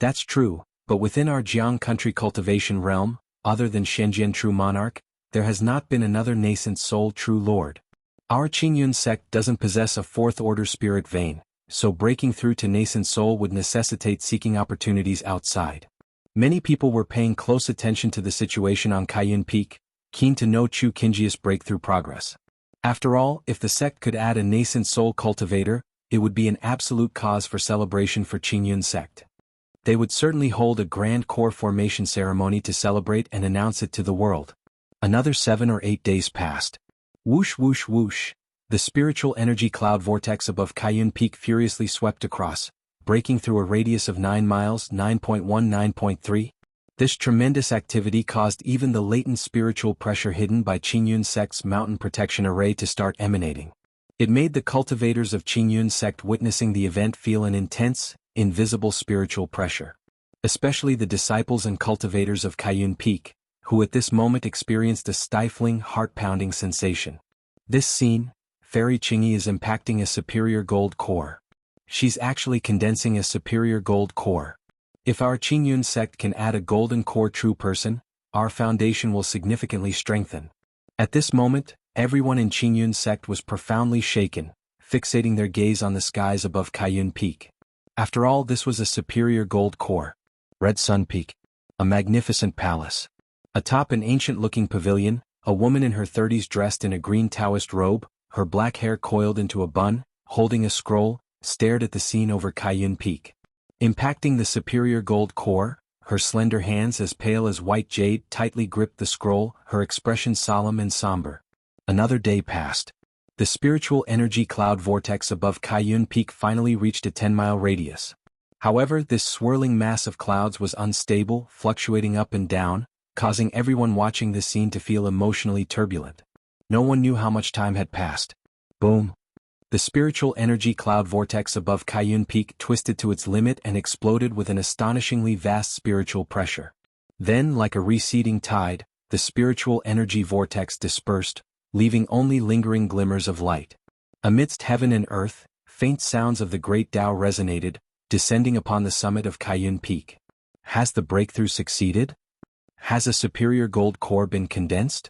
S1: That's true, but within our Jiang country cultivation realm, other than Shenzhen True Monarch, there has not been another nascent soul true lord. Our Qingyun sect doesn't possess a fourth-order spirit vein, so breaking through to nascent soul would necessitate seeking opportunities outside. Many people were paying close attention to the situation on Kaiyun Peak, keen to know Chu Qingyi's breakthrough progress. After all, if the sect could add a nascent soul cultivator, it would be an absolute cause for celebration for Qingyun sect. They would certainly hold a grand core formation ceremony to celebrate and announce it to the world. Another 7 or 8 days passed. Whoosh whoosh whoosh, the spiritual energy cloud vortex above Kaiyun Peak furiously swept across, breaking through a radius of 9 miles 9.1-9.3. This tremendous activity caused even the latent spiritual pressure hidden by Qingyun sect's mountain protection array to start emanating. It made the cultivators of Qingyun sect witnessing the event feel an intense, invisible spiritual pressure. Especially the disciples and cultivators of Kaiyun Peak, who at this moment experienced a stifling, heart-pounding sensation. This scene, Fairy Qingyi is impacting a superior gold core. She's actually condensing a superior gold core. If our Qingyun sect can add a golden core true person, our foundation will significantly strengthen. At this moment, everyone in Qingyun sect was profoundly shaken, fixating their gaze on the skies above Kaiyun Peak. After all, this was a superior gold core. Red Sun Peak. A magnificent palace. Atop an ancient-looking pavilion, a woman in her 30s dressed in a green Taoist robe, her black hair coiled into a bun, holding a scroll, stared at the scene over Kaiyun Peak. Impacting the superior gold core, her slender hands as pale as white jade tightly gripped the scroll, her expression solemn and somber. Another day passed. The spiritual energy cloud vortex above Kaiyun Peak finally reached a 10-mile radius. However, this swirling mass of clouds was unstable, fluctuating up and down, causing everyone watching this scene to feel emotionally turbulent. No one knew how much time had passed. Boom. The spiritual energy cloud vortex above Kaiyun Peak twisted to its limit and exploded with an astonishingly vast spiritual pressure. Then, like a receding tide, the spiritual energy vortex dispersed, leaving only lingering glimmers of light. Amidst heaven and earth, faint sounds of the great Tao resonated, descending upon the summit of Kaiyun Peak. Has the breakthrough succeeded? Has a superior gold core been condensed?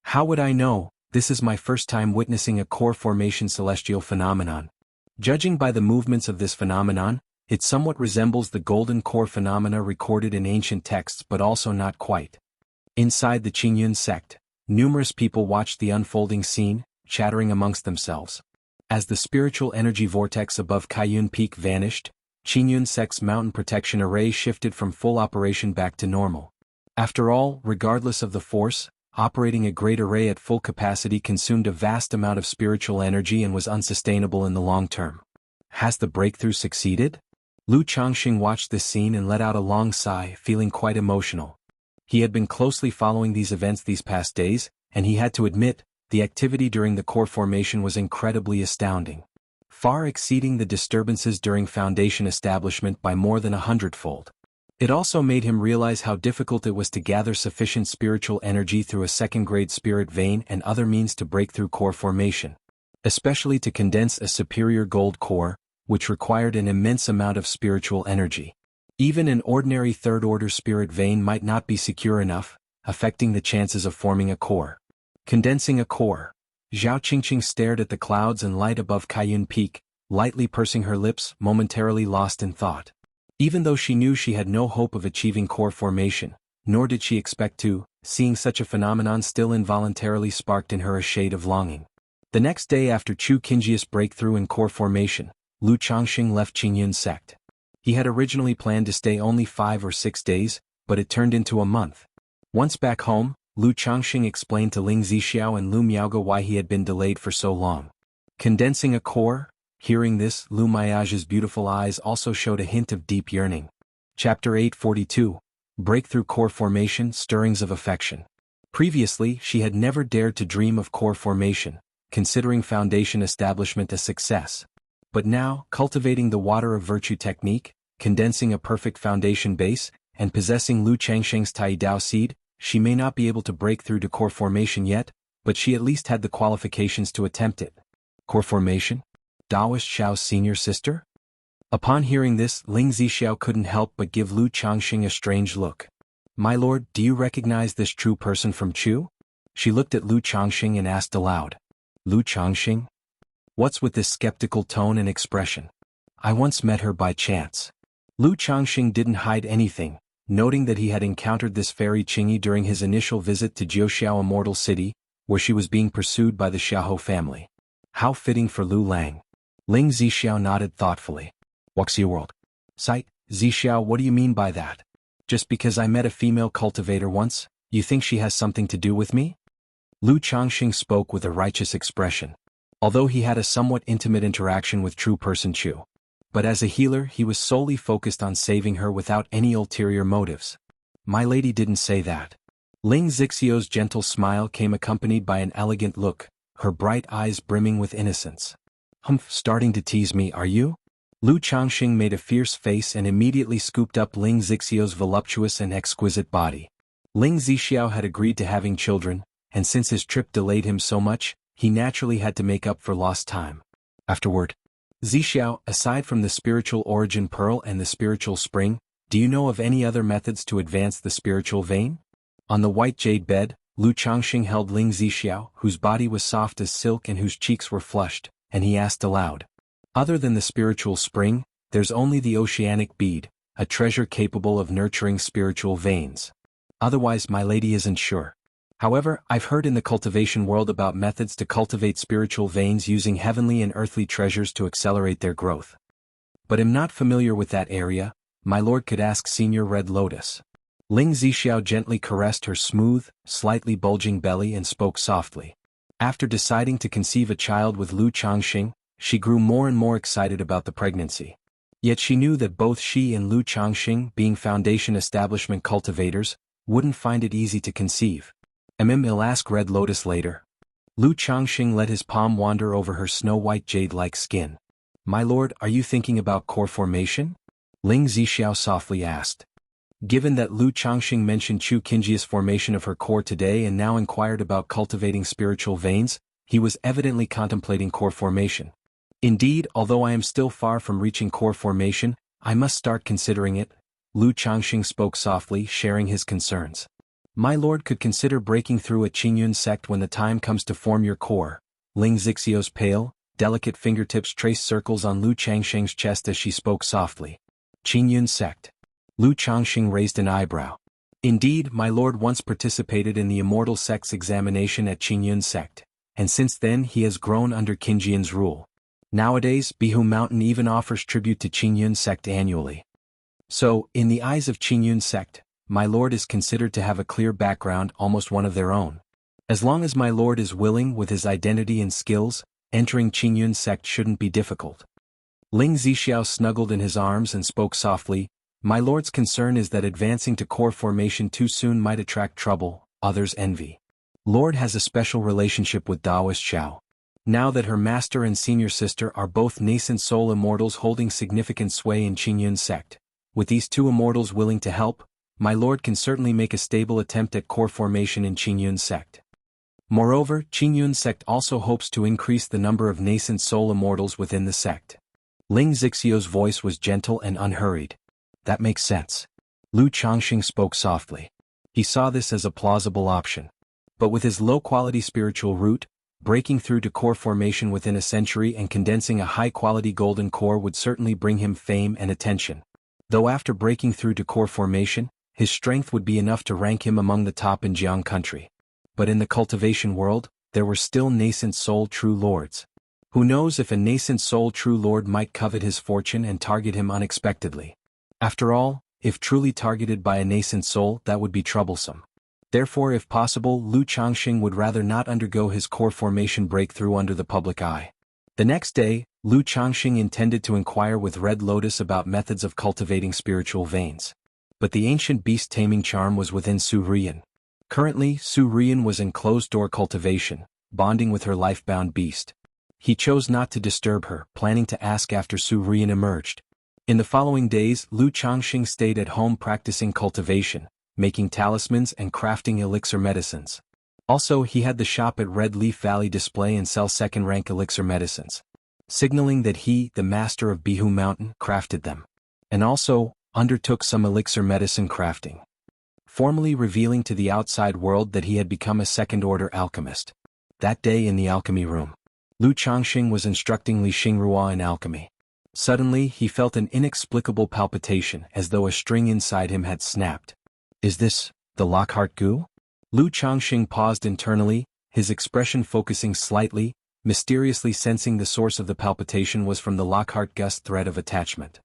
S1: How would I know? This is my first time witnessing a core formation celestial phenomenon. Judging by the movements of this phenomenon, it somewhat resembles the golden core phenomena recorded in ancient texts but also not quite. Inside the Qingyun sect, numerous people watched the unfolding scene, chattering amongst themselves. As the spiritual energy vortex above Kaiyun Peak vanished, Qingyun sect's mountain protection array shifted from full operation back to normal. After all, regardless of the force, operating a great array at full capacity consumed a vast amount of spiritual energy and was unsustainable in the long term. Has the breakthrough succeeded? Lu Changxing watched this scene and let out a long sigh, feeling quite emotional. He had been closely following these events these past days, and he had to admit, the activity during the core formation was incredibly astounding. Far exceeding the disturbances during Foundation establishment by more than 100-fold. It also made him realize how difficult it was to gather sufficient spiritual energy through a second-grade spirit vein and other means to break through core formation. Especially to condense a superior gold core, which required an immense amount of spiritual energy. Even an ordinary third-order spirit vein might not be secure enough, affecting the chances of forming a core. Condensing a core. Zhao Qingqing stared at the clouds and light above Kaiyun Peak, lightly pursing her lips, momentarily lost in thought. Even though she knew she had no hope of achieving core formation, nor did she expect to, seeing such a phenomenon still involuntarily sparked in her a shade of longing. The next day after Chu Qingyi's breakthrough in core formation, Lu Changxing left Qingyun sect. He had originally planned to stay only 5 or 6 days, but it turned into a month. Once back home, Lu Changxing explained to Ling Zixiao and Lu Miaoge why he had been delayed for so long. Condensing a core? Hearing this, Lu Miaoge's beautiful eyes also showed a hint of deep yearning. Chapter 842. Breakthrough Core Formation, Stirrings of Affection. Previously, she had never dared to dream of core formation, considering foundation establishment a success. But now, cultivating the water of virtue technique, condensing a perfect foundation base, and possessing Lu Changsheng's Tai Dao seed, she may not be able to break through to core formation yet, but she at least had the qualifications to attempt it. Core formation? Daoist Xiao's senior sister? Upon hearing this, Ling Zixiao couldn't help but give Lu Changxing a strange look. My lord, do you recognize this true person from Chu? She looked at Lu Changxing and asked aloud. Lu Changxing? What's with this skeptical tone and expression? I once met her by chance. Lu Changxing didn't hide anything, noting that he had encountered this fairy Qingyi during his initial visit to Jiuxiao Immortal City, where she was being pursued by the Xiahou family. How fitting for Lu Lang. Ling Zixiao nodded thoughtfully. Wuxia World. Sight, Zixiao, what do you mean by that? Just because I met a female cultivator once, you think she has something to do with me? Lu Changxing spoke with a righteous expression. Although he had a somewhat intimate interaction with true person Chu. But as a healer he was solely focused on saving her without any ulterior motives. My lady didn't say that. Ling Zixiao's gentle smile came accompanied by an elegant look, her bright eyes brimming with innocence. Humph, starting to tease me, are you? Lu Changxing made a fierce face and immediately scooped up Ling Zixiao's voluptuous and exquisite body. Ling Zixiao had agreed to having children, and since his trip delayed him so much, he naturally had to make up for lost time. Afterward, Zixiao, aside from the spiritual origin pearl and the spiritual spring, do you know of any other methods to advance the spiritual vein? On the white jade bed, Lu Changxing held Ling Zixiao, whose body was soft as silk and whose cheeks were flushed, and he asked aloud. Other than the spiritual spring, there's only the oceanic bead, a treasure capable of nurturing spiritual veins. Otherwise my lady isn't sure. However, I've heard in the cultivation world about methods to cultivate spiritual veins using heavenly and earthly treasures to accelerate their growth. But am not familiar with that area, my lord could ask Senior Red Lotus. Ling Zixiao gently caressed her smooth, slightly bulging belly and spoke softly. After deciding to conceive a child with Lu Changxing, she grew more and more excited about the pregnancy. Yet she knew that both she and Lu Changxing, being foundation establishment cultivators, wouldn't find it easy to conceive. I'll ask Red Lotus later. Lu Changxing let his palm wander over her snow-white jade-like skin. My lord, are you thinking about core formation? Ling Zixiao softly asked. Given that Lu Changxing mentioned Chu Qingjia's formation of her core today and now inquired about cultivating spiritual veins, he was evidently contemplating core formation. Indeed, although I am still far from reaching core formation, I must start considering it. Lu Changxing spoke softly, sharing his concerns. My lord could consider breaking through a Qingyun sect when the time comes to form your core. Ling Zixiao's pale, delicate fingertips traced circles on Lu Changxing's chest as she spoke softly. Qingyun sect. Lu Changxing raised an eyebrow. Indeed, my lord once participated in the Immortal Sect's examination at Qingyun sect, and since then he has grown under Qingyun's rule. Nowadays, Bihu Mountain even offers tribute to Qingyun sect annually. So, in the eyes of Qingyun sect, my lord is considered to have a clear background, almost one of their own. As long as my lord is willing with his identity and skills, entering Qingyun sect shouldn't be difficult. Ling Zixiao snuggled in his arms and spoke softly. My lord's concern is that advancing to core formation too soon might attract trouble, others envy. Lord has a special relationship with Daoist Xiao. Now that her master and senior sister are both nascent soul immortals holding significant sway in Qingyun sect, with these two immortals willing to help, my lord can certainly make a stable attempt at core formation in Qingyun sect. Moreover, Qingyun sect also hopes to increase the number of nascent soul immortals within the sect. Ling Zixiao's voice was gentle and unhurried. That makes sense. Lu Changxing spoke softly. He saw this as a plausible option. But with his low-quality spiritual root, breaking through to core formation within a century and condensing a high-quality golden core would certainly bring him fame and attention. Though after breaking through to core formation, his strength would be enough to rank him among the top in Jiang country. But in the cultivation world, there were still nascent soul true lords. Who knows if a nascent soul true lord might covet his fortune and target him unexpectedly. After all, if truly targeted by a nascent soul, that would be troublesome. Therefore, if possible, Lu Changxing would rather not undergo his core formation breakthrough under the public eye. The next day, Lu Changxing intended to inquire with Red Lotus about methods of cultivating spiritual veins. But the ancient beast taming charm was within Su Rian. Currently, Su Rian was in closed-door cultivation, bonding with her life-bound beast. He chose not to disturb her, planning to ask after Su Rian emerged. In the following days, Lu Changxing stayed at home practicing cultivation, making talismans and crafting elixir medicines. Also, he had the shop at Red Leaf Valley display and sell second-rank elixir medicines, signaling that he, the master of Bihu Mountain, crafted them. And also, undertook some elixir medicine crafting, formally revealing to the outside world that he had become a second-order alchemist. That day in the alchemy room, Lu Changxing was instructing Li Xingrua in alchemy. Suddenly, he felt an inexplicable palpitation as though a string inside him had snapped. Is this the Lockhart goo? Lu Changxing paused internally, his expression focusing slightly, mysteriously sensing the source of the palpitation was from the Lockhart gust thread of attachment.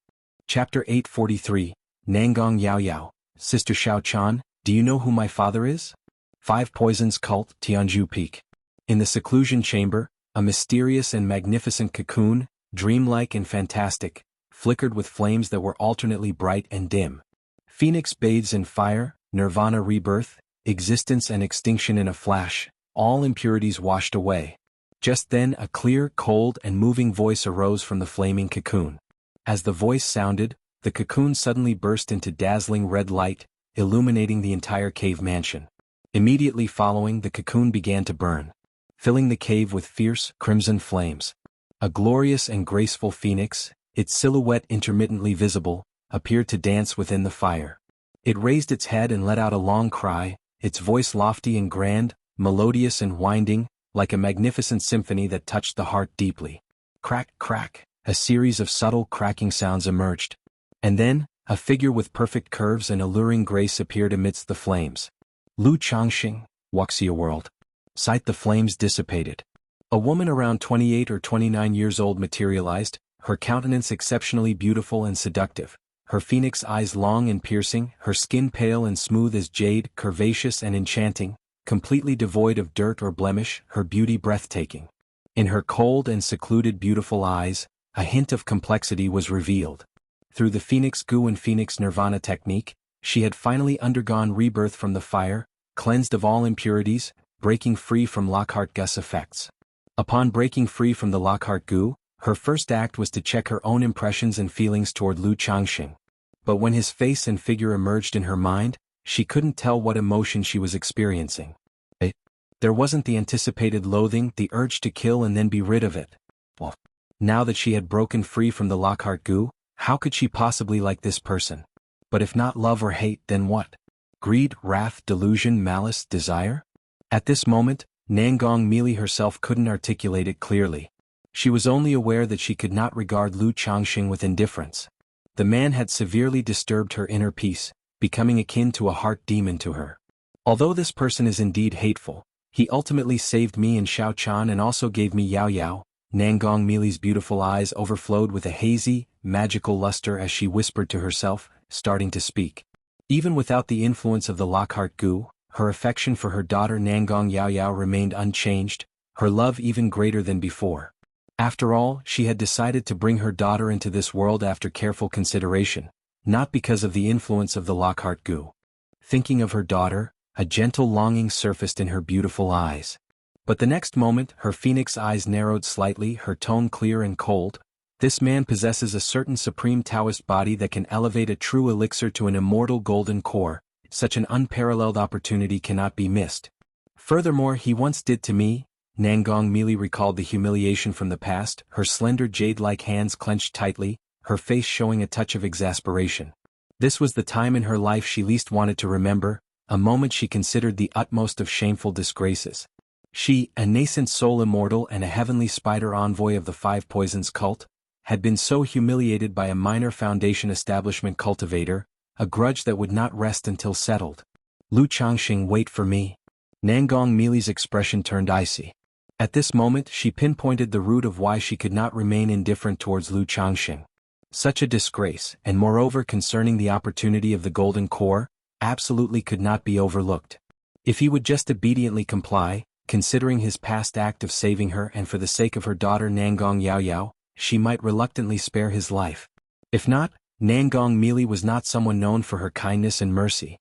S1: Chapter 843, Nangong Yao Yao, Sister Xiao Chan, do you know who my father is? 5 Poisons Cult, Tianju Peak. In the seclusion chamber, a mysterious and magnificent cocoon, dreamlike and fantastic, flickered with flames that were alternately bright and dim. Phoenix bathes in fire, nirvana rebirth, existence and extinction in a flash, all impurities washed away. Just then a clear, cold and moving voice arose from the flaming cocoon. As the voice sounded, the cocoon suddenly burst into dazzling red light, illuminating the entire cave mansion. Immediately following, the cocoon began to burn, filling the cave with fierce, crimson flames. A glorious and graceful phoenix, its silhouette intermittently visible, appeared to dance within the fire. It raised its head and let out a long cry, its voice lofty and grand, melodious and winding, like a magnificent symphony that touched the heart deeply. Crack, crack, a series of subtle cracking sounds emerged. And then, a figure with perfect curves and alluring grace appeared amidst the flames. Lu Changxing, Wuxia World. Sight the flames dissipated. A woman around 28 or 29 years old materialized, her countenance exceptionally beautiful and seductive, her phoenix eyes long and piercing, her skin pale and smooth as jade, curvaceous and enchanting, completely devoid of dirt or blemish, her beauty breathtaking. In her cold and secluded beautiful eyes, a hint of complexity was revealed. Through the Phoenix Goo and Phoenix Nirvana technique, she had finally undergone rebirth from the fire, cleansed of all impurities, breaking free from Lockhart Gus effects. Upon breaking free from the Lockhart Goo, her first act was to check her own impressions and feelings toward Lu Changxing. But when his face and figure emerged in her mind, she couldn't tell what emotion she was experiencing. There wasn't the anticipated loathing, the urge to kill and then be rid of it. Well, now that she had broken free from the Lockhart Goo, how could she possibly like this person? But if not love or hate, then what? Greed, wrath, delusion, malice, desire? At this moment, Nangong Meili herself couldn't articulate it clearly. She was only aware that she could not regard Lu Changxing with indifference. The man had severely disturbed her inner peace, becoming akin to a heart demon to her. Although this person is indeed hateful, he ultimately saved me and Xiao Chan and also gave me Yao Yao. Nangong Meili's beautiful eyes overflowed with a hazy, magical luster as she whispered to herself, starting to speak. Even without the influence of the Lockhart Goo, her affection for her daughter Nangong Yao Yao remained unchanged, her love even greater than before. After all, she had decided to bring her daughter into this world after careful consideration, not because of the influence of the Lockhart Goo. Thinking of her daughter, a gentle longing surfaced in her beautiful eyes. But the next moment, her phoenix eyes narrowed slightly, her tone clear and cold. This man possesses a certain supreme Taoist body that can elevate a true elixir to an immortal golden core. Such an unparalleled opportunity cannot be missed. Furthermore, he once did to me. Nangong Meili recalled the humiliation from the past, her slender jade-like hands clenched tightly, her face showing a touch of exasperation. This was the time in her life she least wanted to remember, a moment she considered the utmost of shameful disgraces. She, a nascent soul immortal and a heavenly spider envoy of the 5 Poisons cult, had been so humiliated by a minor foundation establishment cultivator, a grudge that would not rest until settled. Lu Changxing, wait for me. Nangong Meili's expression turned icy. At this moment she pinpointed the root of why she could not remain indifferent towards Lu Changxing. Such a disgrace, and moreover concerning the opportunity of the golden core, absolutely could not be overlooked. If he would just obediently comply, considering his past act of saving her and for the sake of her daughter Nangong Yao Yao, she might reluctantly spare his life. If not, Nangong Meili was not someone known for her kindness and mercy.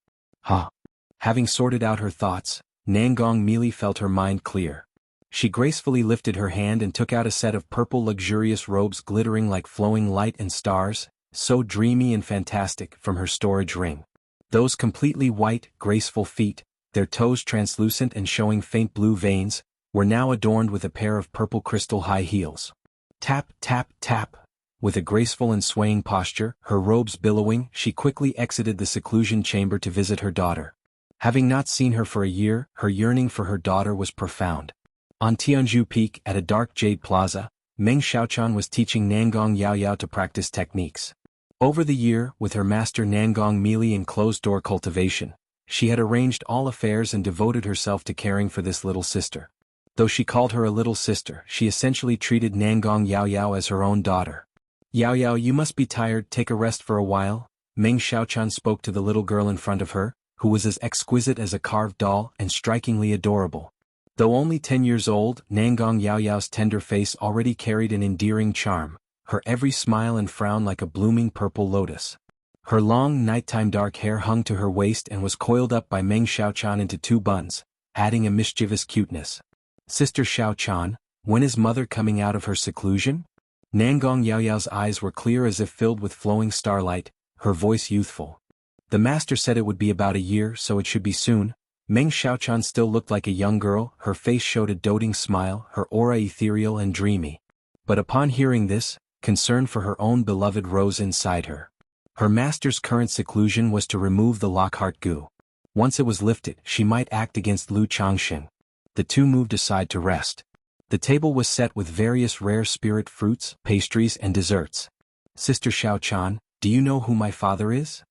S1: Having sorted out her thoughts, Nangong Meili felt her mind clear. She gracefully lifted her hand and took out a set of purple luxurious robes glittering like flowing light and stars, so dreamy and fantastic, from her storage ring. Those completely white, graceful feet, their toes translucent and showing faint blue veins, were now adorned with a pair of purple crystal high heels. Tap, tap, tap. With a graceful and swaying posture, her robes billowing, she quickly exited the seclusion chamber to visit her daughter. Having not seen her for a year, her yearning for her daughter was profound. On Tianzhu Peak, at a dark jade plaza, Meng Xiaochan was teaching Nangong Yaoyao to practice techniques. Over the year, with her master Nangong Meili in closed-door cultivation, she had arranged all affairs and devoted herself to caring for this little sister. Though she called her a little sister, she essentially treated Nangong Yaoyao as her own daughter. "Yaoyao, you must be tired, take a rest for a while," Meng Xiaochan spoke to the little girl in front of her, who was as exquisite as a carved doll and strikingly adorable. Though only 10 years old, Nangong Yaoyao's tender face already carried an endearing charm, her every smile and frown like a blooming purple lotus. Her long nighttime dark hair hung to her waist and was coiled up by Meng Xiaochan into 2 buns, adding a mischievous cuteness. "Sister Xiaochan, when is mother coming out of her seclusion?" Nangong Yaoyao's eyes were clear as if filled with flowing starlight, her voice youthful. "The master said it would be about a year, so it should be soon." Meng Xiaochan still looked like a young girl, her face showed a doting smile, her aura ethereal and dreamy. But upon hearing this, concern for her own beloved rose inside her. Her master's current seclusion was to remove the Lockhart goo. Once it was lifted, she might act against Lu Changxing. The two moved aside to rest. The table was set with various rare spirit fruits, pastries and desserts. "Sister Xiaochan, do you know who my father is?"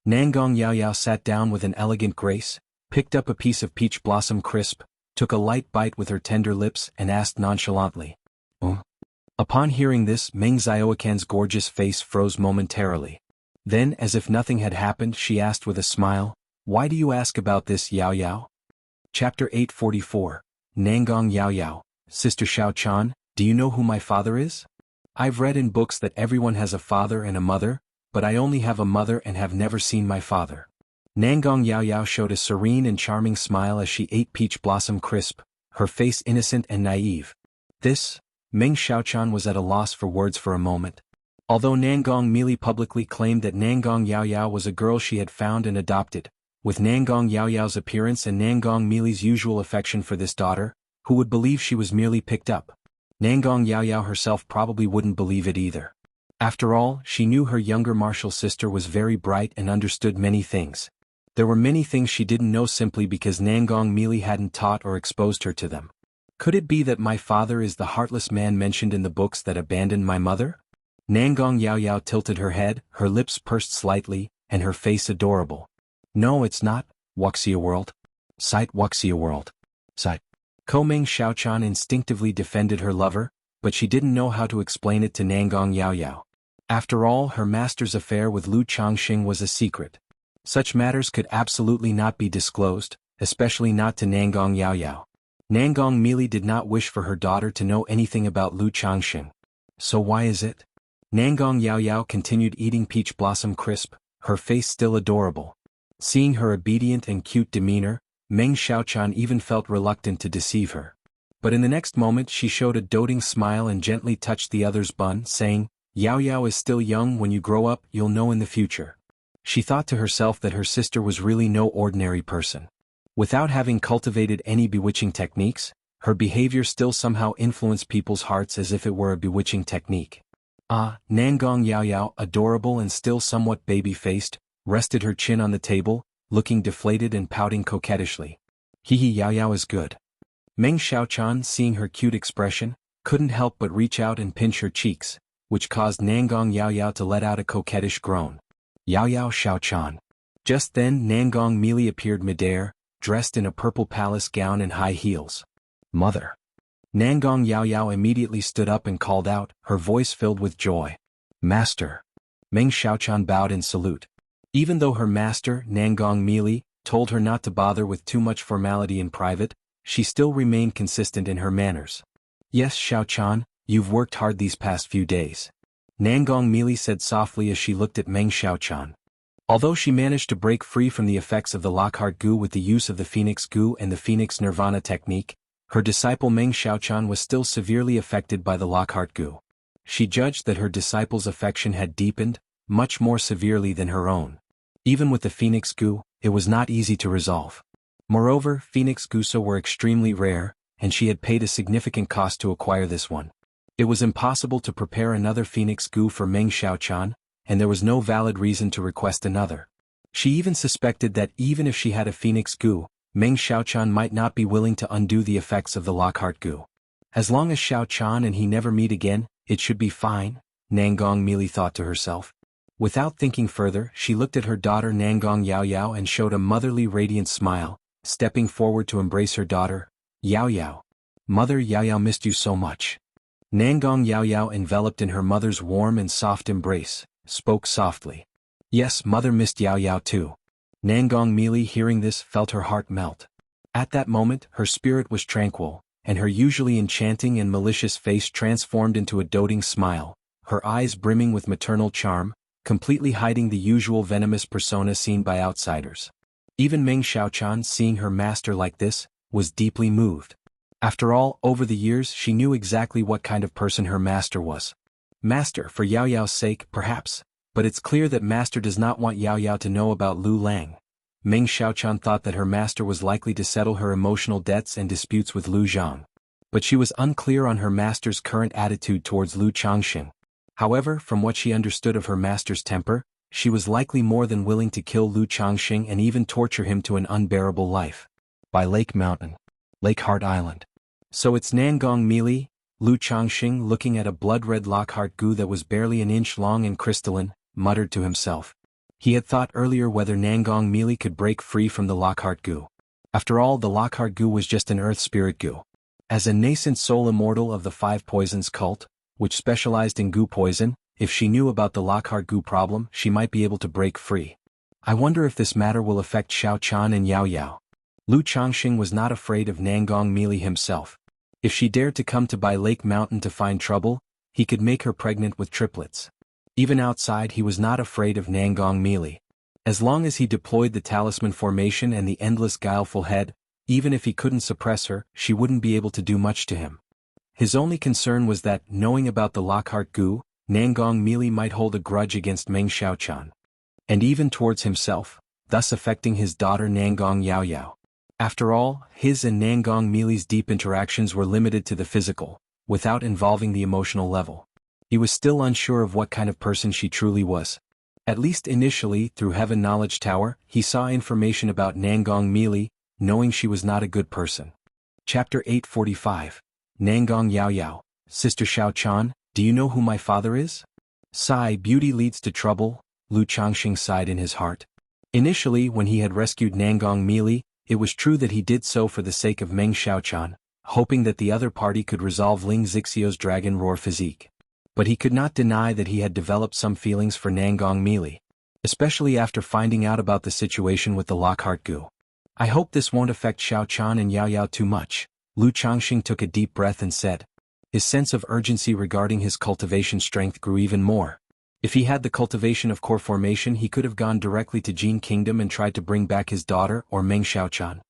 S1: Nangong Yaoyao sat down with an elegant grace, picked up a piece of peach blossom crisp, took a light bite with her tender lips and asked nonchalantly, "Oh?" Upon hearing this, Meng Xiaocan's gorgeous face froze momentarily. Then, as if nothing had happened, she asked with a smile, "Why do you ask about this, Yaoyao?" Chapter 844, Nangong Yaoyao. "Sister Xiaochan, do you know who my father is? I've read in books that everyone has a father and a mother, but I only have a mother and have never seen my father." Nangong Yaoyao showed a serene and charming smile as she ate peach blossom crisp, her face innocent and naive. This, Meng Xiaochan was at a loss for words for a moment. Although Nangong Meili publicly claimed that Nangong Yaoyao was a girl she had found and adopted, with Nangong Yaoyao's appearance and Nangong Meili's usual affection for this daughter, who would believe she was merely picked up? Nangong Yaoyao herself probably wouldn't believe it either. After all, she knew her younger martial sister was very bright and understood many things. There were many things she didn't know simply because Nangong Meili hadn't taught or exposed her to them. Could it be that my father is the heartless man mentioned in the books that abandoned my mother? Nangong Yaoyao tilted her head, her lips pursed slightly, and her face adorable. "No, it's not, Wuxia World. Sight Wuxia World. Sight." Meng Xiaochan instinctively defended her lover, but she didn't know how to explain it to Nangong Yaoyao. After all, her master's affair with Lu Changxing was a secret. Such matters could absolutely not be disclosed, especially not to Nangong Yaoyao. Nangong Meili did not wish for her daughter to know anything about Lu Changxing. So why is it? Nangong Yaoyao continued eating peach blossom crisp, her face still adorable. Seeing her obedient and cute demeanor, Meng Xiaochan even felt reluctant to deceive her. But in the next moment she showed a doting smile and gently touched the other's bun, saying, "Yaoyao is still young, when you grow up, you'll know in the future." She thought to herself that her sister was really no ordinary person. Without having cultivated any bewitching techniques, her behavior still somehow influenced people's hearts as if it were a bewitching technique. Nangong Yaoyao, adorable and still somewhat baby-faced, rested her chin on the table, looking deflated and pouting coquettishly. "Hihi, Yaoyao is good." Meng Xiaochan, seeing her cute expression, couldn't help but reach out and pinch her cheeks, which caused Nangong Yaoyao to let out a coquettish groan. "Yaoyao Xiaochan." Just then Nangong Meili appeared midair, dressed in a purple palace gown and high heels. "Mother." Nangong Yaoyao immediately stood up and called out, her voice filled with joy. "Master." Meng Xiaochan bowed in salute. Even though her master, Nangong Meili, told her not to bother with too much formality in private, she still remained consistent in her manners. "Yes, Xiaochan, you've worked hard these past few days," Nangong Meili said softly as she looked at Meng Xiaochan. Although she managed to break free from the effects of the Lockhart goo with the use of the Phoenix goo and the Phoenix Nirvana technique, Her disciple Meng Xiaochan was still severely affected by the Lockhart Gu. She judged that her disciple's affection had deepened, much more severely than her own. Even with the Phoenix Gu, it was not easy to resolve. Moreover, Phoenix Gusa were extremely rare, and she had paid a significant cost to acquire this one. It was impossible to prepare another Phoenix Gu for Meng Xiaochan, and there was no valid reason to request another. She even suspected that even if she had a Phoenix Gu, Meng Xiaochan might not be willing to undo the effects of the Lockhart Gu. As long as Xiaochan and he never meet again, it should be fine, Nangong Meili thought to herself. Without thinking further, she looked at her daughter Nangong Yao Yao and showed a motherly radiant smile, stepping forward to embrace her daughter. Yao Yao. Mother Yao Yao missed you so much. Nangong Yao Yao, enveloped in her mother's warm and soft embrace, spoke softly. Yes, mother missed Yao Yao too. Nangong Meili, hearing this, felt her heart melt. At that moment, her spirit was tranquil, and her usually enchanting and malicious face transformed into a doting smile, her eyes brimming with maternal charm, completely hiding the usual venomous persona seen by outsiders. Even Meng Xiaochan, seeing her master like this, was deeply moved. After all, over the years she knew exactly what kind of person her master was. Master, for Yao Yao's sake, perhaps, but it's clear that master does not want Yao Yao to know about Lu Lang. Meng Xiaochan thought that her master was likely to settle her emotional debts and disputes with Lu Zhang. But she was unclear on her master's current attitude towards Lu Changxing. However, from what she understood of her master's temper, she was likely more than willing to kill Lu Changxing and even torture him to an unbearable life. By Lake Mountain. Lake Heart Island. So it's Nangong Meili, Lu Changxing, looking at a blood-red Lockhart Gu that was barely an inch long and crystalline, muttered to himself. He had thought earlier whether Nangong Meili could break free from the Lockhart Gu. After all, the Lockhart Gu was just an earth spirit Gu. As a nascent soul immortal of the Five Poisons cult, which specialized in Gu poison, if she knew about the Lockhart Gu problem, she might be able to break free. I wonder if this matter will affect Xiaochan and Yao Yao. Lu Changxing was not afraid of Nangong Meili himself. If she dared to come to Bai Lake Mountain to find trouble, he could make her pregnant with triplets. Even outside, he was not afraid of Nangong Meili. As long as he deployed the talisman formation and the endless guileful head, even if he couldn't suppress her, she wouldn't be able to do much to him. His only concern was that, knowing about the Lockhart Gu, Nangong Meili might hold a grudge against Meng Xiaochan. And even towards himself, thus affecting his daughter Nangong Yao Yao. After all, his and Nangong Meili's deep interactions were limited to the physical, without involving the emotional level. He was still unsure of what kind of person she truly was. At least initially, through Heaven Knowledge Tower, he saw information about Nangong Meili, knowing she was not a good person. Chapter 845. Nangong Yao Yao, Sister Xiaochan, do you know who my father is? Sigh, beauty leads to trouble, Lu Changxing sighed in his heart. Initially, when he had rescued Nangong Meili, it was true that he did so for the sake of Meng Xiaochan, hoping that the other party could resolve Ling Zixio's dragon roar physique. But he could not deny that he had developed some feelings for Nangong Meili, especially after finding out about the situation with the Lockhart Gu. I hope this won't affect Xiaochan and Yao Yao too much, Lu Changxing took a deep breath and said. His sense of urgency regarding his cultivation strength grew even more. If he had the cultivation of core formation, he could have gone directly to Jin Kingdom and tried to bring back his daughter or Meng Xiaochan.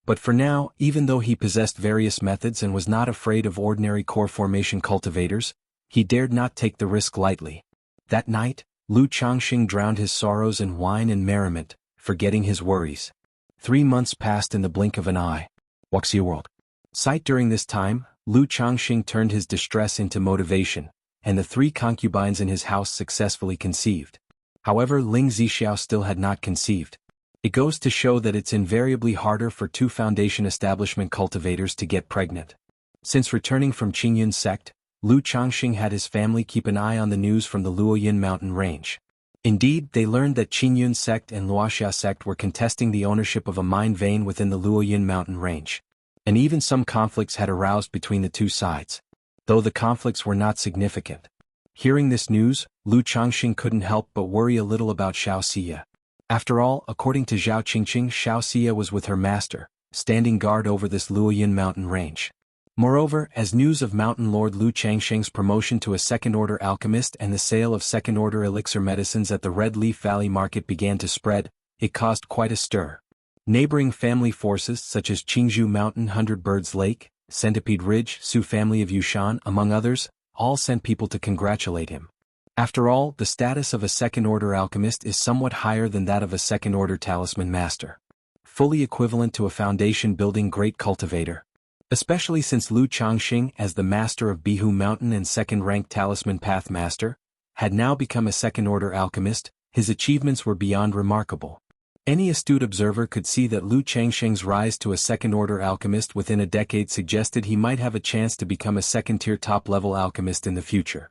S1: But for now, even though he possessed various methods and was not afraid of ordinary core formation cultivators, he dared not take the risk lightly. That night, Lu Changxing drowned his sorrows in wine and merriment, forgetting his worries. 3 months passed in the blink of an eye. Wuxia World. Sight during this time, Lu Changxing turned his distress into motivation, and the 3 concubines in his house successfully conceived. However, Ling Zixiao still had not conceived. It goes to show that it's invariably harder for 2 foundation establishment cultivators to get pregnant. Since returning from Qingyun sect, Lu Changxing had his family keep an eye on the news from the Luoyin mountain range. Indeed, they learned that Qingyun sect and Luoxia sect were contesting the ownership of a mine vein within the Luoyin mountain range. And even some conflicts had aroused between the 2 sides, though the conflicts were not significant. Hearing this news, Lu Changxing couldn't help but worry a little about Xiao Xia. After all, according to Zhao Qingqing, Xiao Xia was with her master, standing guard over this Luoyin mountain range. Moreover, as news of Mountain Lord Lu Changxing's promotion to a second-order alchemist and the sale of second-order elixir medicines at the Red Leaf Valley market began to spread, it caused quite a stir. Neighboring family forces such as Qingzhou Mountain 100 Birds Lake, Centipede Ridge, Su family of Yushan, among others, all sent people to congratulate him. After all, the status of a second-order alchemist is somewhat higher than that of a second-order talisman master. Fully equivalent to a foundation-building great cultivator. Especially since Lu Changxing, as the master of Bihu Mountain and second-rank talisman path master, had now become a second-order alchemist, his achievements were beyond remarkable. Any astute observer could see that Lu Changxing's rise to a second-order alchemist within a decade suggested he might have a chance to become a second-tier top-level alchemist in the future.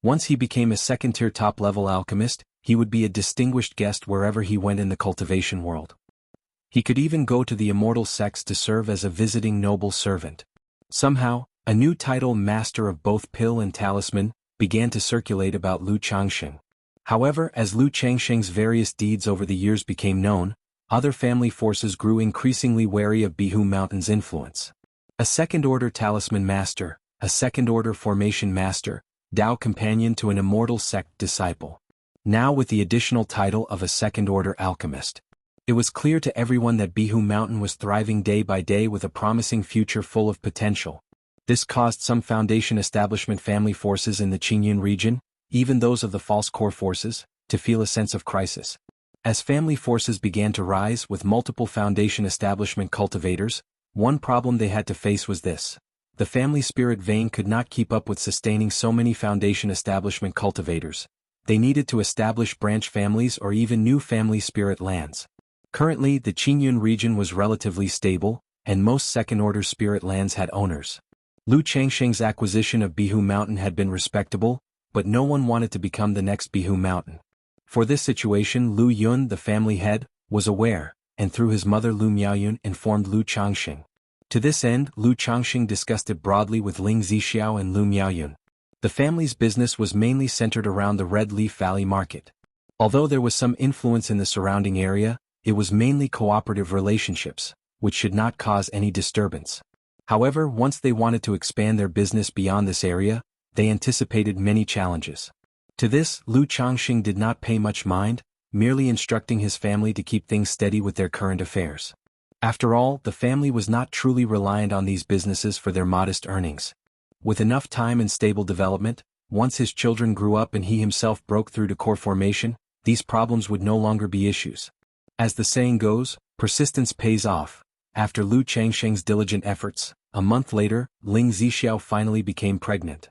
S1: Once he became a second-tier top-level alchemist, he would be a distinguished guest wherever he went in the cultivation world. He could even go to the immortal sects to serve as a visiting noble servant. Somehow, a new title, Master of both Pill and Talisman, began to circulate about Lu Changxing. However, as Lu Changxing's various deeds over the years became known, other family forces grew increasingly wary of Bihu Mountain's influence. A second-order talisman master, a second-order formation master, Dao companion to an immortal sect disciple. Now with the additional title of a second-order alchemist. It was clear to everyone that Bihu Mountain was thriving day by day with a promising future full of potential. This caused some Foundation establishment family forces in the Qingyun region, even those of the false core forces, to feel a sense of crisis. As family forces began to rise with multiple Foundation establishment cultivators, one problem they had to face was this. The family spirit vein could not keep up with sustaining so many Foundation establishment cultivators. They needed to establish branch families or even new family spirit lands. Currently, the Qingyun region was relatively stable, and most second-order spirit lands had owners. Lu Changxing's acquisition of Bihu Mountain had been respectable, but no one wanted to become the next Bihu Mountain. For this situation, Lu Yun, the family head, was aware, and through his mother Lu Miaoyun informed Lu Changxing. To this end, Lu Changxing discussed it broadly with Ling Zixiao and Lu Miaoyun. The family's business was mainly centered around the Red Leaf Valley market. Although there was some influence in the surrounding area, it was mainly cooperative relationships, which should not cause any disturbance. However, once they wanted to expand their business beyond this area, they anticipated many challenges. To this, Lu Changxing did not pay much mind, merely instructing his family to keep things steady with their current affairs. After all, the family was not truly reliant on these businesses for their modest earnings. With enough time and stable development, once his children grew up and he himself broke through to core formation, these problems would no longer be issues. As the saying goes, persistence pays off. After Lu Changxing's diligent efforts, a month later, Ling Zixiao finally became pregnant.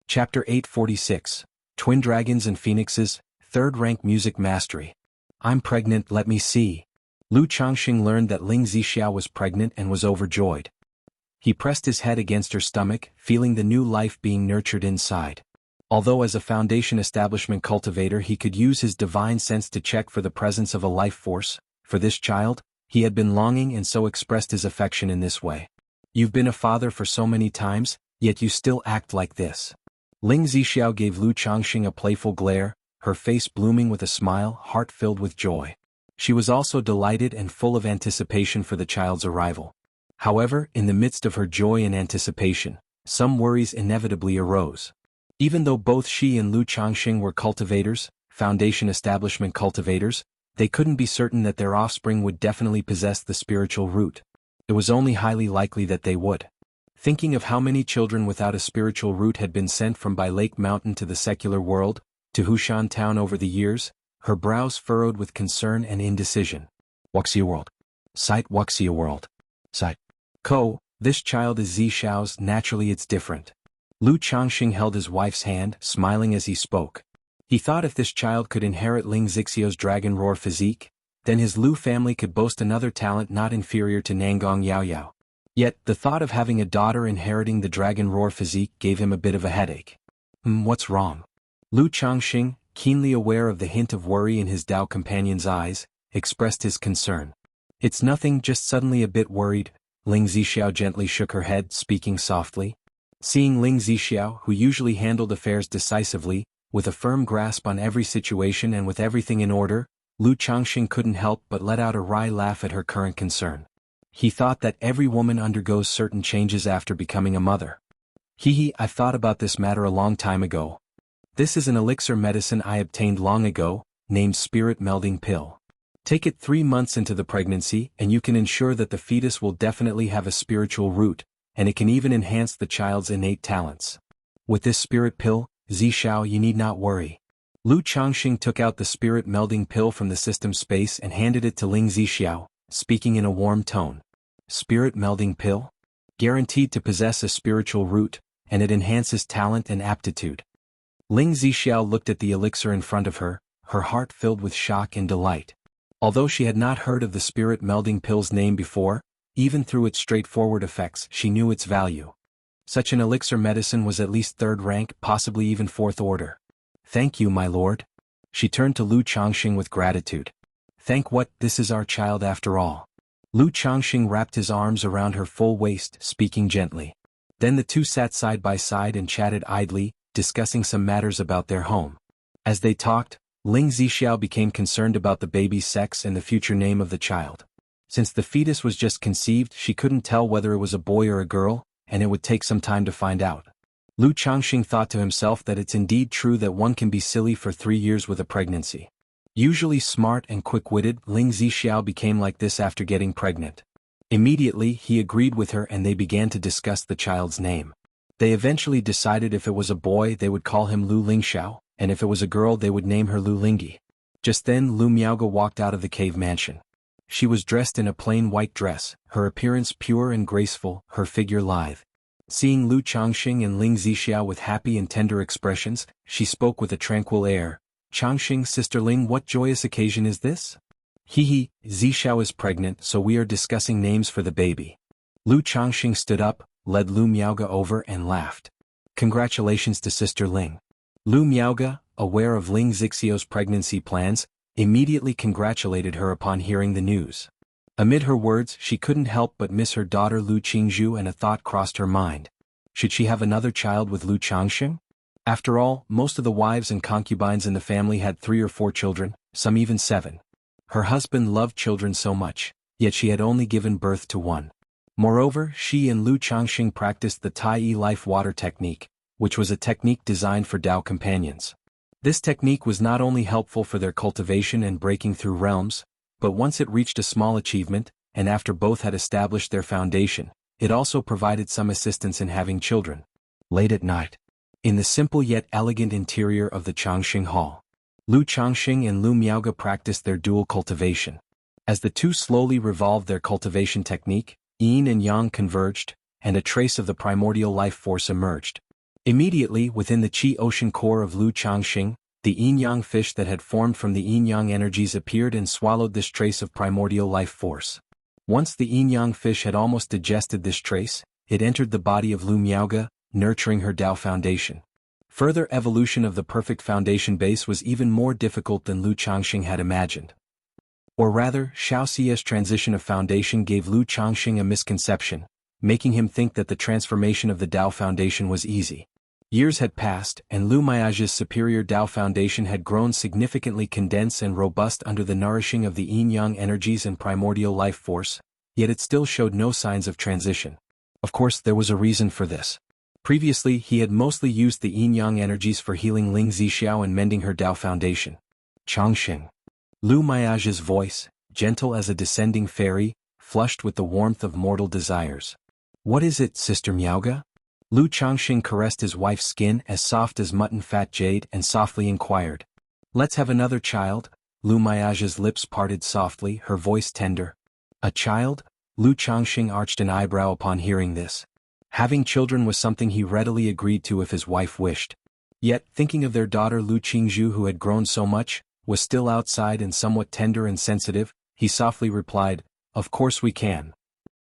S1: Chapter 846, Twin Dragons and Phoenixes, Third-Rank Music Mastery. I'm pregnant, let me see. Lu Changxing learned that Ling Zixiao was pregnant and was overjoyed. He pressed his head against her stomach, feeling the new life being nurtured inside. Although as a Foundation establishment cultivator he could use his divine sense to check for the presence of a life force, for this child, he had been longing and so expressed his affection in this way. You've been a father for so many times, yet you still act like this. Ling Zixiao gave Lu Changxing a playful glare, her face blooming with a smile, heart filled with joy. She was also delighted and full of anticipation for the child's arrival. However, in the midst of her joy and anticipation, some worries inevitably arose. Even though both she and Lu Changxing were cultivators, Foundation establishment cultivators, they couldn't be certain that their offspring would definitely possess the spiritual root. It was only highly likely that they would. Thinking of how many children without a spiritual root had been sent from Bai Lake Mountain to the secular world, to Hushan Town over the years, her brows furrowed with concern and indecision. Wuxia World. Site Wuxia World. Site. This child is Zixiao's, naturally it's different. Lu Changxing held his wife's hand, smiling as he spoke. He thought if this child could inherit Ling Zixiao's dragon roar physique, then his Lu family could boast another talent not inferior to Nangong Yaoyao. Yet, the thought of having a daughter inheriting the dragon roar physique gave him a bit of a headache. What's wrong? Lu Changxing, keenly aware of the hint of worry in his Dao companion's eyes, expressed his concern. It's nothing, just suddenly a bit worried. Ling Zixiao gently shook her head, speaking softly. Seeing Ling Zixiao, who usually handled affairs decisively, with a firm grasp on every situation and with everything in order, Lu Changxing couldn't help but let out a wry laugh at her current concern. He thought that every woman undergoes certain changes after becoming a mother. I've thought about this matter a long time ago. This is an elixir medicine I obtained long ago, named Spirit Melding Pill. Take it 3 months into the pregnancy and you can ensure that the fetus will definitely have a spiritual root, and it can even enhance the child's innate talents. With this spirit pill, Zishao, you need not worry. Lu Changxing took out the spirit melding pill from the system space and handed it to Ling Zishao, speaking in a warm tone. Spirit melding pill? Guaranteed to possess a spiritual root, and it enhances talent and aptitude. Ling Zixiao looked at the elixir in front of her, her heart filled with shock and delight. Although she had not heard of the spirit melding pill's name before, even through its straightforward effects she knew its value. Such an elixir medicine was at least third rank, possibly even fourth order. Thank you, my lord. She turned to Lu Changxing with gratitude. Thank what, this is our child after all. Lu Changxing wrapped his arms around her full waist, speaking gently. Then the two sat side by side and chatted idly, discussing some matters about their home. As they talked, Ling Zixiao became concerned about the baby's sex and the future name of the child. Since the fetus was just conceived, she couldn't tell whether it was a boy or a girl, and it would take some time to find out. Lu Changxing thought to himself that it's indeed true that one can be silly for 3 years with a pregnancy. Usually smart and quick-witted, Ling Zixiao became like this after getting pregnant. Immediately, he agreed with her and they began to discuss the child's name. They eventually decided if it was a boy they would call him Lu Lingxiao, and if it was a girl they would name her Lu Lingyi. Just then Lu Miaoge walked out of the cave mansion. She was dressed in a plain white dress, her appearance pure and graceful, her figure lithe. Seeing Lu Changxing and Ling Zixiao with happy and tender expressions, she spoke with a tranquil air. Changxing, sister Ling, what joyous occasion is this? He, Zixiao is pregnant, so we are discussing names for the baby. Lu Changxing stood up, led Lu Miaoge over and laughed. Congratulations to sister Ling. Lu Miaoge, aware of Ling Zixiao's pregnancy plans, immediately congratulated her upon hearing the news. Amid her words she couldn't help but miss her daughter Lu Qingzhu, and a thought crossed her mind. Should she have another child with Lu Changxing? After all, most of the wives and concubines in the family had 3 or 4 children, some even 7. Her husband loved children so much, yet she had only given birth to 1. Moreover, she and Lu Changxing practiced the Tai Yi life water technique, which was a technique designed for Tao companions. This technique was not only helpful for their cultivation and breaking through realms, but once it reached a small achievement, and after both had established their foundation, it also provided some assistance in having children. Late at night, in the simple yet elegant interior of the Changxing Hall, Lu Changxing and Lu Miaoge practiced their dual cultivation. As the two slowly revolved their cultivation technique, yin and yang converged, and a trace of the primordial life force emerged. Immediately within the Qi ocean core of Lu Changxing, the yin-yang fish that had formed from the yin-yang energies appeared and swallowed this trace of primordial life force. Once the yin-yang fish had almost digested this trace, it entered the body of Lu Miaoge, nurturing her Tao foundation. Further evolution of the perfect foundation base was even more difficult than Lu Changxing had imagined. Or rather, Xiaoxia's transition of foundation gave Lu Changxing a misconception, making him think that the transformation of the Tao foundation was easy. Years had passed, and Lu Miaoge's superior Tao foundation had grown significantly condensed and robust under the nourishing of the yin-yang energies and primordial life force, yet it still showed no signs of transition. Of course, there was a reason for this. Previously, he had mostly used the yin-yang energies for healing Ling Zixiao and mending her Tao foundation. Changxing. Lu Miaoge's voice, gentle as a descending fairy, flushed with the warmth of mortal desires. What is it, Sister Miaoge? Lu Changxing caressed his wife's skin as soft as mutton fat jade and softly inquired. Let's have another child? Lu Miaoge's lips parted softly, her voice tender. A child? Lu Changxing arched an eyebrow upon hearing this. Having children was something he readily agreed to if his wife wished. Yet, thinking of their daughter Lu Qingzhu, who had grown so much, was still outside and somewhat tender and sensitive, he softly replied, Of course we can.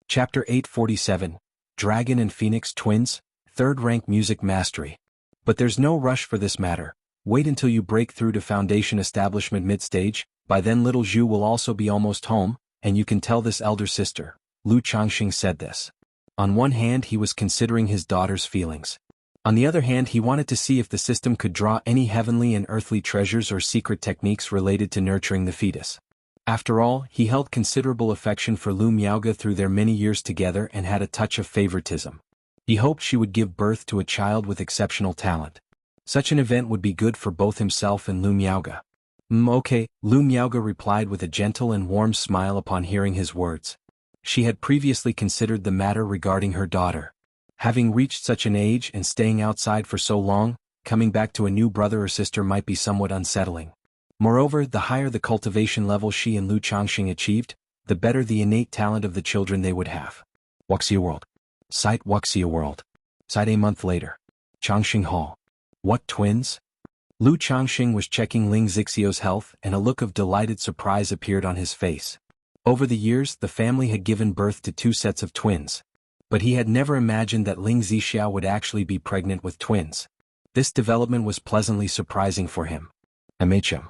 S1: Chapter 847, Dragon and Phoenix Twins, 3rd rank music mastery. But there's no rush for this matter. Wait until you break through to foundation establishment mid-stage, by then little Zhu will also be almost home, and you can tell this elder sister. Lu Changxing said this. On one hand he was considering his daughter's feelings. On the other hand he wanted to see if the system could draw any heavenly and earthly treasures or secret techniques related to nurturing the fetus. After all, he held considerable affection for Lu Miaoge through their many years together and had a touch of favoritism. He hoped she would give birth to a child with exceptional talent. Such an event would be good for both himself and Lu Miaoge. Okay, Lu Miaoge replied with a gentle and warm smile upon hearing his words. She had previously considered the matter regarding her daughter. Having reached such an age and staying outside for so long, coming back to a new brother or sister might be somewhat unsettling. Moreover, the higher the cultivation level she and Lu Changxing achieved, the better the innate talent of the children they would have. Wuxia World. Site Wuxia World. Site a month later. Changxing Hall. What twins? Lu Changxing was checking Ling Zixio's health and a look of delighted surprise appeared on his face. Over the years, the family had given birth to 2 sets of twins. But he had never imagined that Ling Zixiao would actually be pregnant with twins. This development was pleasantly surprising for him. MHM.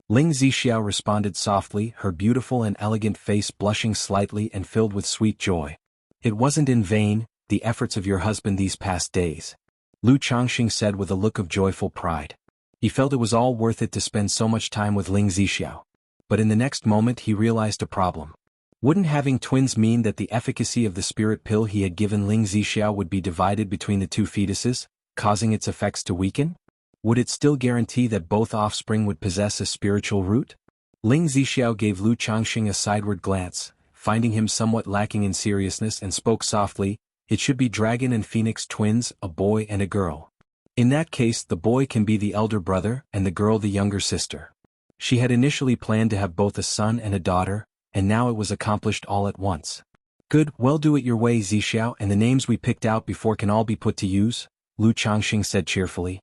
S1: Ling Zixiao responded softly, her beautiful and elegant face blushing slightly and filled with sweet joy. It wasn't in vain, the efforts of your husband these past days. Lu Changxing said with a look of joyful pride. He felt it was all worth it to spend so much time with Ling Zixiao. But in the next moment he realized a problem. Wouldn't having twins mean that the efficacy of the spirit pill he had given Ling Zixiao would be divided between the 2 fetuses, causing its effects to weaken? Would it still guarantee that both offspring would possess a spiritual root? Ling Zixiao gave Lu Changxing a sideward glance, finding him somewhat lacking in seriousness, and spoke softly, "It should be dragon and phoenix twins, a boy and a girl. In that case the boy can be the elder brother and the girl the younger sister." She had initially planned to have both a son and a daughter, and now it was accomplished all at once. "Good, well, do it your way, Zixiao, and the names we picked out before can all be put to use," Lu Changxing said cheerfully.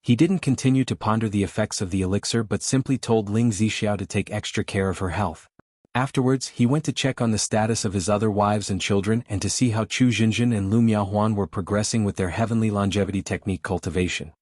S1: He didn't continue to ponder the effects of the elixir but simply told Ling Zixiao to take extra care of her health. Afterwards, he went to check on the status of his other wives and children and to see how Chu Jinjin and Lu Miaohuan were progressing with their heavenly longevity technique cultivation.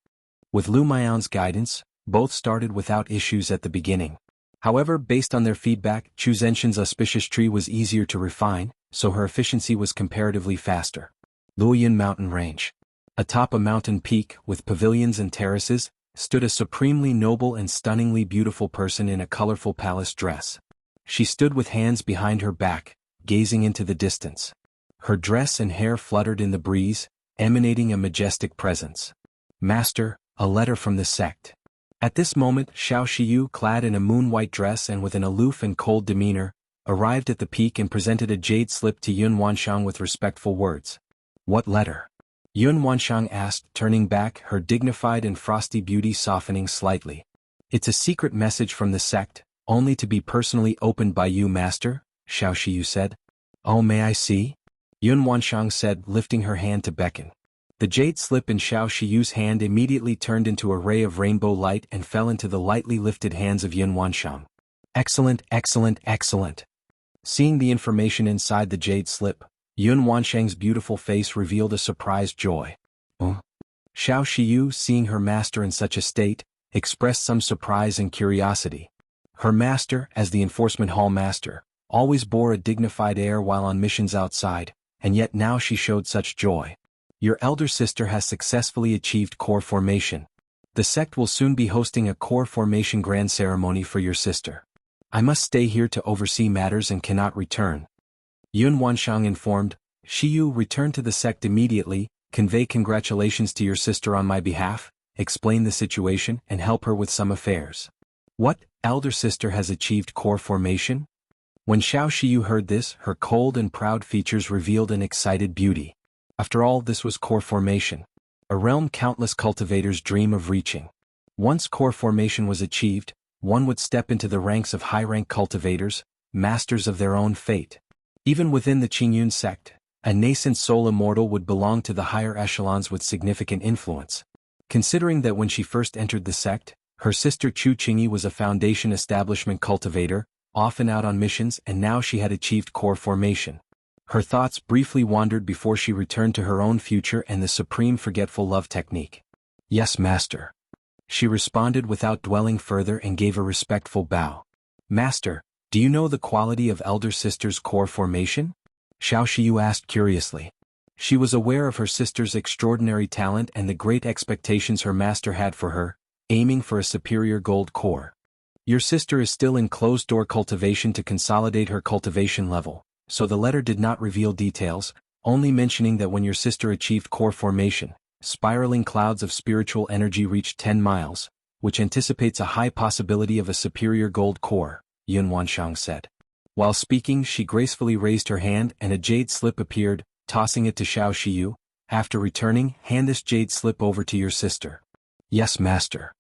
S1: With Lu Miao's guidance, both started without issues at the beginning. However, based on their feedback, Chu Zenshin's auspicious tree was easier to refine, so her efficiency was comparatively faster. Luoyun Mountain Range. Atop a mountain peak, with pavilions and terraces, stood a supremely noble and stunningly beautiful person in a colorful palace dress. She stood with hands behind her back, gazing into the distance. Her dress and hair fluttered in the breeze, emanating a majestic presence. "Master, a letter from the sect." At this moment, Xiao Shiyu, clad in a moon-white dress and with an aloof and cold demeanor, arrived at the peak and presented a jade slip to Yun Wanshang with respectful words. "What letter?" Yun Wanshang asked, turning back, her dignified and frosty beauty softening slightly. "It's a secret message from the sect, only to be personally opened by you, Master," Xiao Shiyu said. "Oh, may I see?" Yun Wanshang said, lifting her hand to beckon. The jade slip in Xiao Shiyu's hand immediately turned into a ray of rainbow light and fell into the lightly lifted hands of Yun Wanshang. "Excellent, excellent, excellent." Seeing the information inside the jade slip, Yun Wanshang's beautiful face revealed a surprised joy. "Oh?" Xiao Shiyu, seeing her master in such a state, expressed some surprise and curiosity. Her master, as the enforcement hall master, always bore a dignified air while on missions outside, and yet now she showed such joy. "Your elder sister has successfully achieved core formation. The sect will soon be hosting a core formation grand ceremony for your sister. I must stay here to oversee matters and cannot return." Yun Wanshang informed. "Shiyu, return to the sect immediately, convey congratulations to your sister on my behalf, explain the situation and help her with some affairs." "What, elder sister has achieved core formation?" When Xiao Shiyu heard this, her cold and proud features revealed an excited beauty. After all, this was core formation, a realm countless cultivators dream of reaching. Once core formation was achieved, one would step into the ranks of high-rank cultivators, masters of their own fate. Even within the Qingyun sect, a nascent soul immortal would belong to the higher echelons with significant influence. Considering that when she first entered the sect, her sister Chu Qingyi was a foundation establishment cultivator, often out on missions, and now she had achieved core formation. Her thoughts briefly wandered before she returned to her own future and the supreme forgetful love technique. "Yes, Master." She responded without dwelling further and gave a respectful bow. "Master, do you know the quality of elder sister's core formation?" Xiao Shiyu asked curiously. She was aware of her sister's extraordinary talent and the great expectations her master had for her, aiming for a superior gold core. "Your sister is still in closed-door cultivation to consolidate her cultivation level, so the letter did not reveal details, only mentioning that when your sister achieved core formation, spiraling clouds of spiritual energy reached 10 miles, which anticipates a high possibility of a superior gold core," Yun Wanshang said. While speaking, she gracefully raised her hand and a jade slip appeared, tossing it to Xiao Shiyu. After returning, hand this jade slip over to your sister. Yes, master.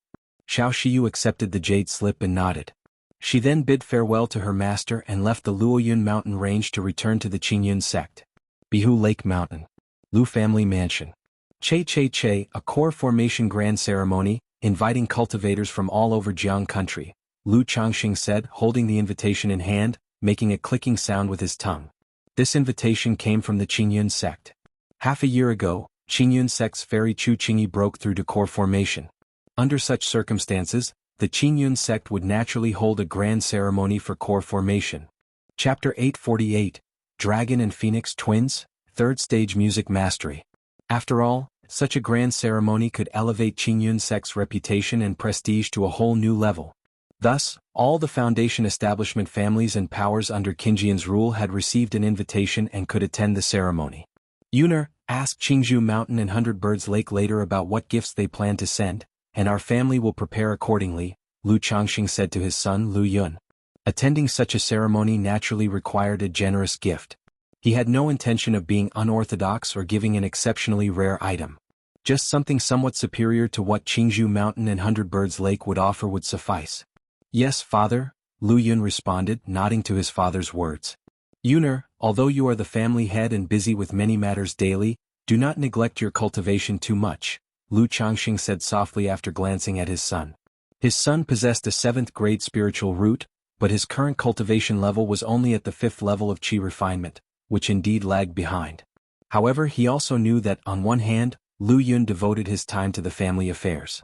S1: Xiao Shiyu accepted the jade slip and nodded. She then bid farewell to her master and left the Luoyun mountain range to return to the Qingyun sect. Bihu Lake Mountain. Lu Family Mansion. Che, a core formation grand ceremony, inviting cultivators from all over Jiang country, Lu Changxing said, holding the invitation in hand, making a clicking sound with his tongue. This invitation came from the Qingyun sect. Half a year ago, Qingyun sect's fairy Chu Qingyi broke through to core formation. Under such circumstances, the Qingyun sect would naturally hold a grand ceremony for core formation. Chapter 848, Dragon and Phoenix Twins, Third Stage Music Mastery. After all, such a grand ceremony could elevate Qingyun sect's reputation and prestige to a whole new level. Thus, all the foundation establishment families and powers under Qingyun's rule had received an invitation and could attend the ceremony. Yuner, ask Qingzhou Mountain and Hundred Birds Lake later about what gifts they plan to send, and our family will prepare accordingly, Lu Changxing said to his son Lu Yun. Attending such a ceremony naturally required a generous gift. He had no intention of being unorthodox or giving an exceptionally rare item. Just something somewhat superior to what Qingzhou Mountain and Hundred Birds Lake would offer would suffice. Yes, father, Lu Yun responded, nodding to his father's words. Yuner, although you are the family head and busy with many matters daily, do not neglect your cultivation too much, Lu Changxing said softly after glancing at his son. His son possessed a 7th grade spiritual root, but his current cultivation level was only at the 5th level of qi refinement, which indeed lagged behind. However, he also knew that, on one hand, Lu Yun devoted his time to the family affairs.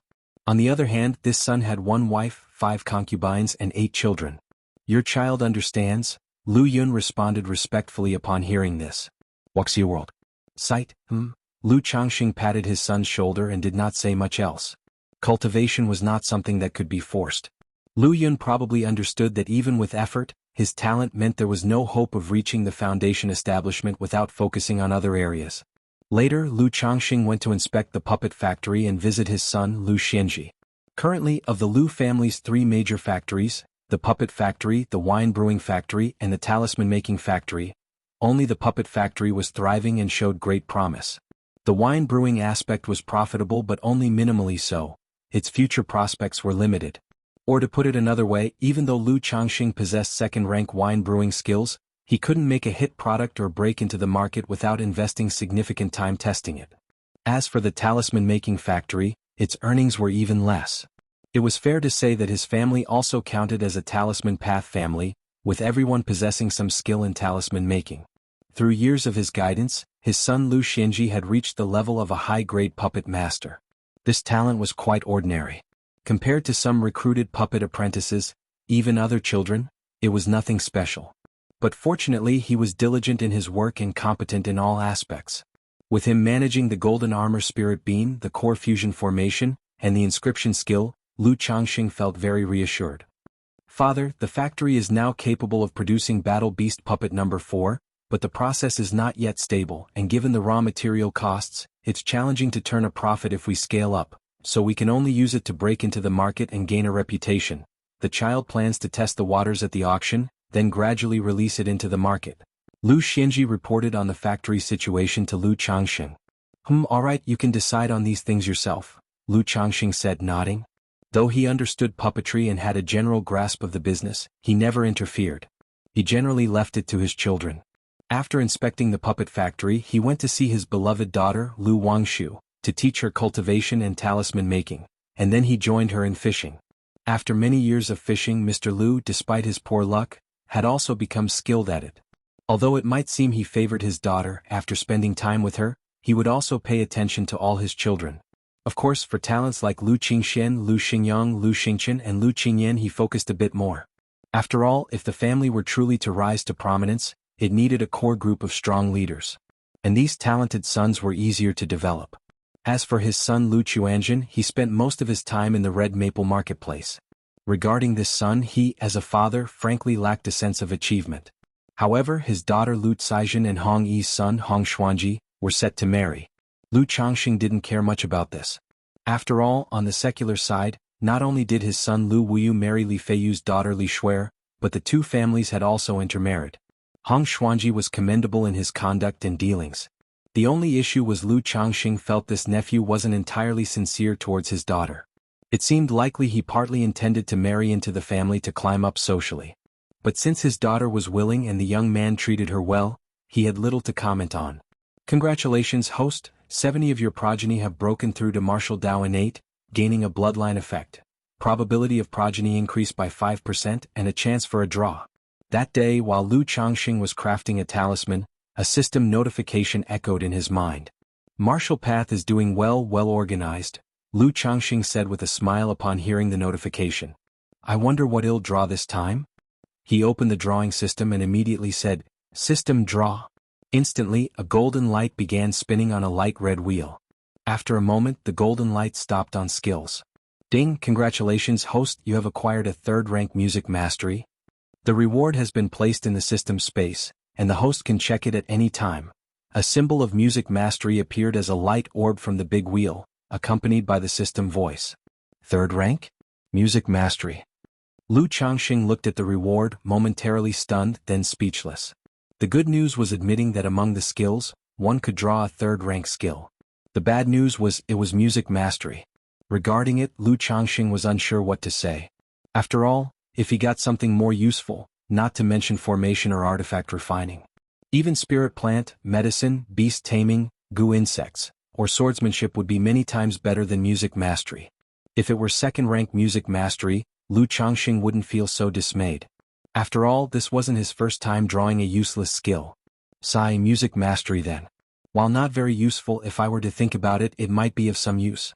S1: On the other hand, this son had 1 wife, 5 concubines and 8 children. Your child understands? Lu Yun responded respectfully upon hearing this. Wuxia World. Sight, Lu Changxing patted his son's shoulder and did not say much else. Cultivation was not something that could be forced. Lu Yun probably understood that even with effort, his talent meant there was no hope of reaching the foundation establishment without focusing on other areas. Later, Lu Changxing went to inspect the puppet factory and visit his son Lu Xianji. Currently, of the Lu family's 3 major factories, the puppet factory, the wine brewing factory, and the talisman making factory, only the puppet factory was thriving and showed great promise. The wine brewing aspect was profitable but only minimally so. Its future prospects were limited. Or to put it another way, even though Lu Changxing possessed 2nd-rank wine brewing skills, he couldn't make a hit product or break into the market without investing significant time testing it. As for the talisman making factory, its earnings were even less. It was fair to say that his family also counted as a talisman path family, with everyone possessing some skill in talisman making. Through years of his guidance, his son Lu Xianji had reached the level of a high-grade puppet master. This talent was quite ordinary. Compared to some recruited puppet apprentices, even other children, it was nothing special. But fortunately he was diligent in his work and competent in all aspects. With him managing the golden armor spirit beam, the core fusion formation, and the inscription skill, Lu Changxing felt very reassured. Father, the factory is now capable of producing Battle Beast Puppet number 4, but the process is not yet stable, and given the raw material costs, it's challenging to turn a profit if we scale up, so we can only use it to break into the market and gain a reputation. The child plans to test the waters at the auction, then gradually release it into the market. Lu Xianji reported on the factory situation to Lu Changxing. Alright, you can decide on these things yourself, Lu Changxing said, nodding. Though he understood puppetry and had a general grasp of the business, he never interfered. He generally left it to his children. After inspecting the puppet factory, he went to see his beloved daughter, Lu Wangshu, to teach her cultivation and talisman making, and then he joined her in fishing. After many years of fishing, Mr. Lu, despite his poor luck, had also become skilled at it. Although it might seem he favored his daughter, after spending time with her, he would also pay attention to all his children. Of course, for talents like Lu Qingxian, Lu Xingyang, Lu Xingchen and Lu Qingyan he focused a bit more. After all, if the family were truly to rise to prominence, it needed a core group of strong leaders. And these talented sons were easier to develop. As for his son Lu Chuanjin, he spent most of his time in the Red Maple Marketplace. Regarding this son, he, as a father, frankly lacked a sense of achievement. However, his daughter Lu Caizhen and Hong Yi's son Hong Xuanji were set to marry. Lu Changxing didn't care much about this. After all, on the secular side, not only did his son Lu Wuyu marry Li Feiyu's daughter Li Shuer, but the two families had also intermarried. Hong Xuanji was commendable in his conduct and dealings. The only issue was Lu Changxing felt this nephew wasn't entirely sincere towards his daughter. It seemed likely he partly intended to marry into the family to climb up socially. But since his daughter was willing and the young man treated her well, he had little to comment on. Congratulations, host, 70 of your progeny have broken through to martial Dao innate, gaining a bloodline effect. Probability of progeny increased by 5% and a chance for a draw. That day, while Lu Changxing was crafting a talisman, a system notification echoed in his mind. Martial path is doing well organized, Lu Changxing said with a smile upon hearing the notification. I wonder what it'll draw this time? He opened the drawing system and immediately said, System draw. Instantly, a golden light began spinning on a light red wheel. After a moment, the golden light stopped on skills. Ding, congratulations host, you have acquired a 3rd rank music mastery. The reward has been placed in the system space, and the host can check it at any time. A symbol of music mastery appeared as a light orb from the big wheel, accompanied by the system voice. 3rd rank? Music mastery. Lu Changxing looked at the reward, momentarily stunned, then speechless. The good news was admitting that among the skills, one could draw a 3rd rank skill. The bad news was it was music mastery. Regarding it, Lu Changxing was unsure what to say. After all, if he got something more useful, not to mention formation or artifact refining. Even spirit plant, medicine, beast taming, goo insects, or swordsmanship would be many times better than music mastery. If it were 2nd rank music mastery, Lu Changxing wouldn't feel so dismayed. After all, this wasn't his first time drawing a useless skill. Sigh, music mastery then. While not very useful, if I were to think about it, it might be of some use.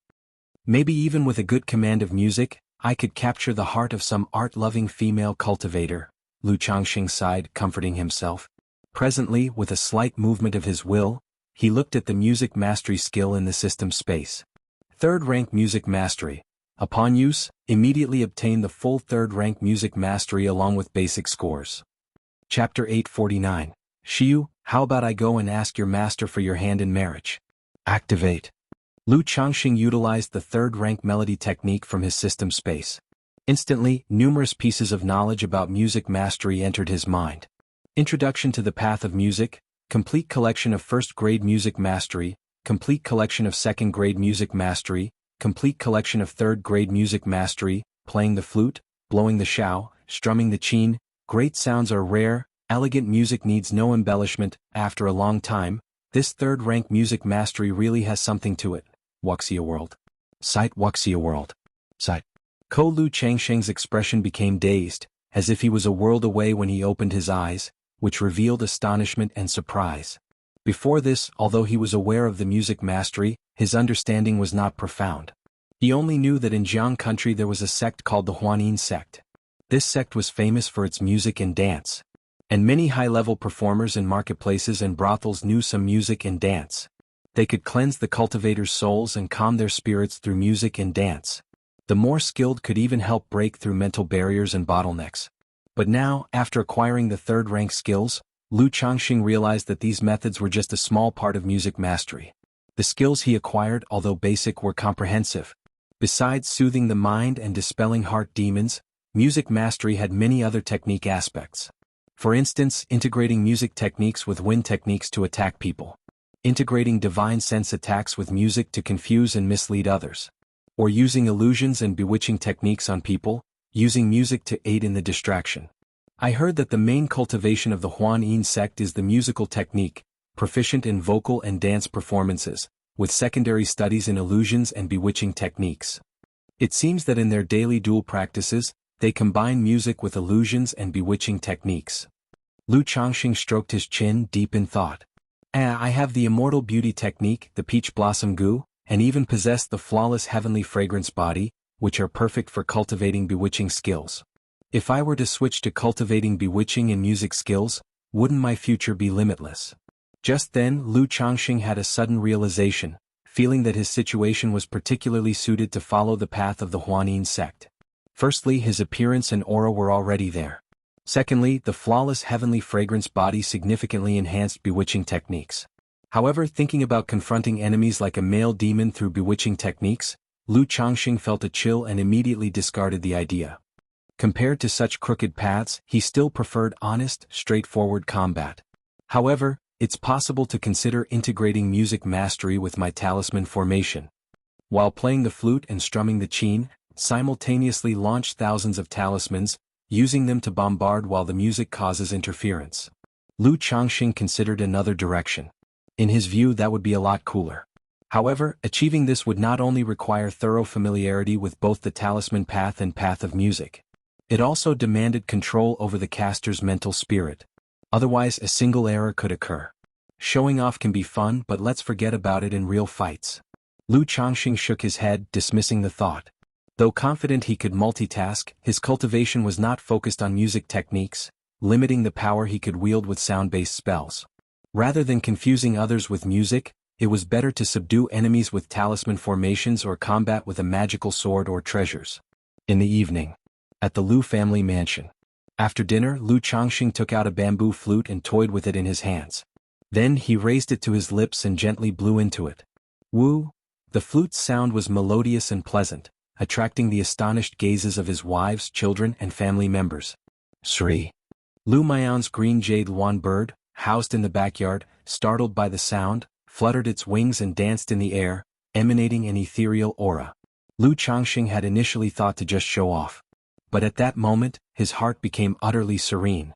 S1: Maybe even with a good command of music, I could capture the heart of some art-loving female cultivator, Lu Changxing sighed, comforting himself. Presently, with a slight movement of his will, he looked at the music mastery skill in the system space. 3rd rank music mastery. Upon use, immediately obtain the full 3rd rank music mastery along with basic scores. Chapter 849. Xiu, how about I go and ask your master for your hand in marriage? Activate. Lu Changxing utilized the 3rd rank melody technique from his system space. Instantly, numerous pieces of knowledge about music mastery entered his mind. Introduction to the Path of Music, complete collection of 1st grade music mastery, complete collection of 2nd grade music mastery, complete collection of 3rd grade music mastery, playing the flute, blowing the xiao, strumming the qin. Great sounds are rare, elegant music needs no embellishment. After a long time, this 3rd rank music mastery really has something to it. Wuxia World. Sight, Wuxia World. Sight. Ko Lu Changxing's expression became dazed, as if he was a world away when he opened his eyes, which revealed astonishment and surprise. Before this, although he was aware of the music mastery, his understanding was not profound. He only knew that in Jiang country there was a sect called the Huanin sect. This sect was famous for its music and dance. And many high-level performers in marketplaces and brothels knew some music and dance. They could cleanse the cultivators' souls and calm their spirits through music and dance. The more skilled could even help break through mental barriers and bottlenecks. But now, after acquiring the 3rd rank skills, Lu Changxing realized that these methods were just a small part of music mastery. The skills he acquired, although basic, were comprehensive. Besides soothing the mind and dispelling heart demons, music mastery had many other technique aspects. For instance, integrating music techniques with wind techniques to attack people. Integrating divine sense attacks with music to confuse and mislead others. Or using illusions and bewitching techniques on people, using music to aid in the distraction. I heard that the main cultivation of the Huanin sect is the musical technique, proficient in vocal and dance performances, with secondary studies in illusions and bewitching techniques. It seems that in their daily dual practices, they combine music with illusions and bewitching techniques. Lu Changxing stroked his chin deep in thought. I have the immortal beauty technique, the peach blossom goo, and even possess the flawless heavenly fragrance body, which are perfect for cultivating bewitching skills. If I were to switch to cultivating bewitching and music skills, wouldn't my future be limitless? Just then, Lu Changxing had a sudden realization, feeling that his situation was particularly suited to follow the path of the Huanin sect. Firstly, his appearance and aura were already there. Secondly, the flawless heavenly fragrance body significantly enhanced bewitching techniques. However, thinking about confronting enemies like a male demon through bewitching techniques, Lu Changxing felt a chill and immediately discarded the idea. Compared to such crooked paths, he still preferred honest, straightforward combat. However, it's possible to consider integrating music mastery with my talisman formation. While playing the flute and strumming the qin, simultaneously launch thousands of talismans, using them to bombard while the music causes interference. Lu Changxing considered another direction. In his view, that would be a lot cooler. However, achieving this would not only require thorough familiarity with both the talisman path and path of music. It also demanded control over the caster's mental spirit. Otherwise, a single error could occur. Showing off can be fun, but let's forget about it in real fights. Lu Changxing shook his head, dismissing the thought. Though confident he could multitask, his cultivation was not focused on music techniques, limiting the power he could wield with sound-based spells. Rather than confusing others with music, it was better to subdue enemies with talisman formations or combat with a magical sword or treasures. In the evening, at the Lu family mansion. After dinner, Lu Changxing took out a bamboo flute and toyed with it in his hands. Then he raised it to his lips and gently blew into it. Woo! The flute's sound was melodious and pleasant, attracting the astonished gazes of his wives, children, and family members. Sri. Lu Miao's green jade luan bird, housed in the backyard, startled by the sound, fluttered its wings and danced in the air, emanating an ethereal aura. Lu Changxing had initially thought to just show off. But at that moment, his heart became utterly serene.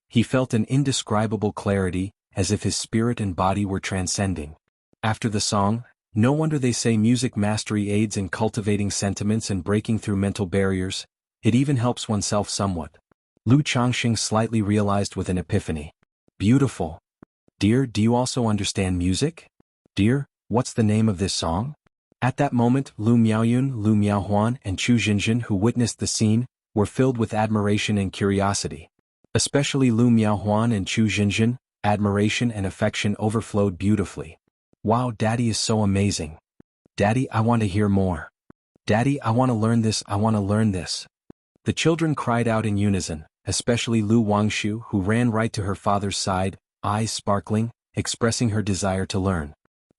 S1: He felt an indescribable clarity, as if his spirit and body were transcending. After the song, no wonder they say music mastery aids in cultivating sentiments and breaking through mental barriers. It even helps oneself somewhat. Lu Changxing slightly realized with an epiphany. Beautiful. Dear, do you also understand music? Dear, what's the name of this song? At that moment, Lu Miaoyun, Lu Miaohuan, and Chu Jinjin, who witnessed the scene, were filled with admiration and curiosity. Especially Lu Miaohuan and Chu Jinjin, admiration and affection overflowed beautifully. Wow, Daddy is so amazing. Daddy, I want to hear more. Daddy, I want to learn this, I want to learn this. The children cried out in unison, especially Lu Wangshu, who ran right to her father's side, eyes sparkling, expressing her desire to learn.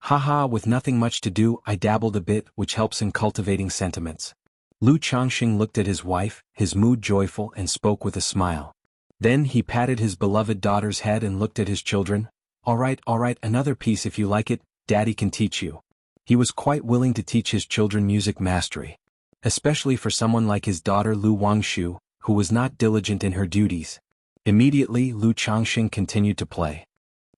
S1: Haha, with nothing much to do, I dabbled a bit, which helps in cultivating sentiments. Lu Changxing looked at his wife, his mood joyful, and spoke with a smile. Then he patted his beloved daughter's head and looked at his children. All right, another piece if you like it, Daddy can teach you. He was quite willing to teach his children music mastery. Especially for someone like his daughter Lu Wangshu, who was not diligent in her duties. Immediately, Lu Changxing continued to play.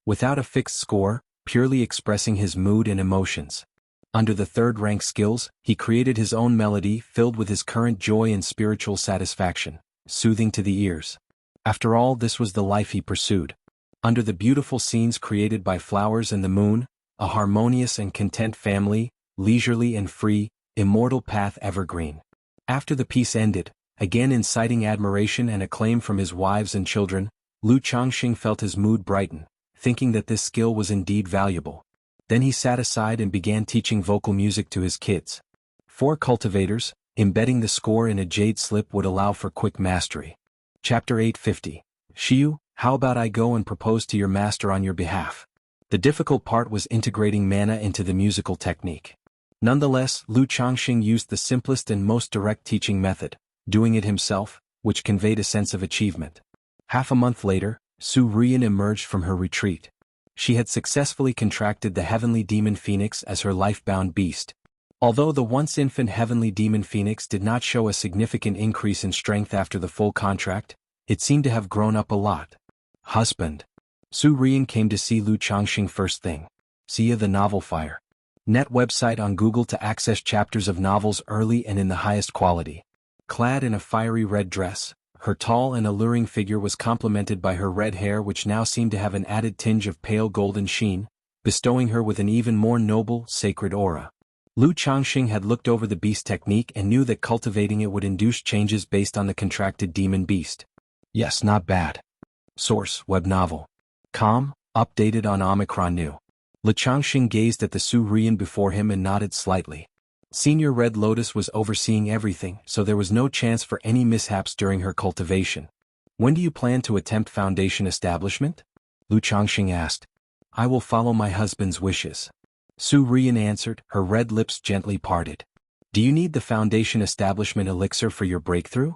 S1: Without a fixed score, purely expressing his mood and emotions. Under the third-rank skills, he created his own melody filled with his current joy and spiritual satisfaction, soothing to the ears. After all, this was the life he pursued. Under the beautiful scenes created by flowers and the moon, a harmonious and content family, leisurely and free, immortal path evergreen. After the piece ended, again inciting admiration and acclaim from his wives and children, Lu Changxing felt his mood brighten, thinking that this skill was indeed valuable. Then he sat aside and began teaching vocal music to his kids. For cultivators, embedding the score in a jade slip would allow for quick mastery. Chapter 850. Shiyu, how about I go and propose to your master on your behalf? The difficult part was integrating mana into the musical technique. Nonetheless, Lu Changxing used the simplest and most direct teaching method, doing it himself, which conveyed a sense of achievement. Half a month later, Su Rian emerged from her retreat. She had successfully contracted the heavenly demon phoenix as her life-bound beast. Although the once-infant heavenly demon phoenix did not show a significant increase in strength after the full contract, it seemed to have grown up a lot. Husband. Su Rian came to see Lu Changxing first thing. See the novel Fire. Net website on Google to access chapters of novels early and in the highest quality. Clad in a fiery red dress, her tall and alluring figure was complemented by her red hair which now seemed to have an added tinge of pale golden sheen, bestowing her with an even more noble, sacred aura. Lu Changxing had looked over the beast technique and knew that cultivating it would induce changes based on the contracted demon beast. Yes, not bad. Source, web novel. Com, updated on Omicron New. Lu Changxing gazed at the Su Rian before him and nodded slightly. Senior Red Lotus was overseeing everything, so there was no chance for any mishaps during her cultivation. When do you plan to attempt foundation establishment? Lu Changxing asked. I will follow my husband's wishes. Su Rian answered, her red lips gently parted. Do you need the foundation establishment elixir for your breakthrough?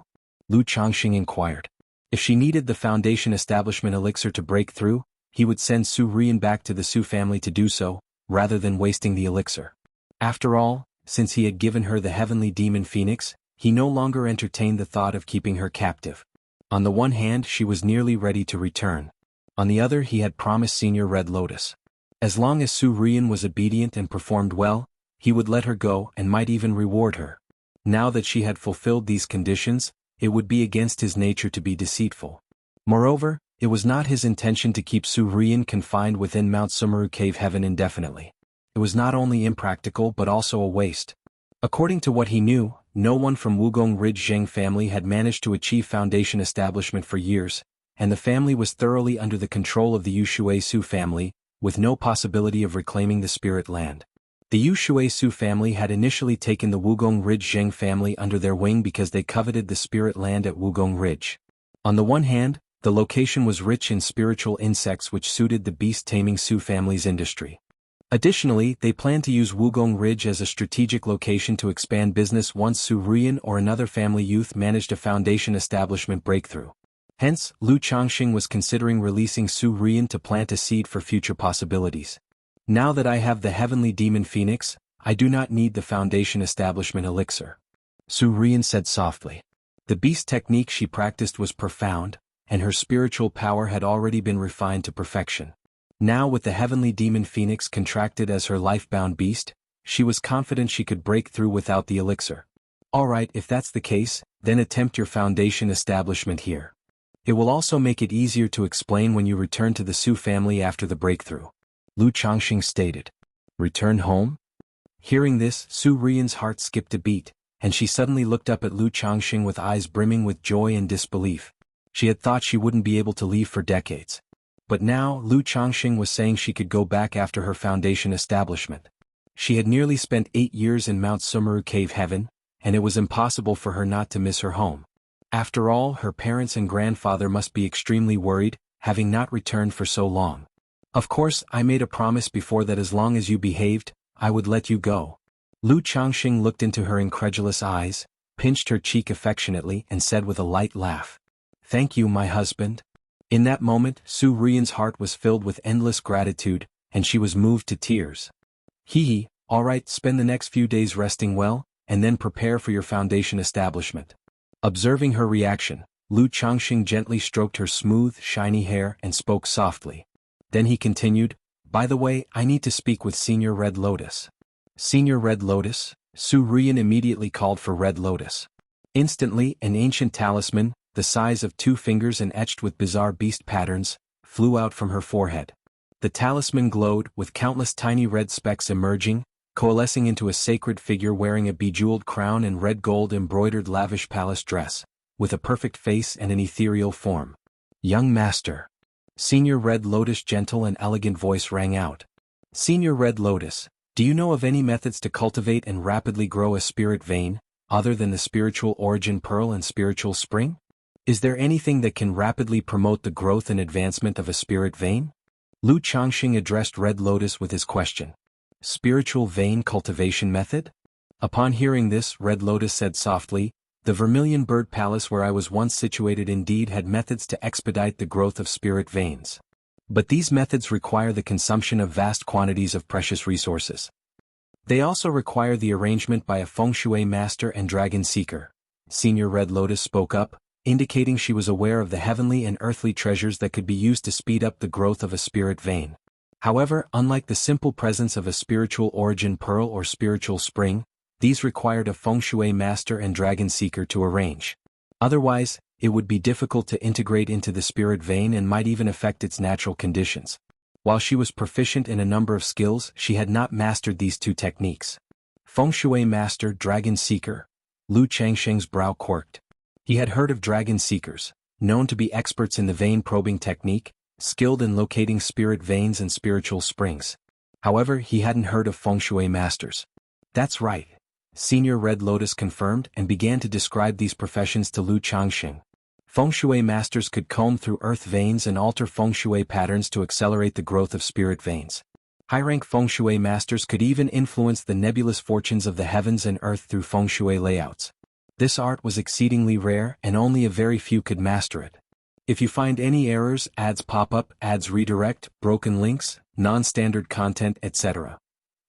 S1: Lu Changxing inquired. If she needed the Foundation establishment elixir to break through, he would send Su Rian back to the Su family to do so, rather than wasting the elixir. After all, since he had given her the heavenly demon phoenix, he no longer entertained the thought of keeping her captive. On the one hand, she was nearly ready to return. On the other, he had promised Senior Red Lotus. As long as Su Rian was obedient and performed well, he would let her go and might even reward her. Now that she had fulfilled these conditions, it would be against his nature to be deceitful. Moreover, it was not his intention to keep Su Rian confined within Mount Sumeru Cave Heaven indefinitely. It was not only impractical but also a waste. According to what he knew, no one from Wugong Ridge Zheng family had managed to achieve Foundation establishment for years, and the family was thoroughly under the control of the Yushui Su family, with no possibility of reclaiming the spirit land. The Yushui Su family had initially taken the Wugong Ridge Zheng family under their wing because they coveted the spirit land at Wugong Ridge. On the one hand, the location was rich in spiritual insects which suited the beast-taming Su family's industry. Additionally, they planned to use Wugong Ridge as a strategic location to expand business once Su Rian or another family youth managed a Foundation establishment breakthrough. Hence, Lu Changxing was considering releasing Su Rian to plant a seed for future possibilities. Now that I have the heavenly demon phoenix, I do not need the Foundation establishment elixir. Su Rian said softly. The beast technique she practiced was profound, and her spiritual power had already been refined to perfection. Now with the heavenly demon phoenix contracted as her life-bound beast, she was confident she could break through without the elixir. Alright, if that's the case, then attempt your Foundation establishment here. It will also make it easier to explain when you return to the Su family after the breakthrough. Lu Changxing stated. Return home? Hearing this, Su Rian's heart skipped a beat, and she suddenly looked up at Lu Changxing with eyes brimming with joy and disbelief. She had thought she wouldn't be able to leave for decades. But now, Lu Changxing was saying she could go back after her Foundation establishment. She had nearly spent 8 years in Mount Sumeru Cave Heaven, and it was impossible for her not to miss her home. After all, her parents and grandfather must be extremely worried, having not returned for so long. Of course, I made a promise before that as long as you behaved, I would let you go. Lu Changxing looked into her incredulous eyes, pinched her cheek affectionately and said with a light laugh. Thank you, my husband. In that moment, Su Rian's heart was filled with endless gratitude, and she was moved to tears. Hee, alright, spend the next few days resting well, and then prepare for your Foundation establishment. Observing her reaction, Lu Changxing gently stroked her smooth, shiny hair and spoke softly. Then he continued, by the way, I need to speak with Senior Red Lotus. Senior Red Lotus? Su Rian immediately called for Red Lotus. Instantly, an ancient talisman, the size of 2 fingers and etched with bizarre beast patterns, flew out from her forehead. The talisman glowed, with countless tiny red specks emerging, coalescing into a sacred figure wearing a bejeweled crown and red gold embroidered lavish palace dress, with a perfect face and an ethereal form. Young Master. Senior Red Lotus' gentle and elegant voice rang out. Senior Red Lotus, do you know of any methods to cultivate and rapidly grow a spirit vein, other than the spiritual origin pearl and spiritual spring? Is there anything that can rapidly promote the growth and advancement of a spirit vein? Lu Changxing addressed Red Lotus with his question. Spiritual vein cultivation method? Upon hearing this, Red Lotus said softly, the Vermilion Bird Palace where I was once situated indeed had methods to expedite the growth of spirit veins. But these methods require the consumption of vast quantities of precious resources. They also require the arrangement by a feng shui master and dragon seeker. Senior Red Lotus spoke up, indicating she was aware of the heavenly and earthly treasures that could be used to speed up the growth of a spirit vein. However, unlike the simple presence of a spiritual origin pearl or spiritual spring, these required a feng shui master and dragon seeker to arrange. Otherwise, it would be difficult to integrate into the spirit vein and might even affect its natural conditions. While she was proficient in a number of skills, she had not mastered these 2 techniques. Feng shui master, dragon seeker. Lu Changxing's brow quirked. He had heard of dragon seekers, known to be experts in the vein probing technique, skilled in locating spirit veins and spiritual springs. However, he hadn't heard of feng shui masters. That's right. Senior Red Lotus confirmed and began to describe these professions to Lu Changxing. Feng shui masters could comb through earth veins and alter feng shui patterns to accelerate the growth of spirit veins. High-rank feng shui masters could even influence the nebulous fortunes of the heavens and earth through feng shui layouts. This art was exceedingly rare and only a very few could master it. If you find any errors, ads pop up, ads redirect, broken links, non-standard content, etc.,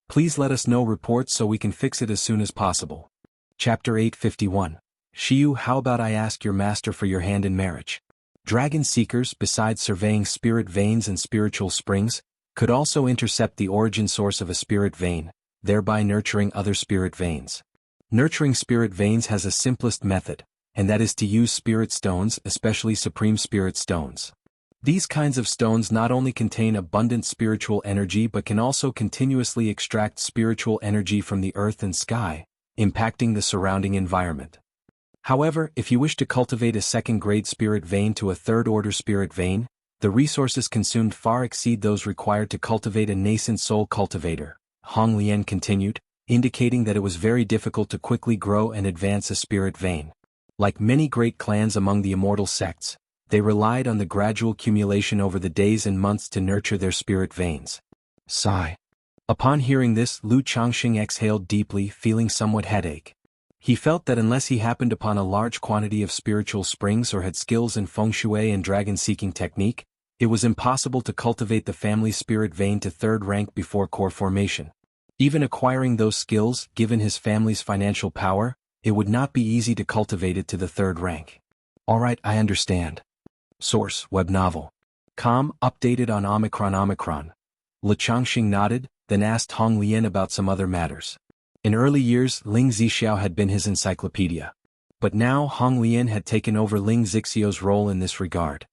S1: please let us know reports so we can fix it as soon as possible. Chapter 851. Shiyu, how about I ask your master for your hand in marriage? Dragon seekers, besides surveying spirit veins and spiritual springs, could also intercept the origin source of a spirit vein, thereby nurturing other spirit veins. Nurturing spirit veins has a simplest method, and that is to use spirit stones, especially supreme spirit stones. These kinds of stones not only contain abundant spiritual energy but can also continuously extract spiritual energy from the earth and sky, impacting the surrounding environment. However, if you wish to cultivate a second-grade spirit vein to a third-order spirit vein, the resources consumed far exceed those required to cultivate a nascent soul cultivator, Hong Lian continued, indicating that it was very difficult to quickly grow and advance a spirit vein. Like many great clans among the immortal sects, they relied on the gradual accumulation over the days and months to nurture their spirit veins. Sigh. Upon hearing this, Lu Changxing exhaled deeply, feeling somewhat headache. He felt that unless he happened upon a large quantity of spiritual springs or had skills in feng shui and dragon-seeking technique, it was impossible to cultivate the family spirit vein to third rank before core formation. Even acquiring those skills, given his family's financial power, it would not be easy to cultivate it to the third rank. Alright, I understand. Source, web novel. Com, updated on Omicron. Lu Changxing nodded, then asked Hong Lian about some other matters. In early years, Ling Zixiao had been his encyclopedia. But now Hong Lian had taken over Ling Zixiao's role in this regard.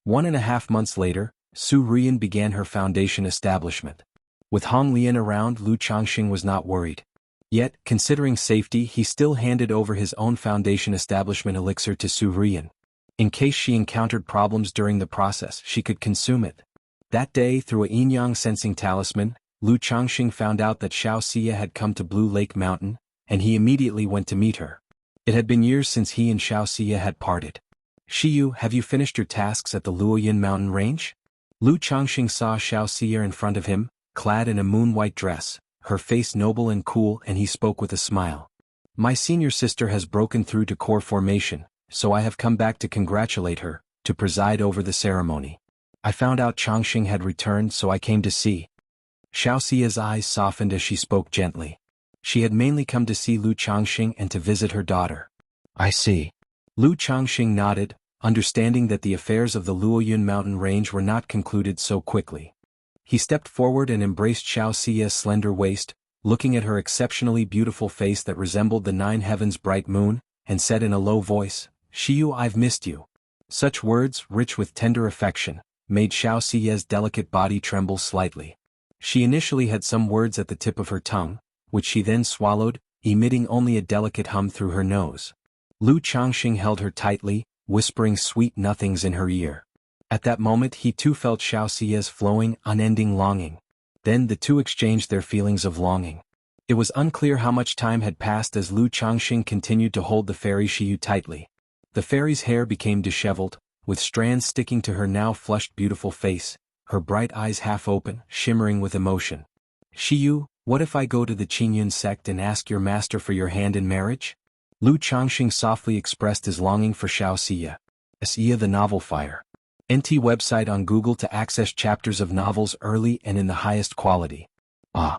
S1: 1.5 months later, Su Ruyan began her foundation establishment. With Hong Lian around, Lu Changxing was not worried. Yet, considering safety, he still handed over his own foundation establishment elixir to Su Ruyan. In case she encountered problems during the process, she could consume it. That day, through a yin-yang sensing talisman, Lu Changxing found out that Xiao Xia had come to Blue Lake Mountain, and he immediately went to meet her. It had been years since he and Xiao Xia had parted. Shiyu, have you finished your tasks at the Luoyin mountain range? Lu Changxing saw Xiao Xia in front of him, clad in a moon-white dress, her face noble and cool, and he spoke with a smile. My senior sister has broken through to core formation, so I have come back to congratulate her, to preside over the ceremony. I found out Changxing had returned, so I came to see. Xiao Xia's eyes softened as she spoke gently. She had mainly come to see Lu Changxing and to visit her daughter. I see. Lu Changxing nodded, understanding that the affairs of the Luoyun mountain range were not concluded so quickly. He stepped forward and embraced Xiao Xia's slender waist, looking at her exceptionally beautiful face that resembled the 9 heavens' bright moon, and said in a low voice, Shiyu, I've missed you. Such words, rich with tender affection, made Xiao Xia's delicate body tremble slightly. She initially had some words at the tip of her tongue, which she then swallowed, emitting only a delicate hum through her nose. Lu Changxing held her tightly, whispering sweet nothings in her ear. At that moment he too felt Xiao Xia's flowing, unending longing. Then the two exchanged their feelings of longing. It was unclear how much time had passed as Lu Changxing continued to hold the fairy Shiyu tightly. The fairy's hair became disheveled, with strands sticking to her now flushed beautiful face, her bright eyes half open, shimmering with emotion. Shiyu, what if I go to the Qingyun sect and ask your master for your hand in marriage? Lu Changxing softly expressed his longing for Xiao Xia. Xia the Novel Fire. NT website on Google to access chapters of novels early and in the highest quality. Ah.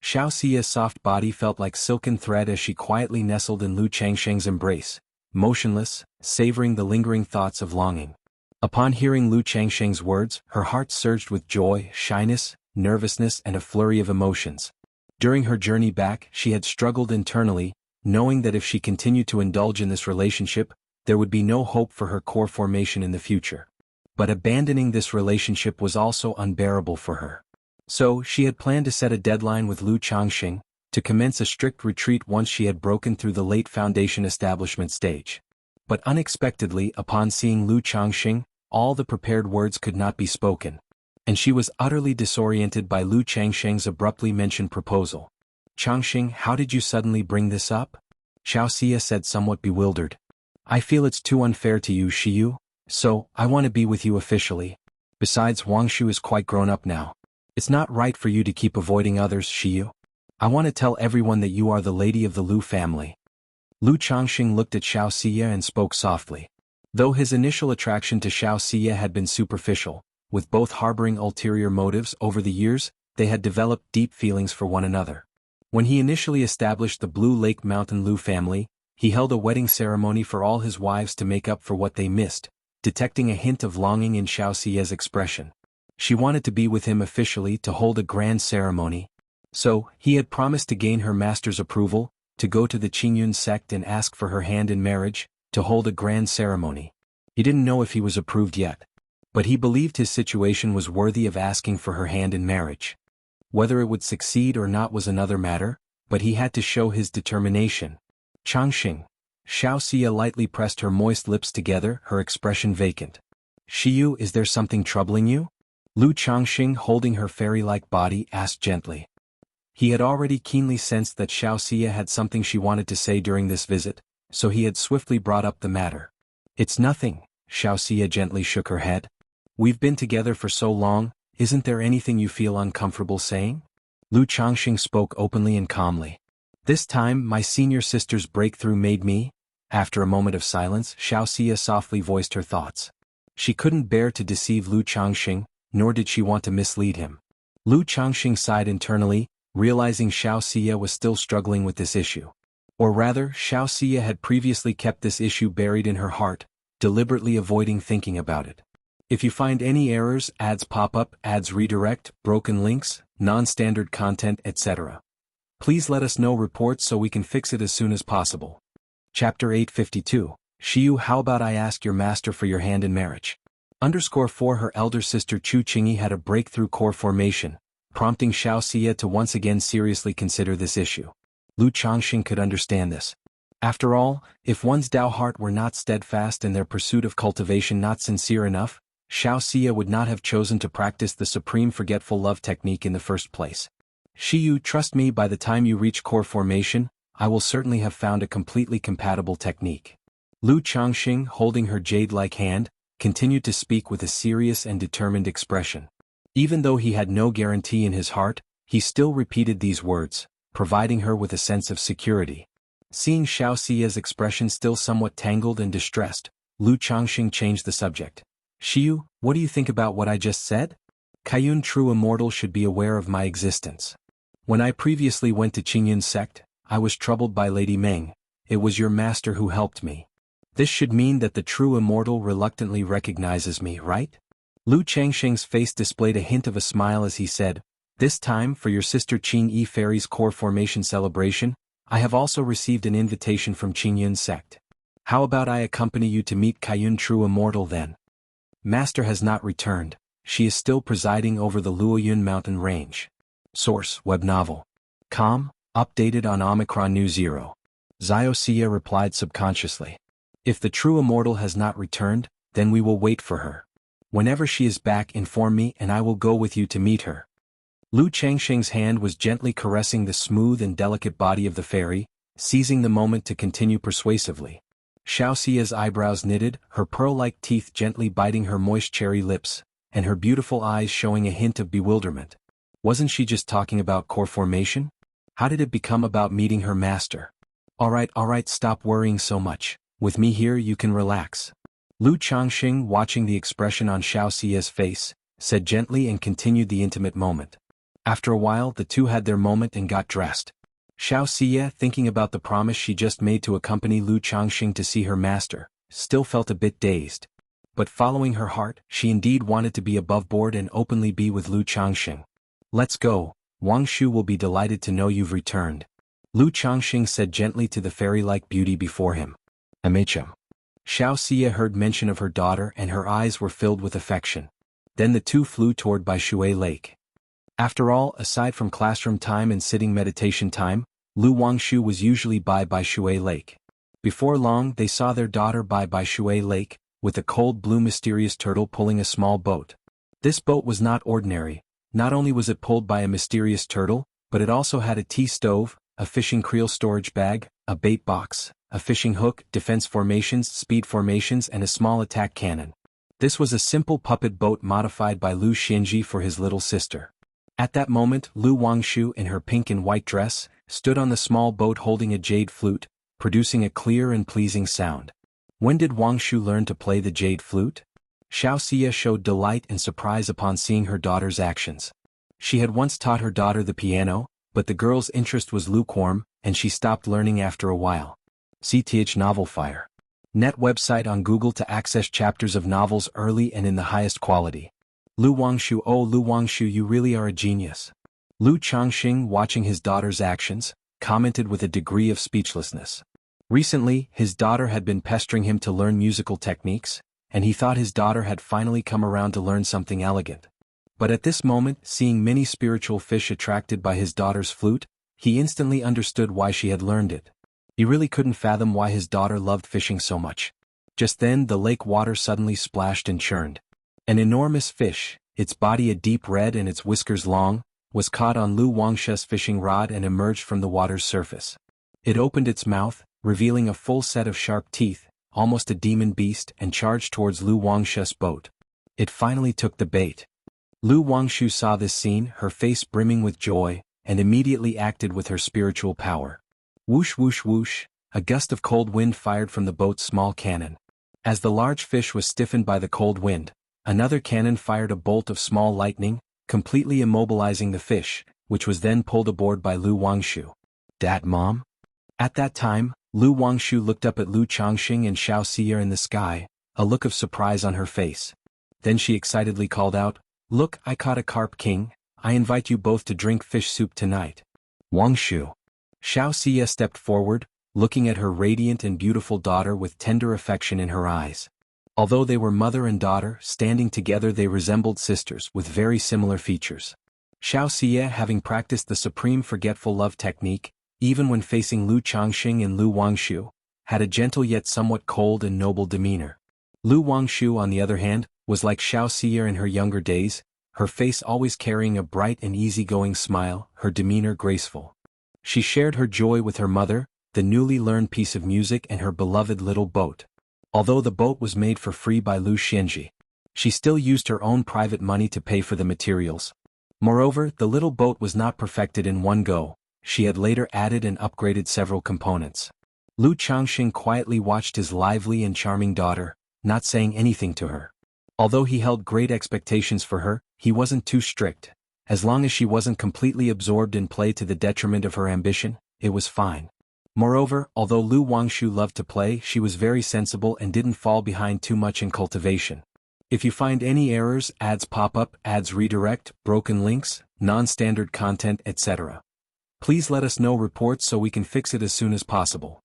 S1: Xiao Xia's soft body felt like silken thread as she quietly nestled in Lu Changxing's embrace, motionless, savoring the lingering thoughts of longing. Upon hearing Lu Changxing's words, her heart surged with joy, shyness, nervousness, and a flurry of emotions. During her journey back, she had struggled internally, knowing that if she continued to indulge in this relationship, there would be no hope for her core formation in the future. But abandoning this relationship was also unbearable for her. So, she had planned to set a deadline with Lu Changxing, to commence a strict retreat once she had broken through the late foundation establishment stage. But unexpectedly, upon seeing Lu Changxing, all the prepared words could not be spoken. And she was utterly disoriented by Lu Changxing's abruptly mentioned proposal. Changxing, how did you suddenly bring this up? Xiao Xia said somewhat bewildered. I feel it's too unfair to you, Shiyu. So, I want to be with you officially. Besides, Wangshu is quite grown up now. It's not right for you to keep avoiding others, Shiyu. I want to tell everyone that you are the lady of the Lu family. Lu Changxing looked at Xiao Xia and spoke softly. Though his initial attraction to Xiao Xia had been superficial, with both harboring ulterior motives over the years, they had developed deep feelings for one another. When he initially established the Blue Lake Mountain Lu family, he held a wedding ceremony for all his wives to make up for what they missed, detecting a hint of longing in Xiao Xia's expression. She wanted to be with him officially to hold a grand ceremony. So, he had promised to gain her master's approval, to go to the Qingyun sect and ask for her hand in marriage, to hold a grand ceremony. He didn't know if he was approved yet. But he believed his situation was worthy of asking for her hand in marriage. Whether it would succeed or not was another matter, but he had to show his determination. Changxing. Xiao Xia lightly pressed her moist lips together, her expression vacant. Shiyu, is there something troubling you? Lu Changxing, holding her fairy-like body, asked gently. He had already keenly sensed that Xiao Xia had something she wanted to say during this visit, so he had swiftly brought up the matter. It's nothing, Xiao Xia gently shook her head. We've been together for so long, isn't there anything you feel uncomfortable saying? Lu Changxing spoke openly and calmly. This time my senior sister's breakthrough made me. After a moment of silence, Xiao Xia softly voiced her thoughts. She couldn't bear to deceive Lu Changxing, nor did she want to mislead him. Lu Changxing sighed internally, realizing Xiao Xia was still struggling with this issue. Or rather, Xiao Xia had previously kept this issue buried in her heart, deliberately avoiding thinking about it. If you find any errors, ads pop up, ads redirect, broken links, non-standard content, etc. Please let us know reports so we can fix it as soon as possible. Chapter 852. Shiyu, how about I ask your master for your hand in marriage? _4 Her elder sister Chu Qingyi had a breakthrough core formation, prompting Xiao Xia to once again seriously consider this issue. Lu Changxing could understand this. After all, if one's Dao heart were not steadfast and their pursuit of cultivation not sincere enough, Xiao Xia would not have chosen to practice the supreme forgetful love technique in the first place. Shiyu, trust me, by the time you reach core formation, I will certainly have found a completely compatible technique. Lu Changxing, holding her jade-like hand, continued to speak with a serious and determined expression. Even though he had no guarantee in his heart, he still repeated these words, providing her with a sense of security. Seeing Xiao Xia's expression still somewhat tangled and distressed, Lu Changxing changed the subject. Shiyu, what do you think about what I just said? Kaiyun True Immortal should be aware of my existence. When I previously went to Qingyun sect, I was troubled by Lady Meng. It was your master who helped me. This should mean that the True Immortal reluctantly recognizes me, right? Lu Changxing's face displayed a hint of a smile as he said, this time, for your sister Qing Yi Fairy's core formation celebration, I have also received an invitation from Qingyun sect. How about I accompany you to meet Kaiyun True Immortal then? Master has not returned. She is still presiding over the Luoyun mountain range. Source, web novel. Com, updated on Omicron New 0. Xiao Xia replied subconsciously. If the True Immortal has not returned, then we will wait for her. Whenever she is back, inform me and I will go with you to meet her. Lu Changxing's hand was gently caressing the smooth and delicate body of the fairy, seizing the moment to continue persuasively. Xiao Xia's eyebrows knitted, her pearl-like teeth gently biting her moist cherry lips, and her beautiful eyes showing a hint of bewilderment. Wasn't she just talking about core formation? How did it become about meeting her master? Alright, stop worrying so much. With me here you can relax. Lu Changxing, watching the expression on Xiao Xia's face, said gently and continued the intimate moment. After a while the two had their moment and got dressed. Xiao Xia, thinking about the promise she just made to accompany Lu Changxing to see her master, still felt a bit dazed. But following her heart, she indeed wanted to be above board and openly be with Lu Changxing. Let's go, Wang Shu will be delighted to know you've returned. Lu Changxing said gently to the fairy-like beauty before him. MHM. Xiao Xia heard mention of her daughter and her eyes were filled with affection. Then the two flew toward Baishui Lake. After all, aside from classroom time and sitting meditation time, Lu Wangshu was usually by Baishui Lake. Before long they saw their daughter by Baishui Lake, with a cold blue mysterious turtle pulling a small boat. This boat was not ordinary. Not only was it pulled by a mysterious turtle, but it also had a tea stove, a fishing creel storage bag, a bait box, a fishing hook, defense formations, speed formations and a small attack cannon. This was a simple puppet boat modified by Lu Xinji for his little sister. At that moment, Lu Wangshu, in her pink and white dress, stood on the small boat holding a jade flute, producing a clear and pleasing sound. When did Wang Shu learn to play the jade flute? Xiao Xie showed delight and surprise upon seeing her daughter's actions. She had once taught her daughter the piano, but the girl's interest was lukewarm, and she stopped learning after a while. CTH Novel Fire. Net website on Google to access chapters of novels early and in the highest quality. Lu Wangshu, oh Lu Wangshu, you really are a genius. Lu Changxing, watching his daughter's actions, commented with a degree of speechlessness. Recently, his daughter had been pestering him to learn musical techniques, and he thought his daughter had finally come around to learn something elegant. But at this moment, seeing many spiritual fish attracted by his daughter's flute, he instantly understood why she had learned it. He really couldn't fathom why his daughter loved fishing so much. Just then the lake water suddenly splashed and churned. An enormous fish, its body a deep red and its whiskers long, was caught on Lu Wangshu's fishing rod and emerged from the water's surface. It opened its mouth, revealing a full set of sharp teeth, almost a demon beast, and charged towards Lu Wangshu's boat. It finally took the bait. Lu Wangshu saw this scene, her face brimming with joy, and immediately acted with her spiritual power. Whoosh whoosh whoosh, a gust of cold wind fired from the boat's small cannon. As the large fish was stiffened by the cold wind, another cannon fired a bolt of small lightning, completely immobilizing the fish, which was then pulled aboard by Lu Wangshu. "Dat Mom?" At that time, Lu Wangshu looked up at Lu Changxing and Xiao Xie in the sky, a look of surprise on her face. Then she excitedly called out, "Look, I caught a carp king. I invite you both to drink fish soup tonight." Wangshu. Xiao Xie stepped forward, looking at her radiant and beautiful daughter with tender affection in her eyes. Although they were mother and daughter, standing together they resembled sisters with very similar features. Xiao Xie, having practiced the supreme forgetful love technique, even when facing Lu Changxing and Lu Wangshu, had a gentle yet somewhat cold and noble demeanor. Lu Wangshu, on the other hand, was like Xiao Xie in her younger days, her face always carrying a bright and easygoing smile, her demeanor graceful. She shared her joy with her mother, the newly learned piece of music, and her beloved little boat. Although the boat was made for free by Lu Xianji, she still used her own private money to pay for the materials. Moreover, the little boat was not perfected in one go, she had later added and upgraded several components. Lu Changxing quietly watched his lively and charming daughter, not saying anything to her. Although he held great expectations for her, he wasn't too strict. As long as she wasn't completely absorbed in play to the detriment of her ambition, it was fine. Moreover, although Lu Wangshu loved to play, she was very sensible and didn't fall behind too much in cultivation. If you find any errors, ads pop up, ads redirect, broken links, non-standard content, etc., please let us know reports so we can fix it as soon as possible.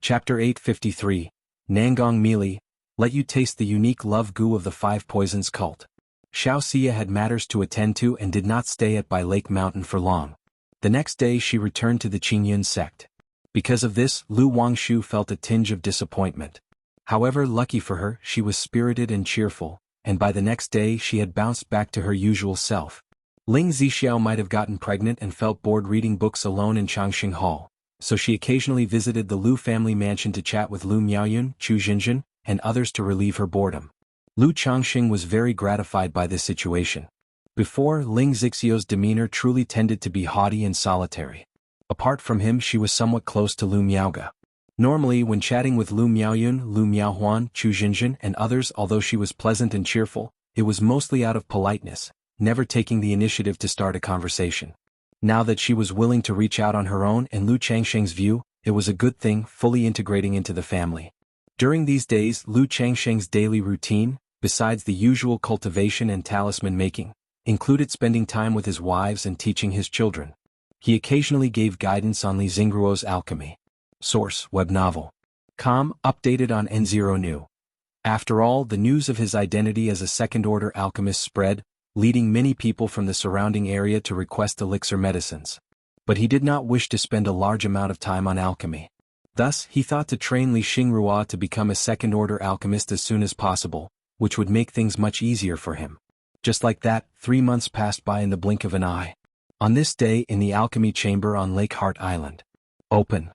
S1: Chapter 853, Nangong Mealy, let you taste the unique love goo of the Five Poisons cult. Xiao Xie had matters to attend to and did not stay at Bai Lake Mountain for long. The next day she returned to the Qingyun sect. Because of this, Lu Wangshu felt a tinge of disappointment. However, lucky for her, she was spirited and cheerful, and by the next day she had bounced back to her usual self. Ling Zixiao might have gotten pregnant and felt bored reading books alone in Changxing Hall, so she occasionally visited the Lu family mansion to chat with Lu Miaoyun, Chu Jinjin, and others to relieve her boredom. Lu Changxing was very gratified by this situation. Before, Ling Zixiao's demeanor truly tended to be haughty and solitary. Apart from him, she was somewhat close to Lu Miaoga. Normally, when chatting with Lu Miaoyun, Lu Miaohuan, Chu Jinjin, and others, although she was pleasant and cheerful, it was mostly out of politeness, never taking the initiative to start a conversation. Now that she was willing to reach out on her own, in Lu Changxing's view, it was a good thing, fully integrating into the family. During these days, Lu Changxing's daily routine, besides the usual cultivation and talisman making, included spending time with his wives and teaching his children. He occasionally gave guidance on Li Xingruo's alchemy. Source: web novel. Com, updated on N0 New. After all, the news of his identity as a second-order alchemist spread, leading many people from the surrounding area to request elixir medicines. But he did not wish to spend a large amount of time on alchemy. Thus, he thought to train Li Xingrua to become a second-order alchemist as soon as possible, which would make things much easier for him. Just like that, 3 months passed by in the blink of an eye. On this day, in the alchemy chamber on Lake Heart Island. Open.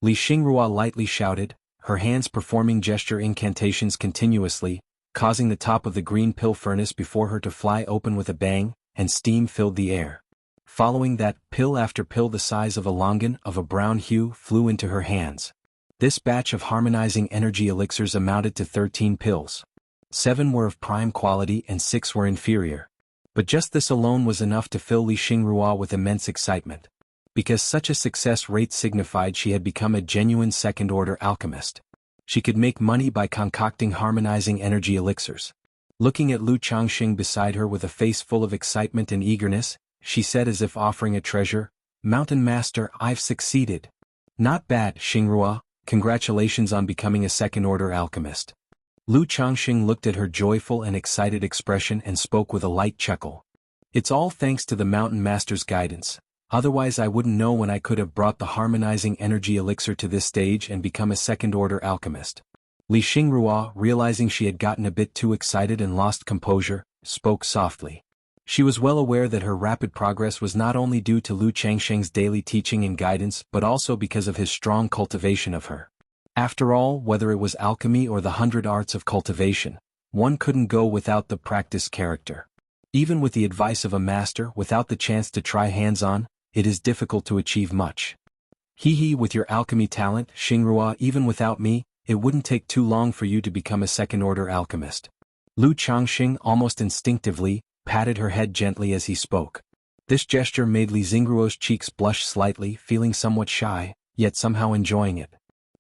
S1: Li Xingrua lightly shouted, her hands performing gesture incantations continuously, causing the top of the green pill furnace before her to fly open with a bang, and steam filled the air. Following that, pill after pill the size of a longan of a brown hue flew into her hands. This batch of harmonizing energy elixirs amounted to 13 pills. 7 were of prime quality and 6 were inferior. But just this alone was enough to fill Li Xingrua with immense excitement. Because such a success rate signified she had become a genuine second-order alchemist. She could make money by concocting harmonizing energy elixirs. Looking at Lu Changxing beside her with a face full of excitement and eagerness, she said as if offering a treasure, "Mountain Master, I've succeeded." "Not bad, Xingrua, congratulations on becoming a second-order alchemist." Lu Changxing looked at her joyful and excited expression and spoke with a light chuckle. "It's all thanks to the Mountain Master's guidance. Otherwise I wouldn't know when I could have brought the harmonizing energy elixir to this stage and become a second-order alchemist." Li Xingrua, realizing she had gotten a bit too excited and lost composure, spoke softly. She was well aware that her rapid progress was not only due to Lu Changxing's daily teaching and guidance but also because of his strong cultivation of her. After all, whether it was alchemy or the 100 arts of cultivation, one couldn't go without the practiced character. Even with the advice of a master, without the chance to try hands-on, it is difficult to achieve much. With your alchemy talent, Xingrua, even without me, it wouldn't take too long for you to become a second-order alchemist. Lu Changxing, almost instinctively, patted her head gently as he spoke. This gesture made Li Xingruo's cheeks blush slightly, feeling somewhat shy, yet somehow enjoying it.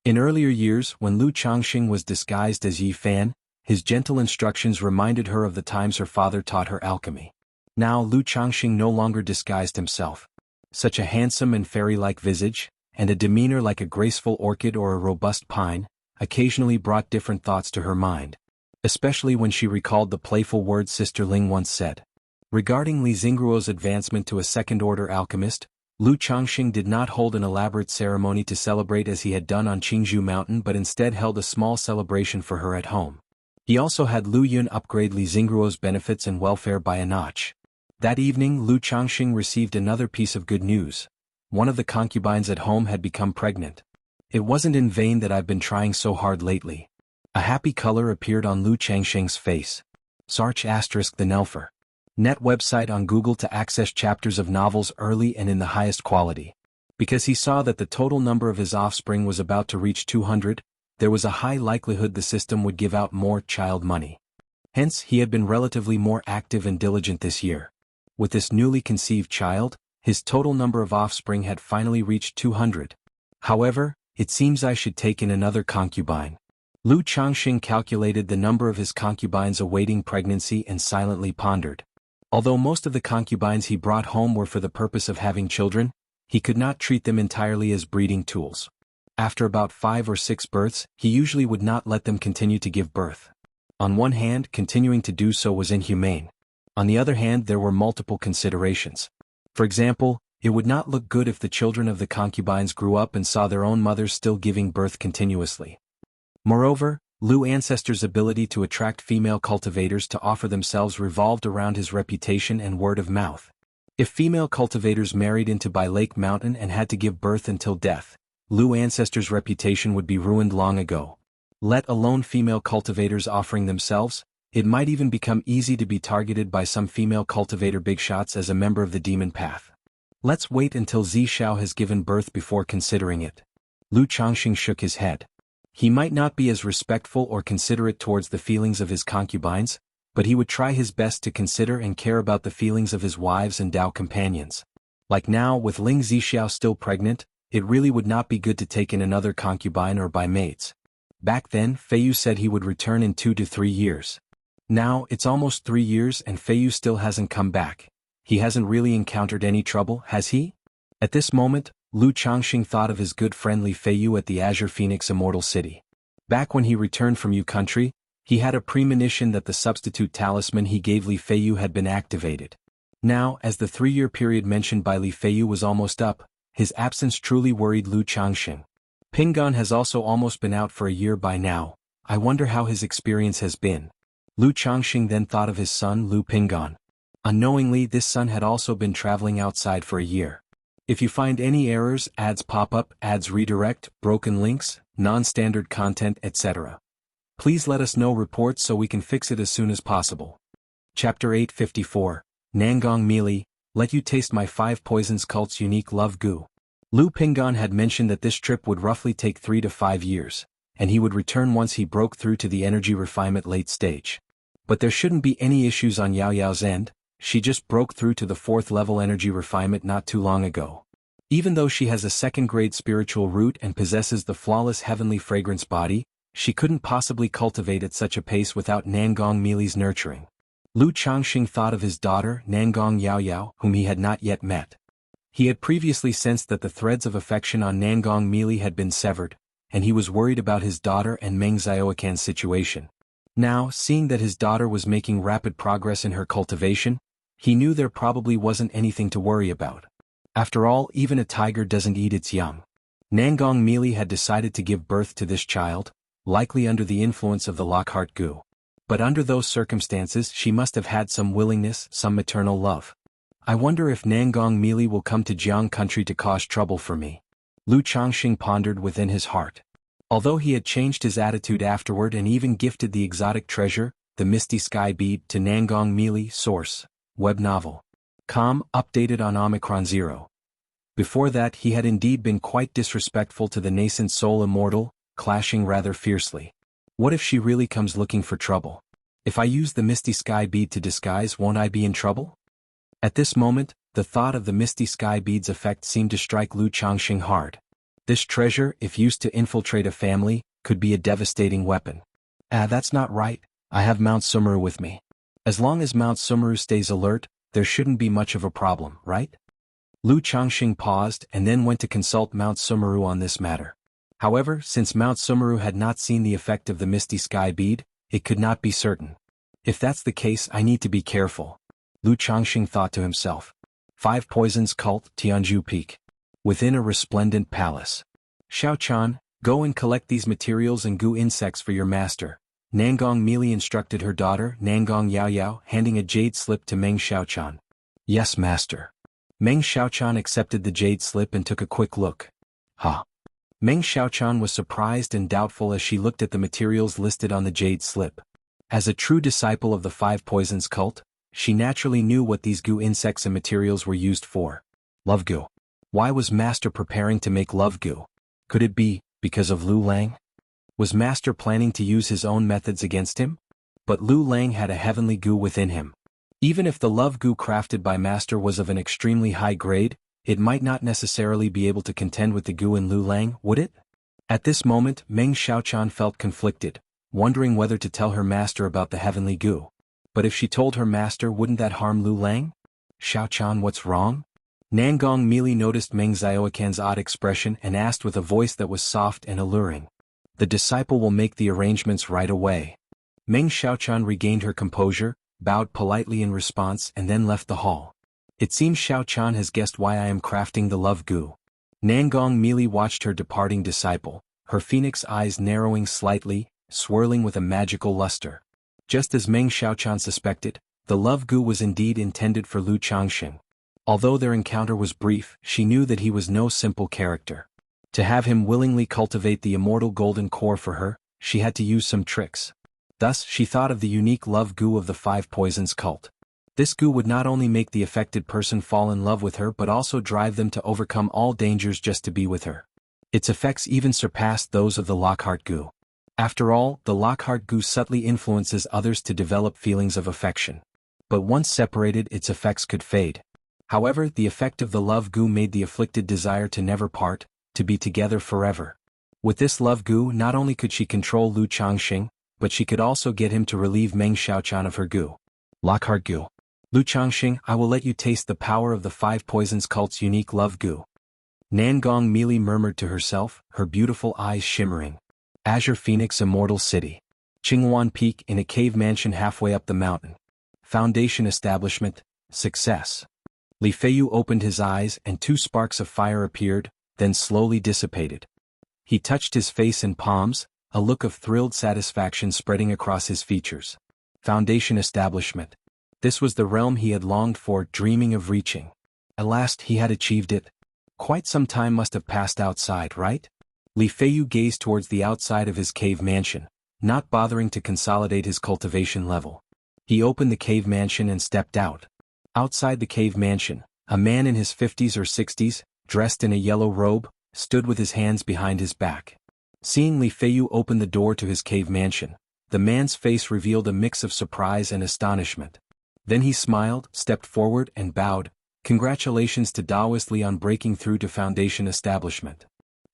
S1: In earlier years, when Lu Changxing was disguised as Yi Fan, his gentle instructions reminded her of the times her father taught her alchemy. Now Lu Changxing no longer disguised himself. Such a handsome and fairy-like visage, and a demeanor like a graceful orchid or a robust pine, occasionally brought different thoughts to her mind. Especially when she recalled the playful words Sister Ling once said. Regarding Li Xingruo's advancement to a second-order alchemist, Lu Changxing did not hold an elaborate ceremony to celebrate as he had done on Qingzhou Mountain but instead held a small celebration for her at home. He also had Lu Yun upgrade Li Xingruo's benefits and welfare by a notch. That evening Lu Changxing received another piece of good news. One of the concubines at home had become pregnant. "It wasn't in vain that I've been trying so hard lately." A happy color appeared on Lu Changxing's face. Sarch * the Nelfer. Net website on Google to access chapters of novels early and in the highest quality. Because he saw that the total number of his offspring was about to reach 200, there was a high likelihood the system would give out more child money. Hence, he had been relatively more active and diligent this year. With this newly conceived child, his total number of offspring had finally reached 200. However, it seems I should take in another concubine. Lu Changxing calculated the number of his concubines awaiting pregnancy and silently pondered. Although most of the concubines he brought home were for the purpose of having children, he could not treat them entirely as breeding tools. After about 5 or 6 births, he usually would not let them continue to give birth. On one hand, continuing to do so was inhumane. On the other hand, there were multiple considerations. For example, it would not look good if the children of the concubines grew up and saw their own mothers still giving birth continuously. Moreover, Lu Ancestor's ability to attract female cultivators to offer themselves revolved around his reputation and word of mouth. If female cultivators married into by Lake Mountain and had to give birth until death, Lu Ancestor's reputation would be ruined long ago. Let alone female cultivators offering themselves, it might even become easy to be targeted by some female cultivator bigshots as a member of the demon path. Let's wait until Zishao has given birth before considering it. Lu Changxing shook his head. He might not be as respectful or considerate towards the feelings of his concubines, but he would try his best to consider and care about the feelings of his wives and Dao companions. Like now, with Ling Zhixiao still pregnant, it really would not be good to take in another concubine or buy maids. Back then, Feiyu said he would return in 2 to 3 years. Now, it's almost 3 years and Feiyu still hasn't come back. He hasn't really encountered any trouble, has he? At this moment, Lu Changxing thought of his good friend Li Feiyu at the Azure Phoenix Immortal City. Back when he returned from Yu Country, he had a premonition that the substitute talisman he gave Li Feiyu had been activated. Now, as the 3-year period mentioned by Li Feiyu was almost up, his absence truly worried Lu Changxing. Pingon has also almost been out for a year by now. I wonder how his experience has been. Lu Changxing then thought of his son Lu Pingon. Unknowingly, this son had also been traveling outside for a year. If you find any errors, ads pop up, ads redirect, broken links, non-standard content, etc., please let us know reports so we can fix it as soon as possible. Chapter 854, Nangong Mealy, Let You Taste My 5 Poisons Cult's Unique Love Goo. Lu Pingan had mentioned that this trip would roughly take 3 to 5 years, and he would return once he broke through to the energy refinement late stage. But there shouldn't be any issues on Yao Yao's end. She just broke through to the 4th level energy refinement not too long ago. Even though she has a 2nd grade spiritual root and possesses the flawless heavenly fragrance body, she couldn't possibly cultivate at such a pace without Nangong Mili's nurturing. Lu Changxing thought of his daughter, Nangong Yao Yao, whom he had not yet met. He had previously sensed that the threads of affection on Nangong Mili had been severed, and he was worried about his daughter and Meng Xiaoquan's situation. Now, seeing that his daughter was making rapid progress in her cultivation, he knew there probably wasn't anything to worry about. After all, even a tiger doesn't eat its young. Nangong Mili had decided to give birth to this child, likely under the influence of the Lockhart Gu. But under those circumstances she must have had some willingness, some maternal love. I wonder if Nangong Mili will come to Jiang country to cause trouble for me. Lu Changxing pondered within his heart. Although he had changed his attitude afterward and even gifted the exotic treasure, the Misty Sky Bead, to Nangong Mili. Source: web novel. Com, updated on Omicron 0. Before that he had indeed been quite disrespectful to the nascent soul immortal, clashing rather fiercely. What if she really comes looking for trouble? If I use the Misty Sky Bead to disguise, won't I be in trouble? At this moment, the thought of the Misty Sky Bead's effect seemed to strike Lu Changxing hard. This treasure, if used to infiltrate a family, could be a devastating weapon. That's not right. I have Mount Sumeru with me. As long as Mount Sumeru stays alert, there shouldn't be much of a problem, right? Lu Changxing paused and then went to consult Mount Sumeru on this matter. However, since Mount Sumeru had not seen the effect of the Misty Sky Bead, it could not be certain. If that's the case, I need to be careful. Lu Changxing thought to himself. 5 Poisons Cult, Tianju Peak. Within a resplendent palace. Xiaochan, go and collect these materials and goo insects for your master. Nangong Mili instructed her daughter, Nangong Yao Yao, handing a jade slip to Meng Xiaochan. Yes, master. Meng Xiaochan accepted the jade slip and took a quick look. Huh. Meng Xiaochan was surprised and doubtful as she looked at the materials listed on the jade slip. As a true disciple of the 5 Poisons cult, she naturally knew what these goo insects and materials were used for. Love goo. Why was Master preparing to make love goo? Could it be because of Lu Lang? Was Master planning to use his own methods against him? But Lu Lang had a heavenly goo within him. Even if the love goo crafted by Master was of an extremely high grade, it might not necessarily be able to contend with the goo in Lu Lang, would it? At this moment, Meng Xiaochan felt conflicted, wondering whether to tell her master about the heavenly goo. But if she told her master, wouldn't that harm Lu Lang? Xiaochan, what's wrong? Nangong Mili noticed Meng Xiaoquan's odd expression and asked with a voice that was soft and alluring. The disciple will make the arrangements right away. Meng Xiaochan regained her composure, bowed politely in response and then left the hall. It seems Xiaochan has guessed why I am crafting the love goo. Nangong Mili watched her departing disciple, her phoenix eyes narrowing slightly, swirling with a magical luster. Just as Meng Xiaochan suspected, the love goo was indeed intended for Lu Changxing. Although their encounter was brief, she knew that he was no simple character. To have him willingly cultivate the immortal golden core for her, she had to use some tricks. Thus, she thought of the unique love goo of the 5 Poisons cult. This goo would not only make the affected person fall in love with her but also drive them to overcome all dangers just to be with her. Its effects even surpassed those of the Lockhart goo. After all, the Lockhart goo subtly influences others to develop feelings of affection. But once separated, its effects could fade. However, the effect of the love goo made the afflicted desire to never part, to be together forever. With this love goo, not only could she control Lu Changxing, but she could also get him to relieve Meng Xiaochan of her goo. Lockhart goo. Lu Changxing, I will let you taste the power of the 5 Poisons cult's unique love goo. Nangong Mili murmured to herself, her beautiful eyes shimmering. Azure Phoenix Immortal City. Qinghuan Peak in a cave mansion halfway up the mountain. Foundation establishment, success. Li Feiyu opened his eyes and 2 sparks of fire appeared, then slowly dissipated. He touched his face and palms, a look of thrilled satisfaction spreading across his features. Foundation establishment. This was the realm he had longed for, dreaming of reaching. At last he had achieved it. Quite some time must have passed outside, right? Li Feiyu gazed towards the outside of his cave mansion, not bothering to consolidate his cultivation level. He opened the cave mansion and stepped out. Outside the cave mansion, a man in his 50s or 60s, dressed in a yellow robe, stood with his hands behind his back. Seeing Li Feiyu open the door to his cave mansion, the man's face revealed a mix of surprise and astonishment. Then he smiled, stepped forward and bowed. Congratulations to Daoist Li on breaking through to Foundation Establishment.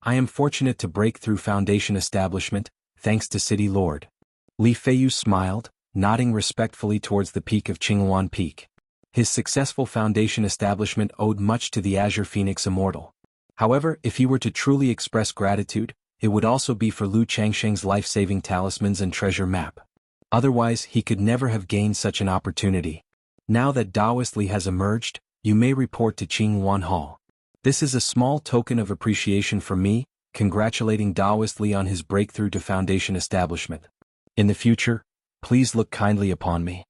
S1: I am fortunate to break through Foundation Establishment, thanks to City Lord. Li Feiyu smiled, nodding respectfully towards the peak of Qinghuan Peak. His successful Foundation establishment owed much to the Azure Phoenix Immortal. However, if he were to truly express gratitude, it would also be for Lu Changsheng's life-saving talismans and treasure map. Otherwise, he could never have gained such an opportunity. Now that Daoist Li has emerged, you may report to Qinghuan Hall. This is a small token of appreciation from me, congratulating Daoist Li on his breakthrough to Foundation establishment. In the future, please look kindly upon me.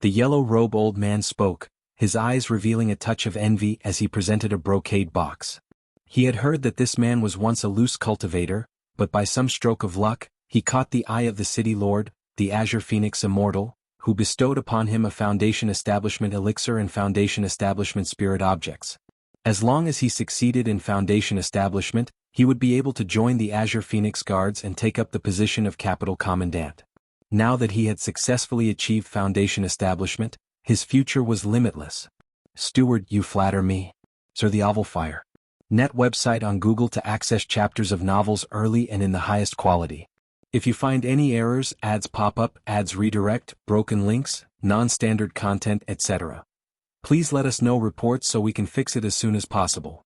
S1: The yellow-robe old man spoke, his eyes revealing a touch of envy as he presented a brocade box. He had heard that this man was once a loose cultivator, but by some stroke of luck, he caught the eye of the City Lord, the Azure Phoenix Immortal, who bestowed upon him a Foundation Establishment elixir and Foundation Establishment spirit objects. As long as he succeeded in Foundation Establishment, he would be able to join the Azure Phoenix Guards and take up the position of Capital Commandant. Now that he had successfully achieved Foundation Establishment, his future was limitless. Steward, you flatter me. Sir the Ovalfire. Net website on Google to access chapters of novels early and in the highest quality. If you find any errors, ads pop up, ads redirect, broken links, non-standard content, etc., please let us know reports so we can fix it as soon as possible.